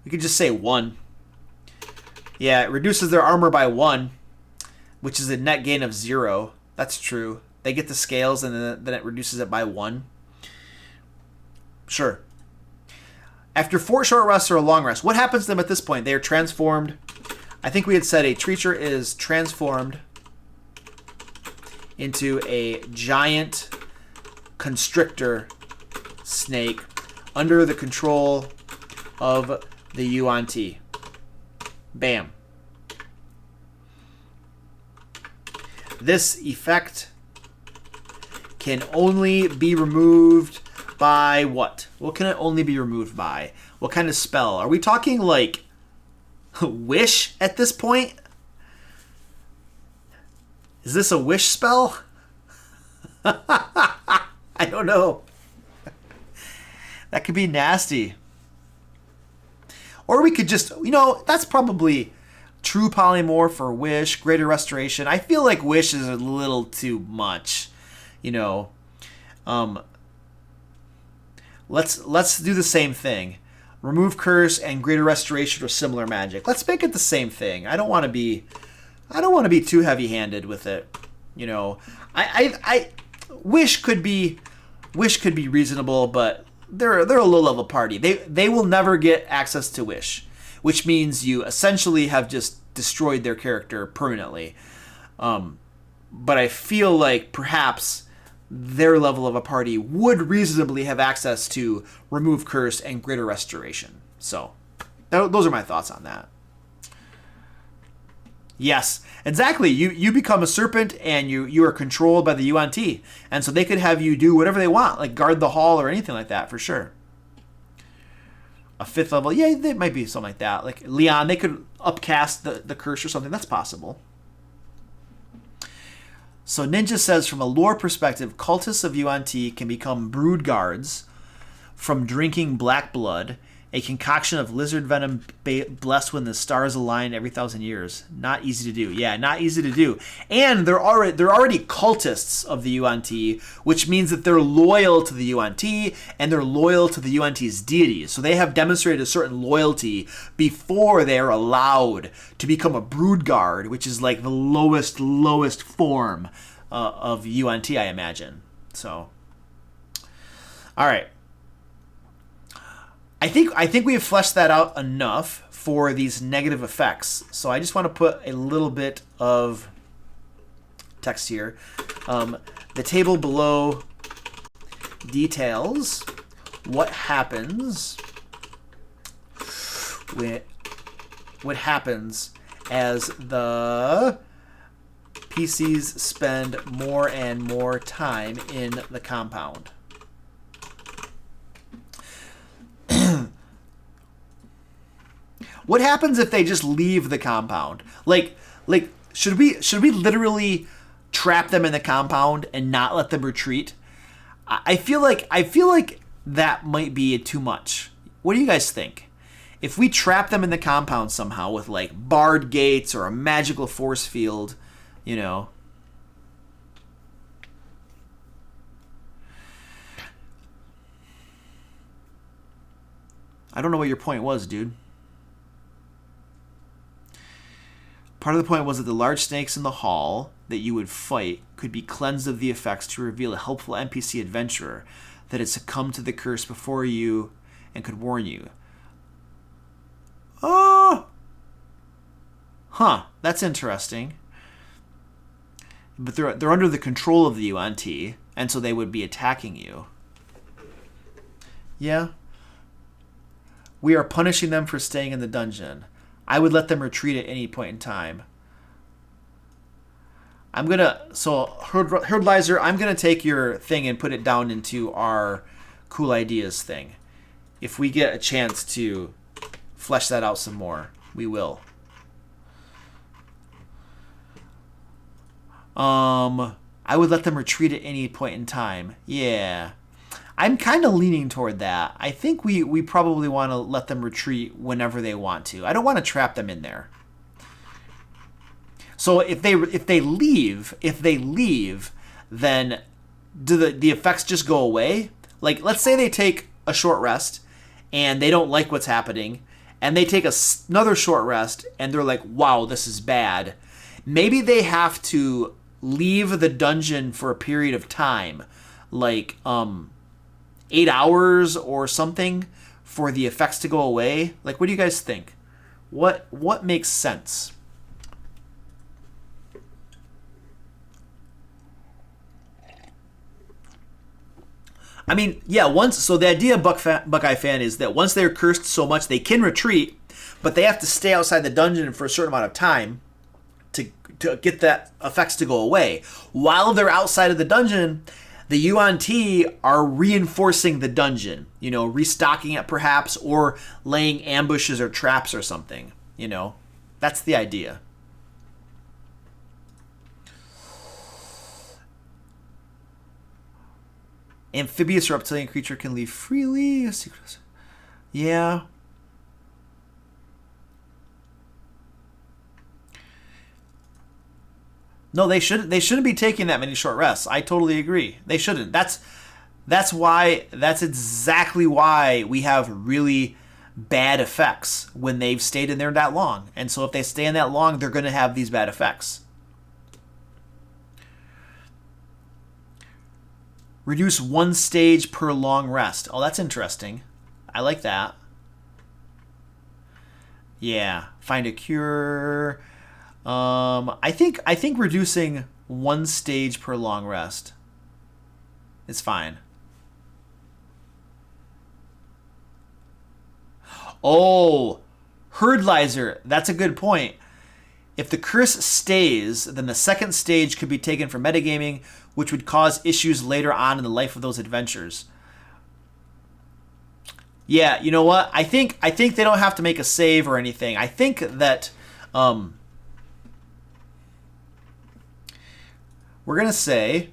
We could just say 1. Yeah, it reduces their armor by 1, which is a net gain of 0. That's true. They get the scales and then it reduces it by 1. Sure. After 4 short rests or a long rest, what happens to them at this point? They are transformed. I think we had said a creature is transformed into a giant constrictor snake under the control of the yuan-ti. Bam. This effect can only be removed by what? What can it only be removed by? What kind of spell? Are we talking like wish at this point? Is this a wish spell? I don't know. That could be nasty. Or we could just, that's probably true polymorph or wish, greater restoration. I feel like wish is a little too much, Let's do the same thing. Remove curse and greater restoration or similar magic. Let's make it the same thing. I don't want to be too heavy-handed with it. I wish could be reasonable, but they're a low-level party. They will never get access to wish, which means you essentially have just destroyed their character permanently. But I feel like perhaps their level of a party would reasonably have access to remove curse and greater restoration. So those are my thoughts on that. Yes, exactly. You become a serpent and you are controlled by the yuan-ti. And so they could have you do whatever they want, like guard the hall or anything like that, for sure. A 5th level, yeah, they might be something like that. Like Leon, they could upcast the curse or something. That's possible. So Ninja says, from a lore perspective, cultists of yuan-ti can become brood guards from drinking black blood, a concoction of lizard venom blessed when the stars align every 1,000 years. Not easy to do. Yeah, not easy to do. And they're already cultists of the yuan-ti, which means that they're loyal to the yuan-ti and they're loyal to the yuan-ti's deities. So they have demonstrated a certain loyalty before they are allowed to become a brood guard, which is like the lowest form of yuan-ti, I imagine. So, all right. I think we have fleshed that out enough for these negative effects. So I just want to put a little bit of text here. The table below details what happens as the PCs spend more and more time in the compound. What happens if they just leave the compound? Like should we literally trap them in the compound and not let them retreat? I feel like that might be too much. What do you guys think? If we trap them in the compound somehow with like barred gates or a magical force field, I don't know what your point was, dude. Part of the point was that the large snakes in the hall that you would fight could be cleansed of the effects to reveal a helpful NPC adventurer that had succumbed to the curse before you and could warn you. Oh! Huh, that's interesting. But they're under the control of the yuan-ti, and so they would be attacking you. Yeah. We are punishing them for staying in the dungeon. I would let them retreat at any point in time. I'm going to... So, Herdlizer, I'm going to take your thing and put it down into our cool ideas thing. If we get a chance to flesh that out some more, we will. I would let them retreat at any point in time. Yeah. I'm kind of leaning toward that. I think we probably want to let them retreat whenever they want to. I don't want to trap them in there. So if they leave, then do the effects just go away? Like, let's say they take a short rest and they don't like what's happening, and they take another short rest and they're like, wow, this is bad. Maybe they have to leave the dungeon for a period of time, like 8 hours or something, for the effects to go away. Like, what do you guys think? What makes sense? I mean, yeah, so the idea of Buckeye Fan is that once they're cursed so much, they can retreat, but they have to stay outside the dungeon for a certain amount of time to get that effects to go away. While they're outside of the dungeon, the yuan-ti are reinforcing the dungeon, restocking it perhaps, or laying ambushes or traps or something, That's the idea. Amphibious or reptilian creature can leave freely. Yeah. No, they shouldn't be taking that many short rests. I totally agree. They shouldn't. That's exactly why we have really bad effects when they've stayed in there that long. And so if they stay in that long, they're going to have these bad effects. Reduce 1 stage per long rest. Oh, that's interesting. I like that. Yeah. Find a cure. I think reducing 1 stage per long rest is fine. Oh, Herdlizer, that's a good point. If the curse stays, then the second stage could be taken for metagaming, which would cause issues later on in the life of those adventures. Yeah, you know what? I think they don't have to make a save or anything. I think that we're gonna say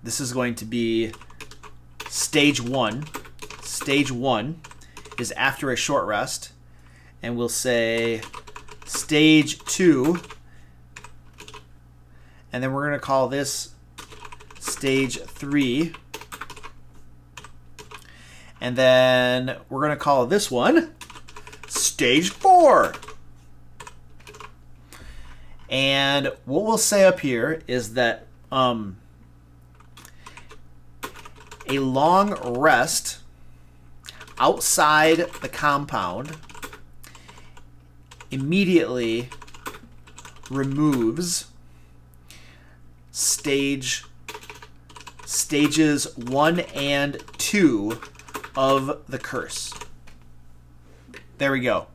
this is going to be stage 1. Stage 1 is after a short rest, and we'll say stage 2, and then we're gonna call this stage 3, and then we're gonna call this one stage 4. And what we'll say up here is that a long rest outside the compound immediately removes stages 1 and 2 of the curse. There we go.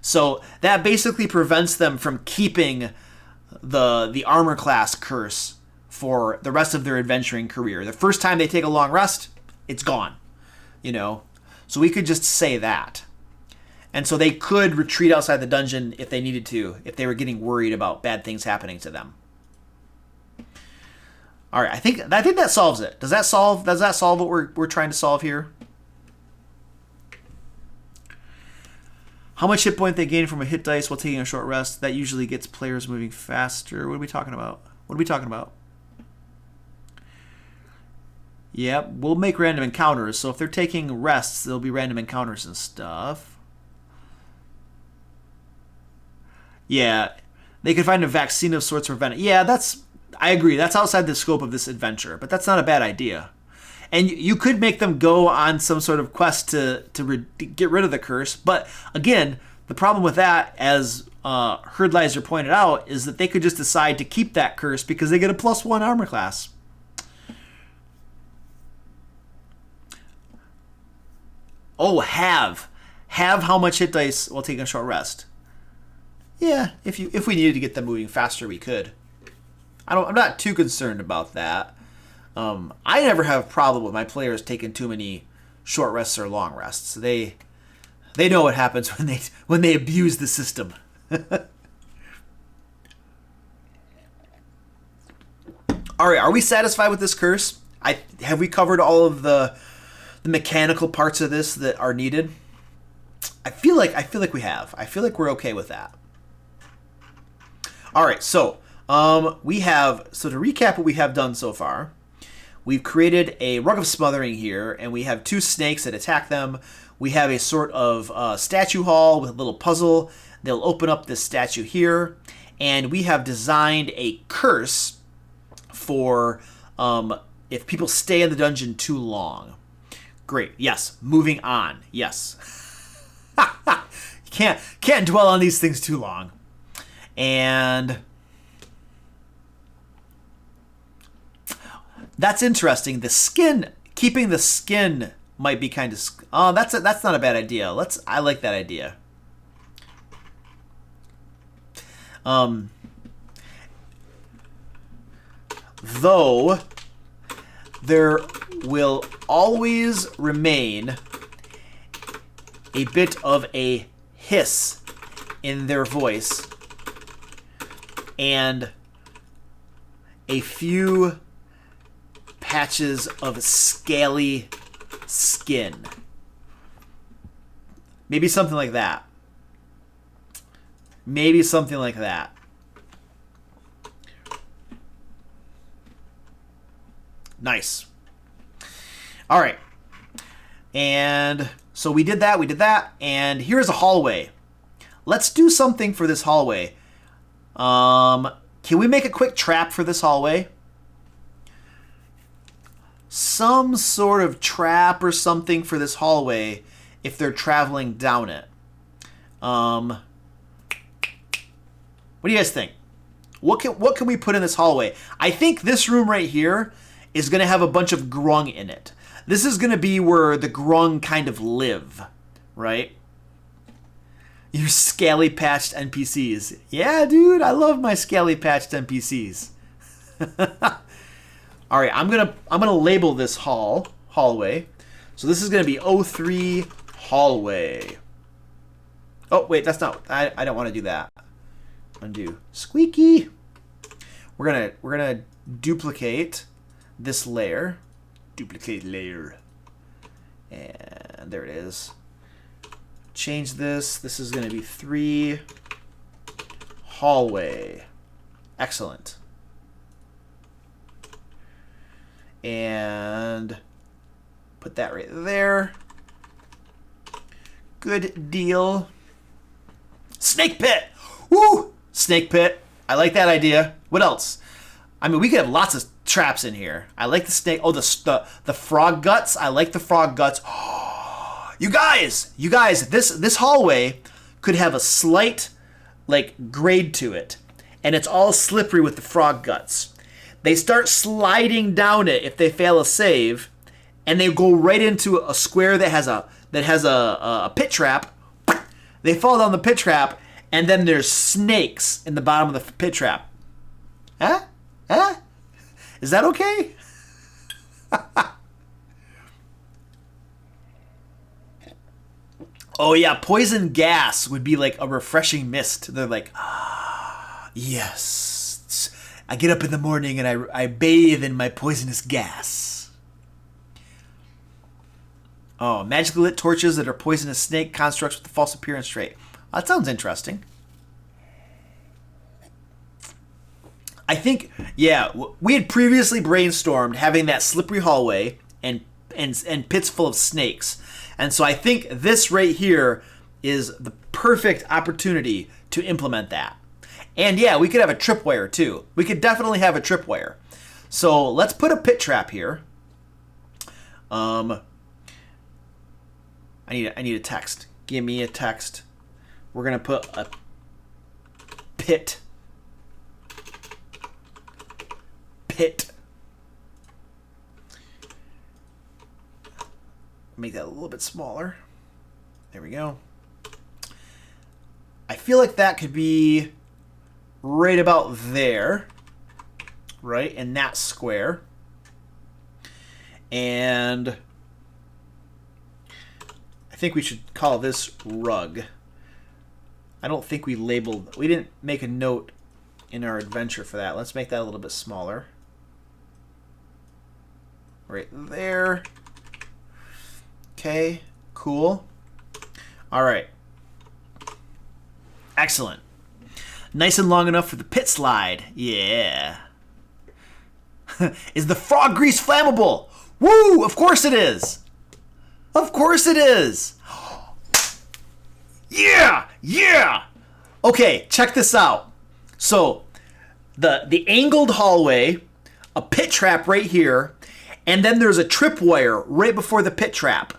So that basically prevents them from keeping the armor class curse for the rest of their adventuring career. The first time they take a long rest, it's gone. So we could just say that. And so they could retreat outside the dungeon if they needed to, if they were getting worried about bad things happening to them. All right, I think that solves it. Does that solve what we're trying to solve here? How much hit point they gain from a hit dice while taking a short rest? That usually gets players moving faster. What are we talking about? Yep, we'll make random encounters. So if they're taking rests, there'll be random encounters and stuff. Yeah, they could find a vaccine of sorts to prevent it. Yeah, I agree. That's outside the scope of this adventure, but that's not a bad idea. And you could make them go on some sort of quest to get rid of the curse. But again, the problem with that, as Herdleiser pointed out, is that they could just decide to keep that curse because they get a +1 armor class. Oh, have how much hit dice while taking a short rest? Yeah, if we needed to get them moving faster, we could. I'm not too concerned about that. I never have a problem with my players taking too many short rests or long rests. They know what happens when they abuse the system. All right, are we satisfied with this curse? Have we covered all of the mechanical parts of this that are needed? I feel like we have. I feel like we're okay with that. All right, so to recap what we have done so far, we've created a rug of smothering here, and we have 2 snakes that attack them. We have a sort of statue hall with a little puzzle. They'll open up this statue here, and we have designed a curse for if people stay in the dungeon too long. Great. Yes. Moving on. Yes. You can't dwell on these things too long. And that's interesting. The skin, keeping the skin might be kind of. Oh, that's not a bad idea. I like that idea. Though there will always remain a bit of a hiss in their voice and a few patches of scaly skin. Maybe something like that. Maybe something like that. Nice. All right. And so we did that, and here's a hallway. Let's do something for this hallway. Can we make a quick trap for this hallway? Some sort of trap or something for this hallway if they're traveling down it. What do you guys think? What can we put in this hallway? I think this room right here is going to have a bunch of Groung in it. This is going to be where the Groung kind of live, right? You scaly patched NPCs. Yeah, dude, I love my scaly patched NPCs. All right, I'm gonna label this hallway. So this is gonna be 03 hallway. Oh wait, that's not. I don't want to do that. Undo. Squeaky. We're gonna duplicate this layer. Duplicate layer. And there it is. Change this. This is going to be 3 hallway. Excellent. And put that right there. Good deal. Snake pit. Woo! Snake pit. I like that idea. What else? I mean, we could have lots of traps in here. I like the snake. Oh, the frog guts. I like the frog guts. You guys, this hallway could have a slight like grade to it, and it's all slippery with the frog guts. They start sliding down it if they fail a save, and they go right into a square that has a pit trap. They fall down the pit trap, and then there's snakes in the bottom of the pit trap. Huh? Is that okay? Oh yeah, poison gas would be like a refreshing mist. They're like, yes. I get up in the morning and I bathe in my poisonous gas. Oh, magically lit torches that are poisonous snake constructs with a false appearance trait. That sounds interesting. I think, yeah, we had previously brainstormed having that slippery hallway and pits full of snakes. And so I think this right here is the perfect opportunity to implement that. And yeah, we could have a tripwire too. We could definitely have a tripwire. So let's put a pit trap here. I need a text. Give me a text. We're gonna put a pit. Make that a little bit smaller. There we go. I feel like that could be right about there, right, in that square. And I think we should call this rug. I don't think we didn't make a note in our adventure for that. Let's make that a little bit smaller. Right there. Okay, cool. All right. Excellent. Nice and long enough for the pit slide. Yeah. Is the frog grease flammable? Woo! Of course it is. Of course it is. Yeah! Yeah! Okay, check this out. So, the angled hallway, a pit trap right here, and then there's a tripwire right before the pit trap.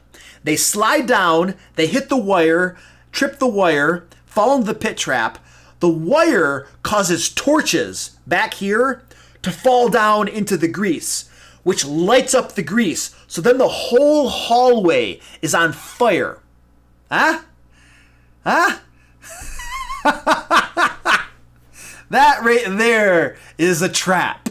They slide down, they hit the wire, trip the wire, fall into the pit trap. The wire causes torches back here to fall down into the grease, which lights up the grease. So then the whole hallway is on fire. Huh? Huh? That right there is a trap.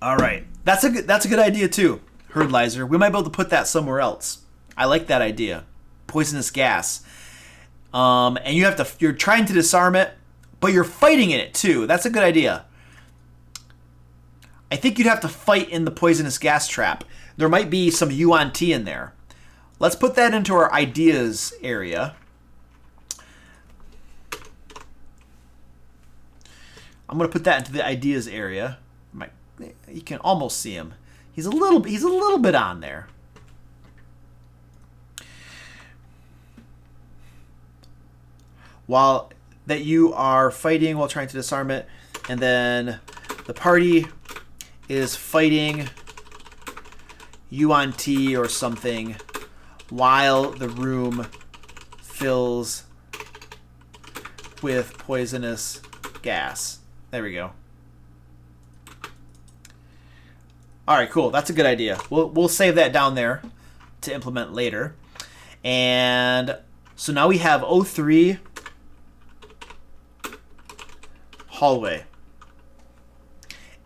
All right. That's a good idea too, Herd Lizer. We might be able to put that somewhere else. I like that idea. Poisonous gas. And you're trying to disarm it, but you're fighting in it too. That's a good idea. I think you'd have to fight in the poisonous gas trap. There might be some yuan-ti in there. Let's put that into our ideas area. I'm going to put that into the ideas area. You can almost see him. He's a little bit on there. While that you are fighting while trying to disarm it, and then the party is fighting yuan-ti or something while the room fills with poisonous gas. There we go. All right, cool. That's a good idea. We'll save that down there to implement later. And so now we have O3 hallway.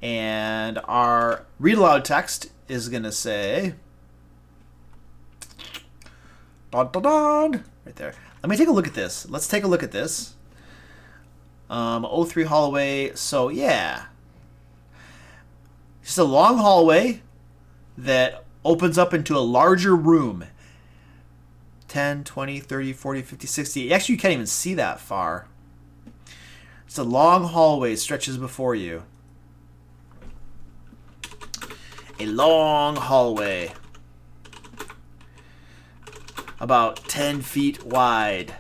And our read aloud text is going to say, dun, dun, dun, right there. Let me take a look at this. Let's take a look at this. O3 hallway. So yeah. Just a long hallway that opens up into a larger room. 10, 20, 30, 40, 50, 60. Actually, you can't even see that far. It's a long hallway stretches before you. A long hallway. About 10 feet wide.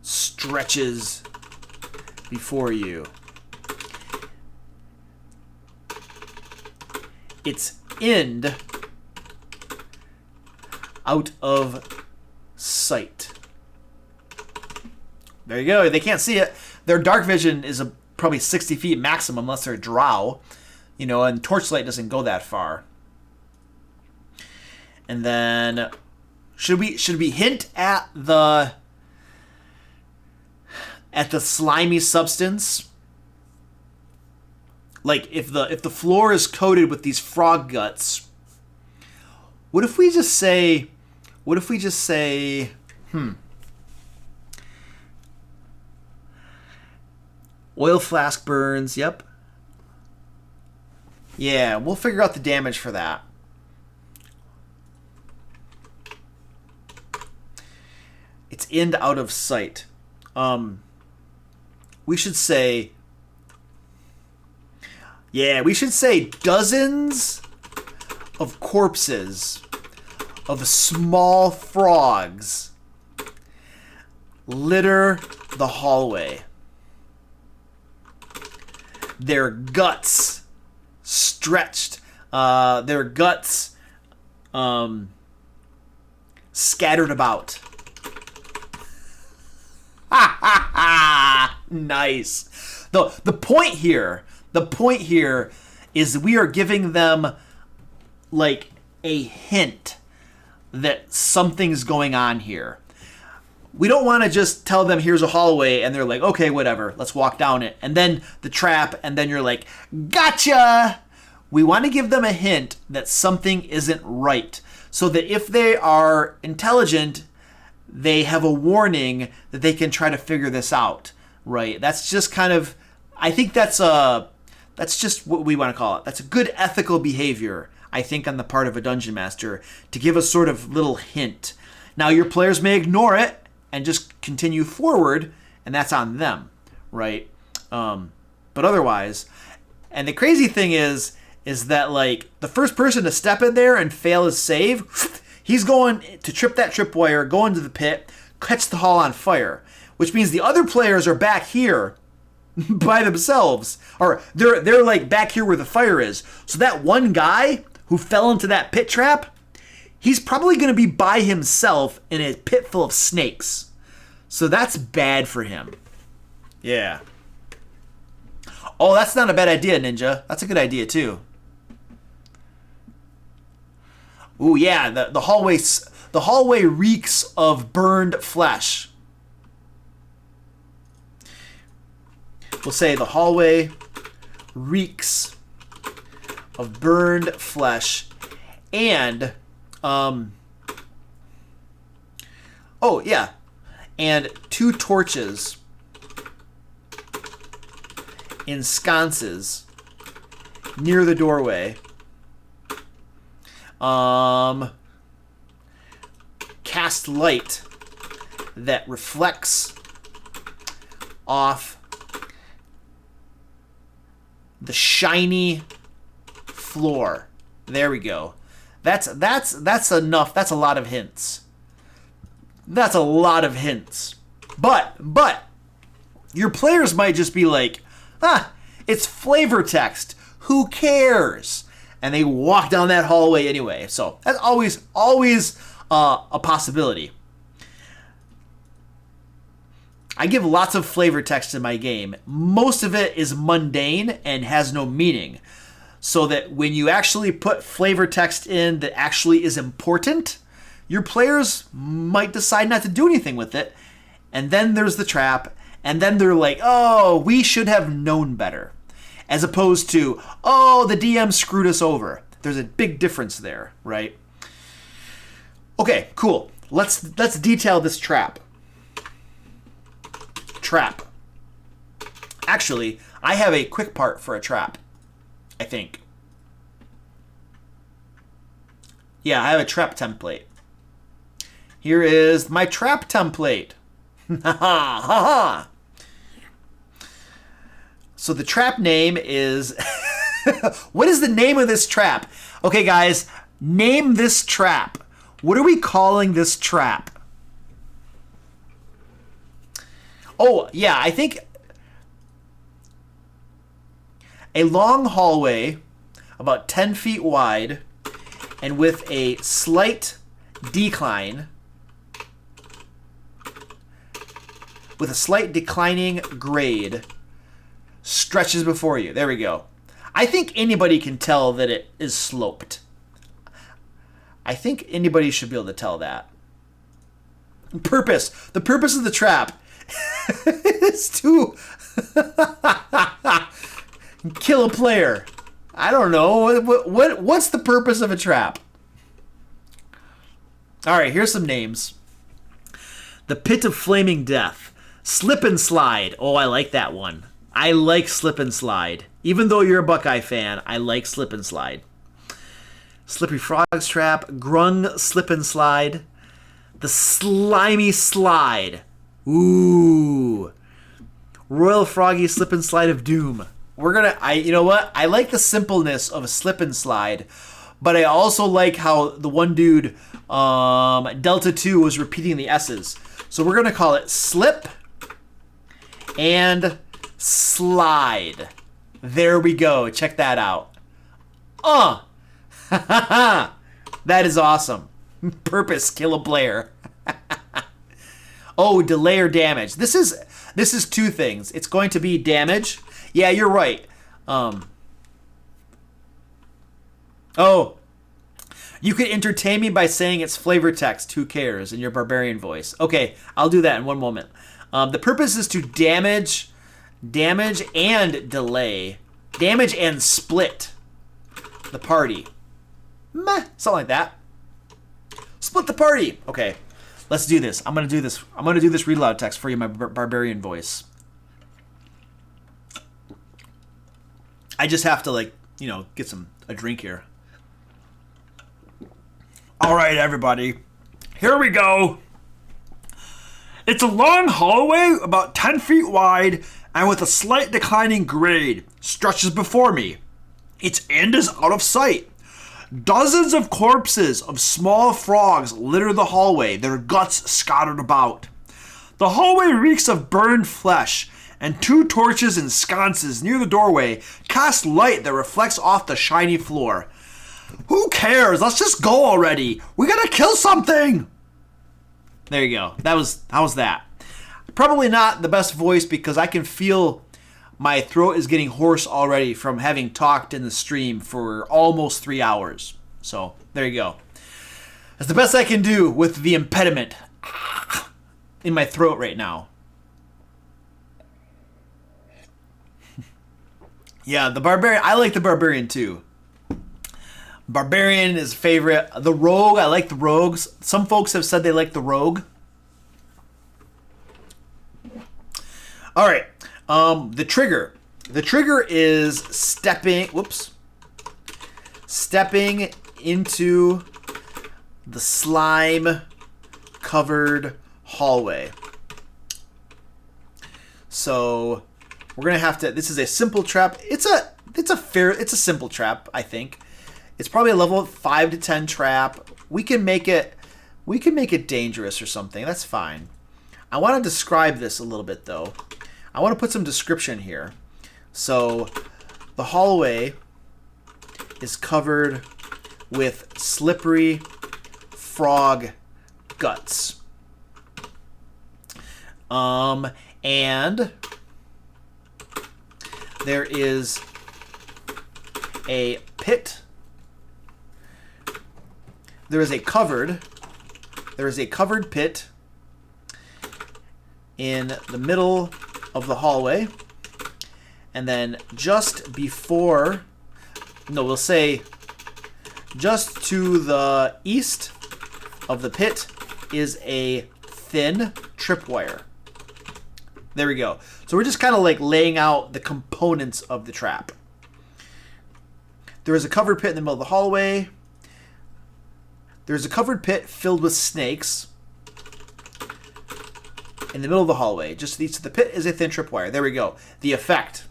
Stretches before you. Its end out of sight. There you go. They can't see it. Their dark vision is probably 60 feet maximum unless they're drow. You know, and torchlight doesn't go that far. And then should we hint at the slimy substance? Like if the floor is coated with these frog guts, what if we just say oil flask burns, yep. Yeah, we'll figure out the damage for that. It's end out of sight. we should say, we should say dozens of corpses of small frogs litter the hallway. Their guts stretched, their guts scattered about. Nice. The point here is we are giving them like a hint that something's going on here. We don't want to just tell them here's a hallway and they're like, okay, whatever, let's walk down it. And then the trap, and then you're like, gotcha! We want to give them a hint that something isn't right, so that if they are intelligent, they have a warning that they can try to figure this out, right? That's just kind of, I think that's just what we want to call it. That's a good ethical behavior, I think, on the part of a dungeon master, to give a sort of little hint. Now, your players may ignore it and just continue forward, and that's on them, right? But otherwise, and the crazy thing is that, like, the first person to step in there and fail his save, he's going to trip that tripwire, go into the pit, catch the hall on fire, which means the other players are back here by themselves, or they're like back here where the fire is. So that one guy who fell into that pit trap, he's probably going to be by himself in a pit full of snakes. So that's bad for him. Yeah. Oh, that's not a bad idea, Ninja. That's a good idea, too. Ooh, yeah, the hallway reeks of burned flesh. We'll say the hallway reeks of burned flesh and and 2 torches in sconces near the doorway. Cast light that reflects off the shiny floor. There we go. That's enough. That's a lot of hints. That's a lot of hints. But your players might just be like, it's flavor text. Who cares? And they walk down that hallway anyway. So that's always a possibility. I give lots of flavor text in my game. Most of it is mundane and has no meaning. So that when you actually put flavor text in that actually is important, your players might decide not to do anything with it. And then there's the trap. And then they're like, oh, we should have known better. As opposed to, oh, the DM screwed us over. There's a big difference there, right? Okay, cool. Let's detail this trap. Trap. Actually, I have a quick part for a trap, I think. Yeah, I have a trap template. Here is my trap template. Ha ha ha. So the trap name is... What is the name of this trap? Okay, guys, name this trap. What are we calling this trap? Oh, yeah, I think a long hallway about 10 feet wide and with a slight decline, with a slight declining grade, stretches before you. There we go. I think anybody can tell that it is sloped. I think anybody should be able to tell that. Purpose. The purpose of the trap is to kill a player. I don't know. What's the purpose of a trap? All right, here's some names. The Pit of Flaming Death. Slip and Slide. Oh, I like that one. I like Slip and Slide. Even though you're a Buckeye fan, I like Slip and Slide. Slippery Frogs Trap. Groung Slip and Slide. The Slimy Slide. Ooh. Royal Froggy Slip and Slide of Doom. You know what? I like the simpleness of a slip and slide, but I also like how the one dude, Delta 2, was repeating the S's. So we're gonna call it Slip and Slide. There we go. Check that out. That is awesome. Purpose, kill a player. Oh, delay or damage. This is two things. It's going to be damage. Yeah, you're right. Oh, you can entertain me by saying it's flavor text. Who cares? In your barbarian voice. Okay, I'll do that in one moment. The purpose is to damage and delay, damage and split the party. Meh, something like that. Split the party. Okay, let's do this. I'm gonna do this. I'm gonna do this read aloud text for you in my barbarian voice. I just have to get a drink here. All right, everybody. Here we go. It's a long hallway about 10 feet wide and with a slight declining grade stretches before me. Its end is out of sight. Dozens of corpses of small frogs litter the hallway, their guts scattered about. The hallway reeks of burned flesh, and 2 torches and sconces near the doorway cast light that reflects off the shiny floor. Who cares? Let's just go already. We gotta kill something. There you go. How was that? Probably not the best voice because I can feel my throat is getting hoarse already from having talked in the stream for almost 3 hours. So there you go. That's the best I can do with the impediment in my throat right now. Yeah, the barbarian. I like the barbarian too. Barbarian is favorite. The rogue. I like the rogues. Some folks have said they like the rogue. All right. The trigger. The trigger is stepping into the slime covered hallway. So we're gonna have to. This is a simple trap. It's a simple trap. I think it's probably a level 5 to 10 trap. We can make it dangerous or something. That's fine. I want to describe this a little bit though. I want to put some description here. So the hallway is covered with slippery frog guts. And there is a pit. There is a covered pit in the middle of the hallway. And then just to the east of the pit is a thin tripwire. There we go. So we're just kind of like laying out the components of the trap. There is a covered pit in the middle of the hallway. There's a covered pit filled with snakes in the middle of the hallway. Just east of the pit is a thin tripwire. There we go. The effect.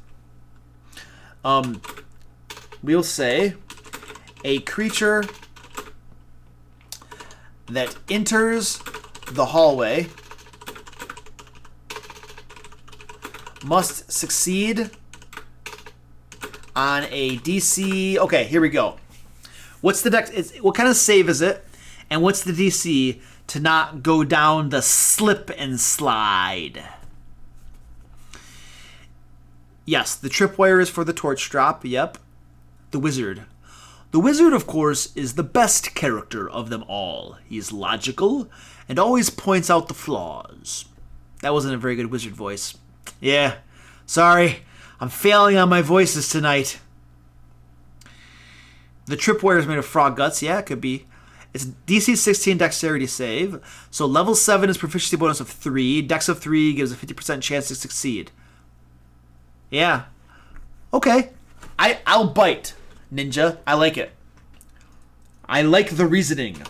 We'll say a creature that enters the hallway must succeed on a DC. Okay, here we go. What's the dex? What kind of save is it? And what's the DC to not go down the slip and slide? Yes, the tripwire is for the torch drop. Yep. The wizard. The wizard, of course, is the best character of them all. He is logical and always points out the flaws. That wasn't a very good wizard voice. Yeah, sorry. I'm failing on my voices tonight. The tripwire is made of frog guts. Yeah, it could be. It's DC 16 dexterity save. So level 7 is proficiency bonus of 3. Dex of 3 gives a 50% chance to succeed. Yeah. Okay. I'll bite, Ninja. I like it. I like the reasoning.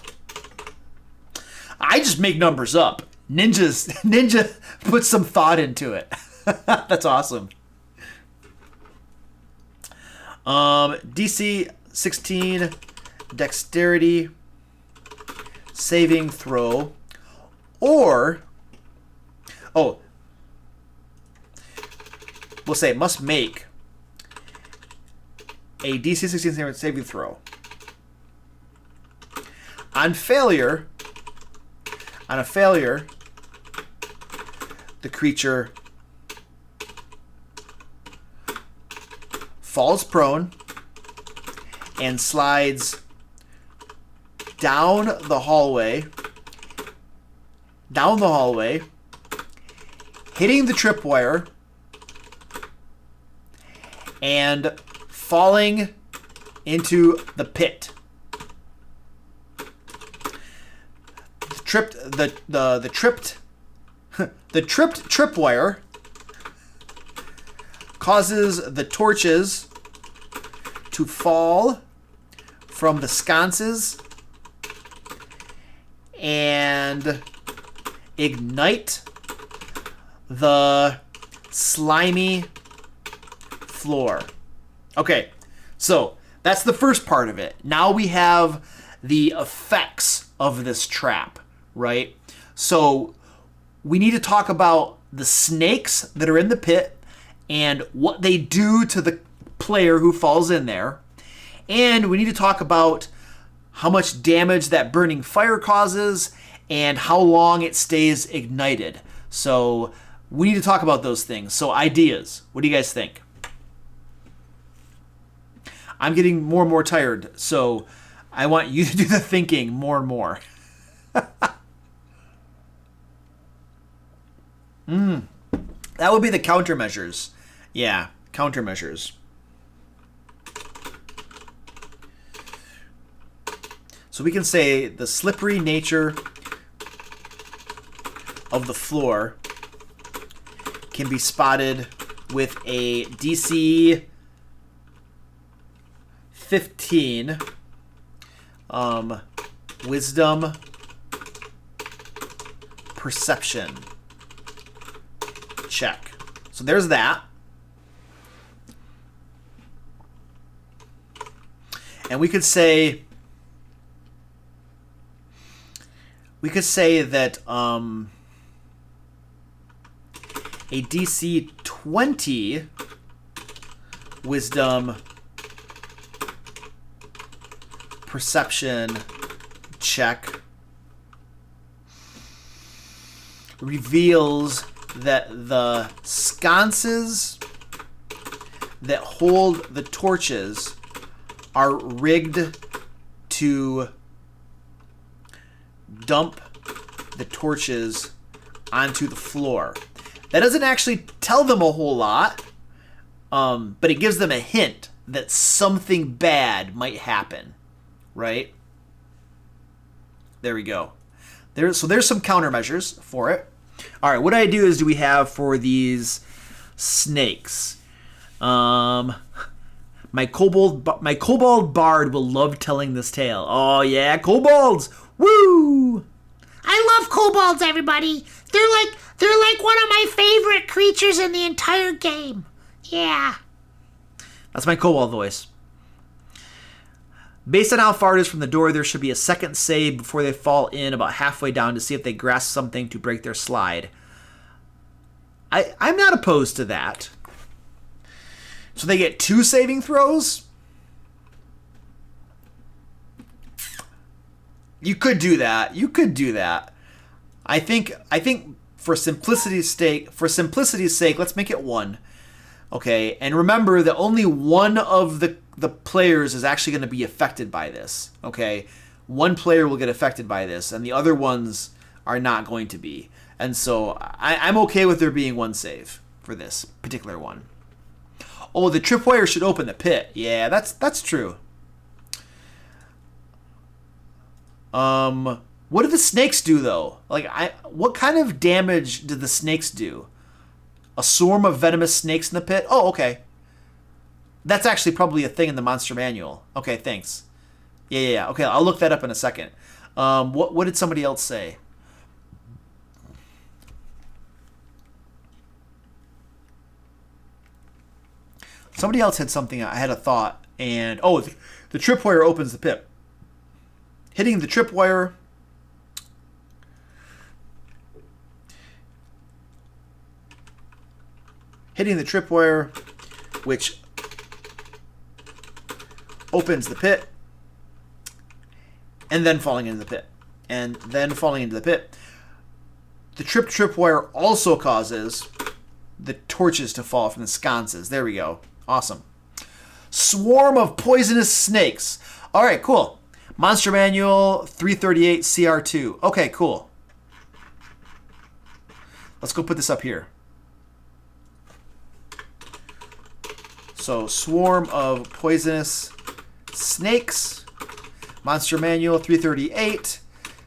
I just make numbers up. Ninja puts some thought into it. That's awesome. DC 16 dexterity saving throw, or we'll say must make a DC 16 saving throw. On a failure, the creature falls prone and slides down the hallway, hitting the tripwire and falling into the pit. The tripped tripwire causes the torches to fall from the sconces and ignite the slimy floor. Okay, so that's the first part of it. Now we have the effects of this trap, right? So we need to talk about the snakes that are in the pit and what they do to the player who falls in there. And we need to talk about how much damage that burning fire causes and how long it stays ignited. So we need to talk about those things. So ideas. What do you guys think? I'm getting more and more tired, so I want you to do the thinking more and more. That would be the countermeasures. Yeah, countermeasures. So we can say the slippery nature of the floor can be spotted with a DC 15 wisdom perception check. So there's that. And we could say that a DC 20 wisdom perception check reveals that the sconces that hold the torches are rigged to dump the torches onto the floor. That doesn't actually tell them a whole lot, but it gives them a hint that something bad might happen, right? There we go. So there's some countermeasures for it. All right, what ideas do we have for these snakes? My kobold bard will love telling this tale. Oh yeah, kobolds! Woo! I love kobolds, everybody. They're like one of my favorite creatures in the entire game. Yeah. That's my kobold voice. Based on how far it is from the door, there should be a second save before they fall in about halfway down to see if they grasp something to break their slide. I'm not opposed to that. So they get 2 saving throws? You could do that. I think for simplicity's sake, let's make it 1. Okay, and remember that only one of the players is actually going to be affected by this. Okay, one player will get affected by this, and the other ones are not going to be. And so I'm okay with there being 1 save for this particular one. Oh, the tripwire should open the pit. Yeah, that's true. What do the snakes do though? What kind of damage do the snakes do? A swarm of venomous snakes in the pit? Oh, okay. That's actually probably a thing in the monster manual. Okay, thanks. Yeah. Okay, I'll look that up in a second. What did somebody else say? Somebody else had something. I had a thought. And, oh, the tripwire opens the pit. Hitting the tripwire. Hitting the tripwire, which opens the pit. And then falling into the pit. And then falling into the pit. The tripwire also causes the torches to fall from the sconces. There we go. Awesome. Swarm of poisonous snakes. All right, cool. Monster Manual 338 CR2. Okay, cool. Let's go put this up here. So, swarm of poisonous snakes. Monster Manual 338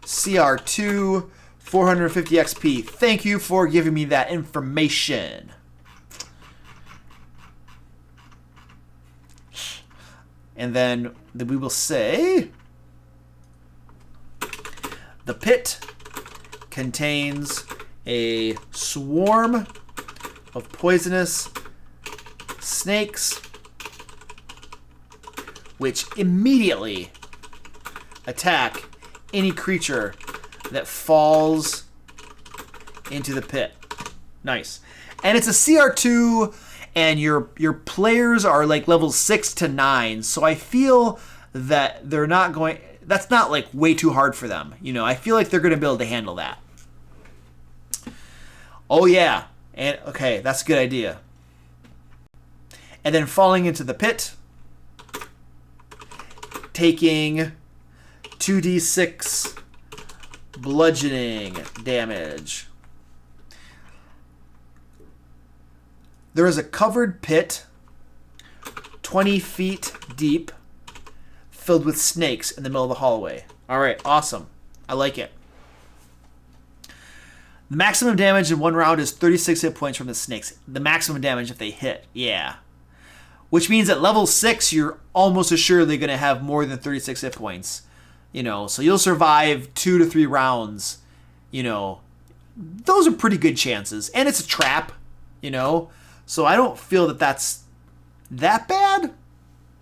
CR2 450 XP. Thank you for giving me that information. And then we will say the pit contains a swarm of poisonous snakes which immediately attack any creature that falls into the pit. Nice. And it's a CR2, and your players are like levels 6 to 9, so I feel that they're not going... That's not like way too hard for them. You know, I feel like they're going to be able to handle that. Oh yeah. And okay, that's a good idea. And then falling into the pit, taking 2d6 bludgeoning damage. There is a covered pit 20 feet deep filled with snakes in the middle of the hallway. All right, awesome. I like it. The maximum damage in one round is 36 hit points from the snakes. The maximum damage if they hit. Yeah. Which means at level 6, you're almost assuredly going to have more than 36 hit points. You know, so you'll survive 2 to 3 rounds. You know, those are pretty good chances. And it's a trap, you know. So I don't feel that that's that bad.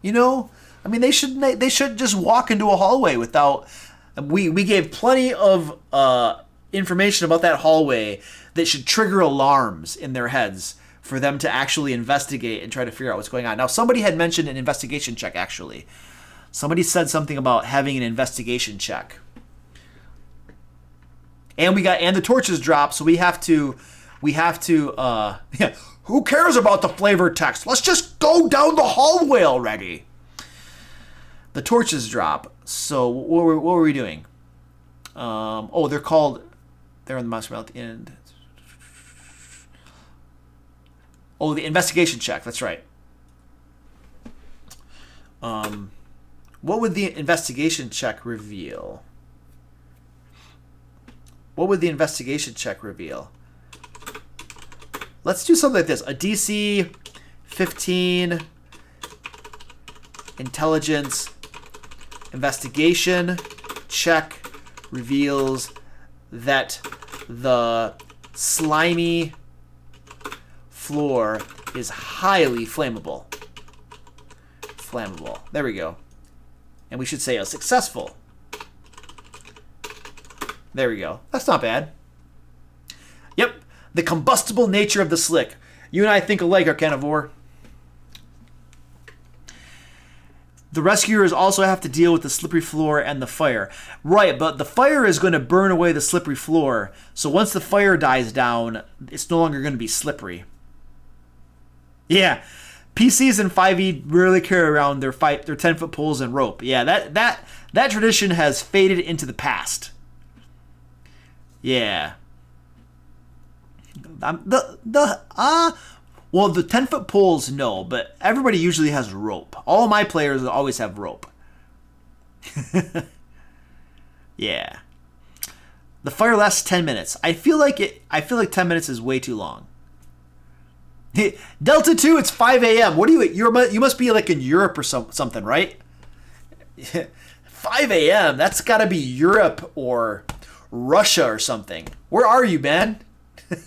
You know, I mean, they should just walk into a hallway without... We gave plenty of information about that hallway that should trigger alarms in their heads for them to actually investigate and try to figure out what's going on. Now, somebody had mentioned an investigation check, actually. Somebody said something about having an investigation check. And the torches dropped, so we have to yeah, who cares about the flavor text? Let's just go down the hallway already. The torches drop. So what were we doing? They're in the monster mouth at the end. Oh, the investigation check. That's right. What would the investigation check reveal? What would the investigation check reveal? Let's do something like this. A DC 15 intelligence investigation check reveals that the slimy floor is highly flammable. There we go. And we should say a successful. There we go. That's not bad. Yep. The combustible nature of the slick. You and I think alike, Arcanivore. The rescuers also have to deal with the slippery floor and the fire. Right, but the fire is going to burn away the slippery floor. So once the fire dies down, it's no longer going to be slippery. Yeah. PCs in 5e rarely carry around their 10-foot poles and rope. Yeah, that tradition has faded into the past. Yeah. Well, the 10-foot poles, no, but everybody usually has rope. All of my players always have rope. Yeah. The fire lasts 10 minutes. I feel like 10 minutes is way too long. Delta 2, it's 5 a.m. What do you must be like in Europe or something, right? 5 a.m. That's got to be Europe or Russia or something. Where are you, man?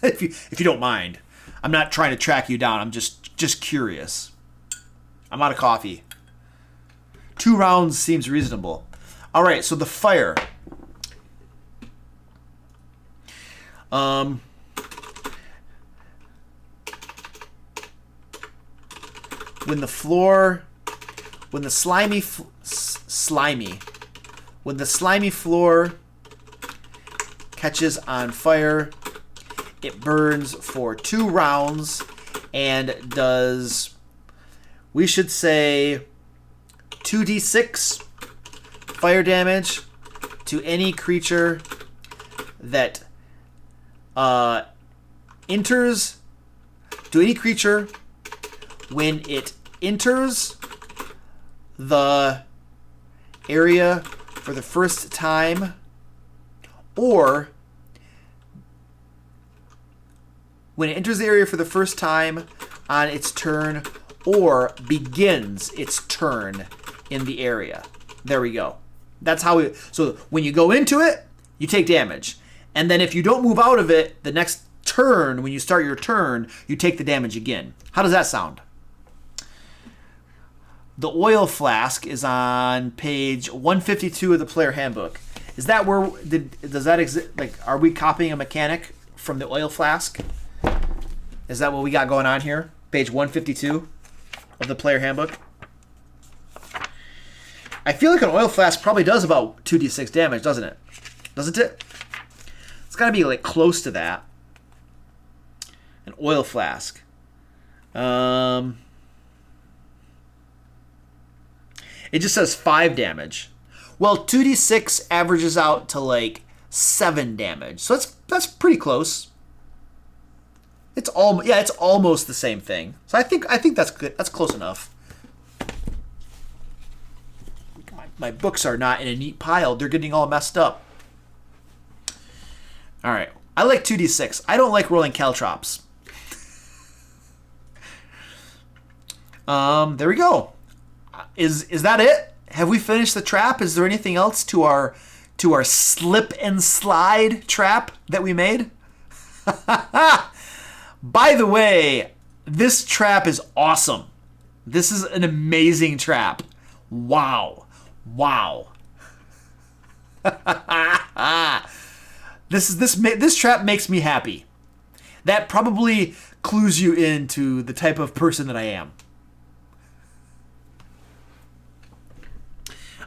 if you don't mind. I'm not trying to track you down. I'm just curious. I'm out of coffee. 2 rounds seems reasonable. All right, so the fire. When the slimy floor catches on fire, it burns for 2 rounds and does, we should say, 2d6 fire damage to any creature that enters, to any creature when it enters the area for the first time, or when it enters the area for the first time on its turn, or begins its turn in the area. There we go. That's how we. So when you go into it, you take damage, and then if you don't move out of it, the next turn, when you start your turn, you take the damage again. How does that sound? The oil flask is on page 152 of the player handbook. Is that where does that exist? Like, are we copying a mechanic from the oil flask? Is that what we got going on here? Page 152 of the player handbook. I feel like an oil flask probably does about 2d6 damage, doesn't it? Doesn't it? It's got to be like close to that. An oil flask. It just says 5 damage. Well, 2d6 averages out to like 7 damage. So that's pretty close. It's almost the same thing. So I think that's good. That's close enough. My books are not in a neat pile. They're getting all messed up. All right. I like 2d6. I don't like rolling caltrops. There we go. Is that it? Have we finished the trap? Is there anything else to our slip and slide trap that we made? By the way, this trap is awesome. This is an amazing trap. Wow. This trap makes me happy. That probably clues you into the type of person that I am.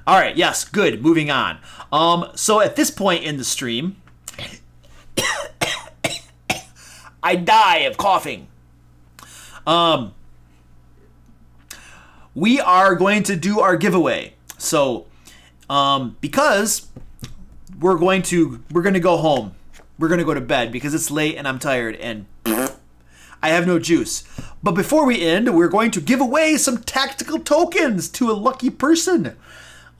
All right, yes, good. Moving on. So at this point in the stream, I die of coughing. We are going to do our giveaway. So, because we're going to go home. We're going to go to bed because it's late and I'm tired and I have no juice. But before we end, we're going to give away some tactical tokens to a lucky person.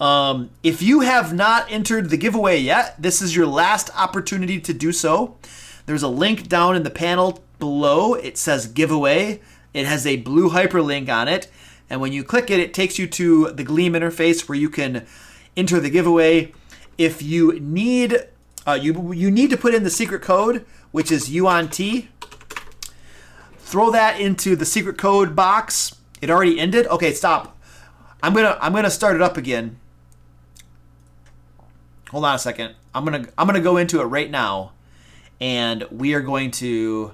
If you have not entered the giveaway yet, this is your last opportunity to do so. There's a link down in the panel below. It says giveaway. It has a blue hyperlink on it. And when you click it, it takes you to the Gleam interface where you can enter the giveaway. If you need, you need to put in the secret code, which is yuan-ti. Throw that into the secret code box. It already ended. Okay, stop. I'm gonna start it up again. Hold on a second. I'm gonna go into it right now, and we are going to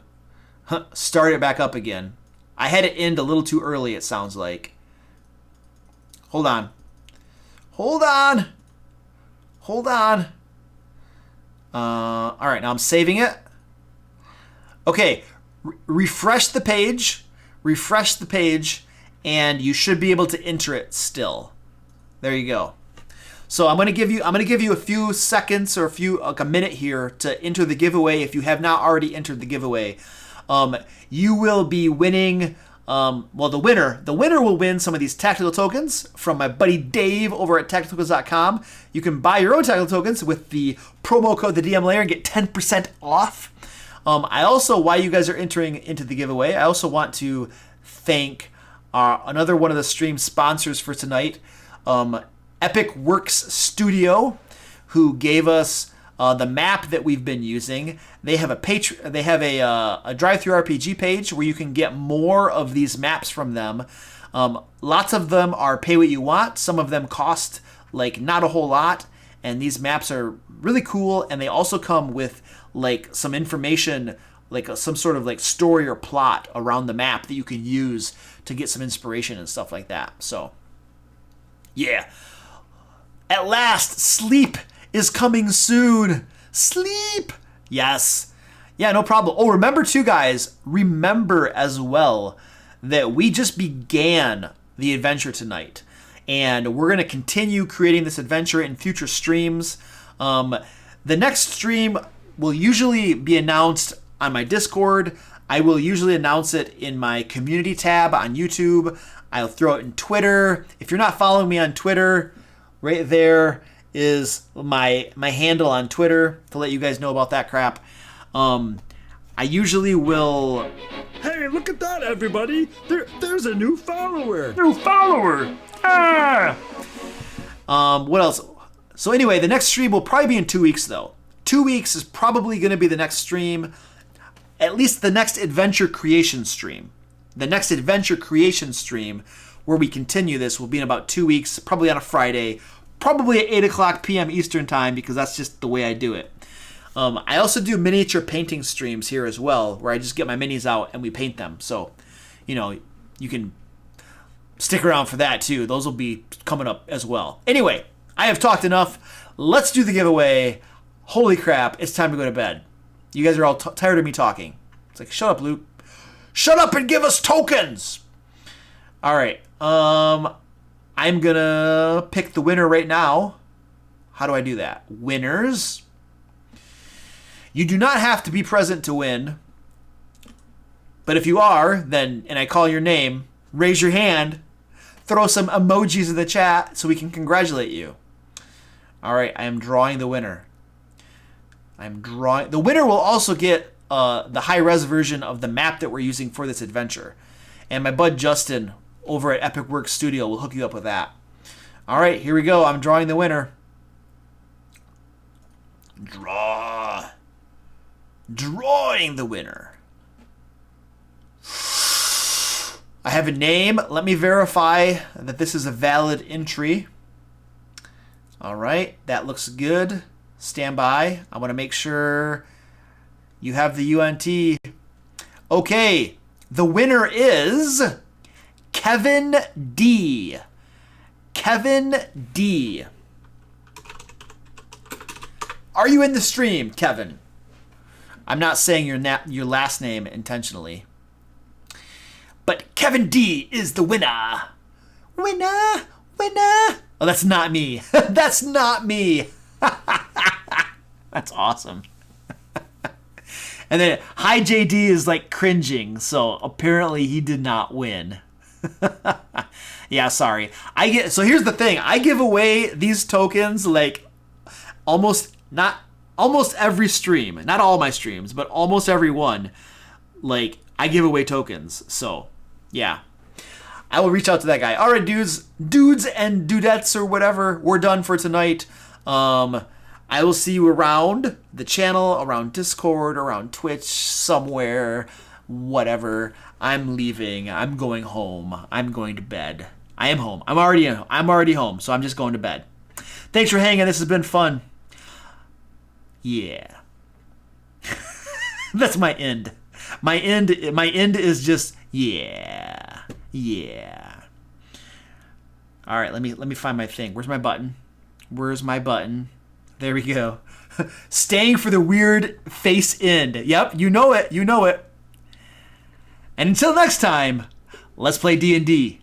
start it back up again. I had it end a little too early, it sounds like. Hold on. All right, now I'm saving it. Okay, refresh the page, and you should be able to enter it still. There you go. So I'm gonna give you a few seconds or a minute here to enter the giveaway if you have not already entered the giveaway. You will be winning. The winner will win some of these tactical tokens from my buddy Dave over at tacticaltokens.com. You can buy your own tactical tokens with the promo code the DM Layer and get 10% off. I also, while you guys are entering into the giveaway, I also want to thank another one of the stream sponsors for tonight, Epic Works Studio, who gave us the map that we've been using. They have a drive-through RPG page where you can get more of these maps from them. Lots of them are pay what you want. Some of them cost like not a whole lot. And these maps are really cool. And they also come with like some information, like some sort of like story or plot around the map that you can use to get some inspiration and stuff like that. So, yeah. At last, sleep is coming soon. Sleep. Yes. Yeah, no problem. Oh, remember too, guys. Remember as well that we just began the adventure tonight. And we're going to continue creating this adventure in future streams. The next stream will usually be announced on my Discord. I will usually announce it in my community tab on YouTube. I'll throw it in Twitter. If you're not following me on Twitter, right there is my handle on Twitter to let you guys know about that crap. I usually will... Hey, look at that, everybody! There's a new follower! New follower! Ah! What else? So anyway, the next stream will probably be in 2 weeks, though. 2 weeks is probably going to be the next stream. At least the next adventure creation stream. The next adventure creation stream, where we continue this, will be in about 2 weeks, probably on a Friday, probably at 8 o'clock p.m. Eastern time, because that's just the way I do it. I also do miniature painting streams here as well, where I just get my minis out and we paint them. So, you know, you can stick around for that too. Those will be coming up as well. Anyway, I have talked enough. Let's do the giveaway. Holy crap, it's time to go to bed. You guys are all tired of me talking. It's like, shut up, Luke. Shut up and give us tokens! All right. I'm going to pick the winner right now. How do I do that? Winners. You do not have to be present to win. But if you are, then, and I call your name, raise your hand, throw some emojis in the chat so we can congratulate you. All right, I am drawing the winner. The winner will also get the high-res version of the map that we're using for this adventure. And my bud Justin over at Epic Works Studio will hook you up with that. All right, here we go. I'm drawing the winner. Drawing the winner. I have a name. Let me verify that this is a valid entry. All right, that looks good. Stand by. I want to make sure you have the yuan-ti. Okay, the winner is Kevin D. Kevin D. Are you in the stream, Kevin? I'm not saying your last name intentionally. But Kevin D is the winner. Winner. Oh, that's not me. That's not me. That's awesome. And then Hi JD is like cringing, so apparently he did not win. Yeah, sorry. So here's the thing. I give away these tokens like almost every stream. Not all my streams, but almost every one. Like, I give away tokens. So, yeah. I will reach out to that guy. All right, dudes and dudettes or whatever. We're done for tonight. I will see you around the channel, around Discord, around Twitch, somewhere, whatever. I'm leaving. I'm going home. I'm going to bed. I am home. I'm already home, so I'm just going to bed. Thanks for hanging. This has been fun. Yeah. That's my end. My end is just yeah. Yeah. All right, let me find my thing. Where's my button? There we go. Staying for the weird face end. Yep, you know it. And until next time, let's play D&D.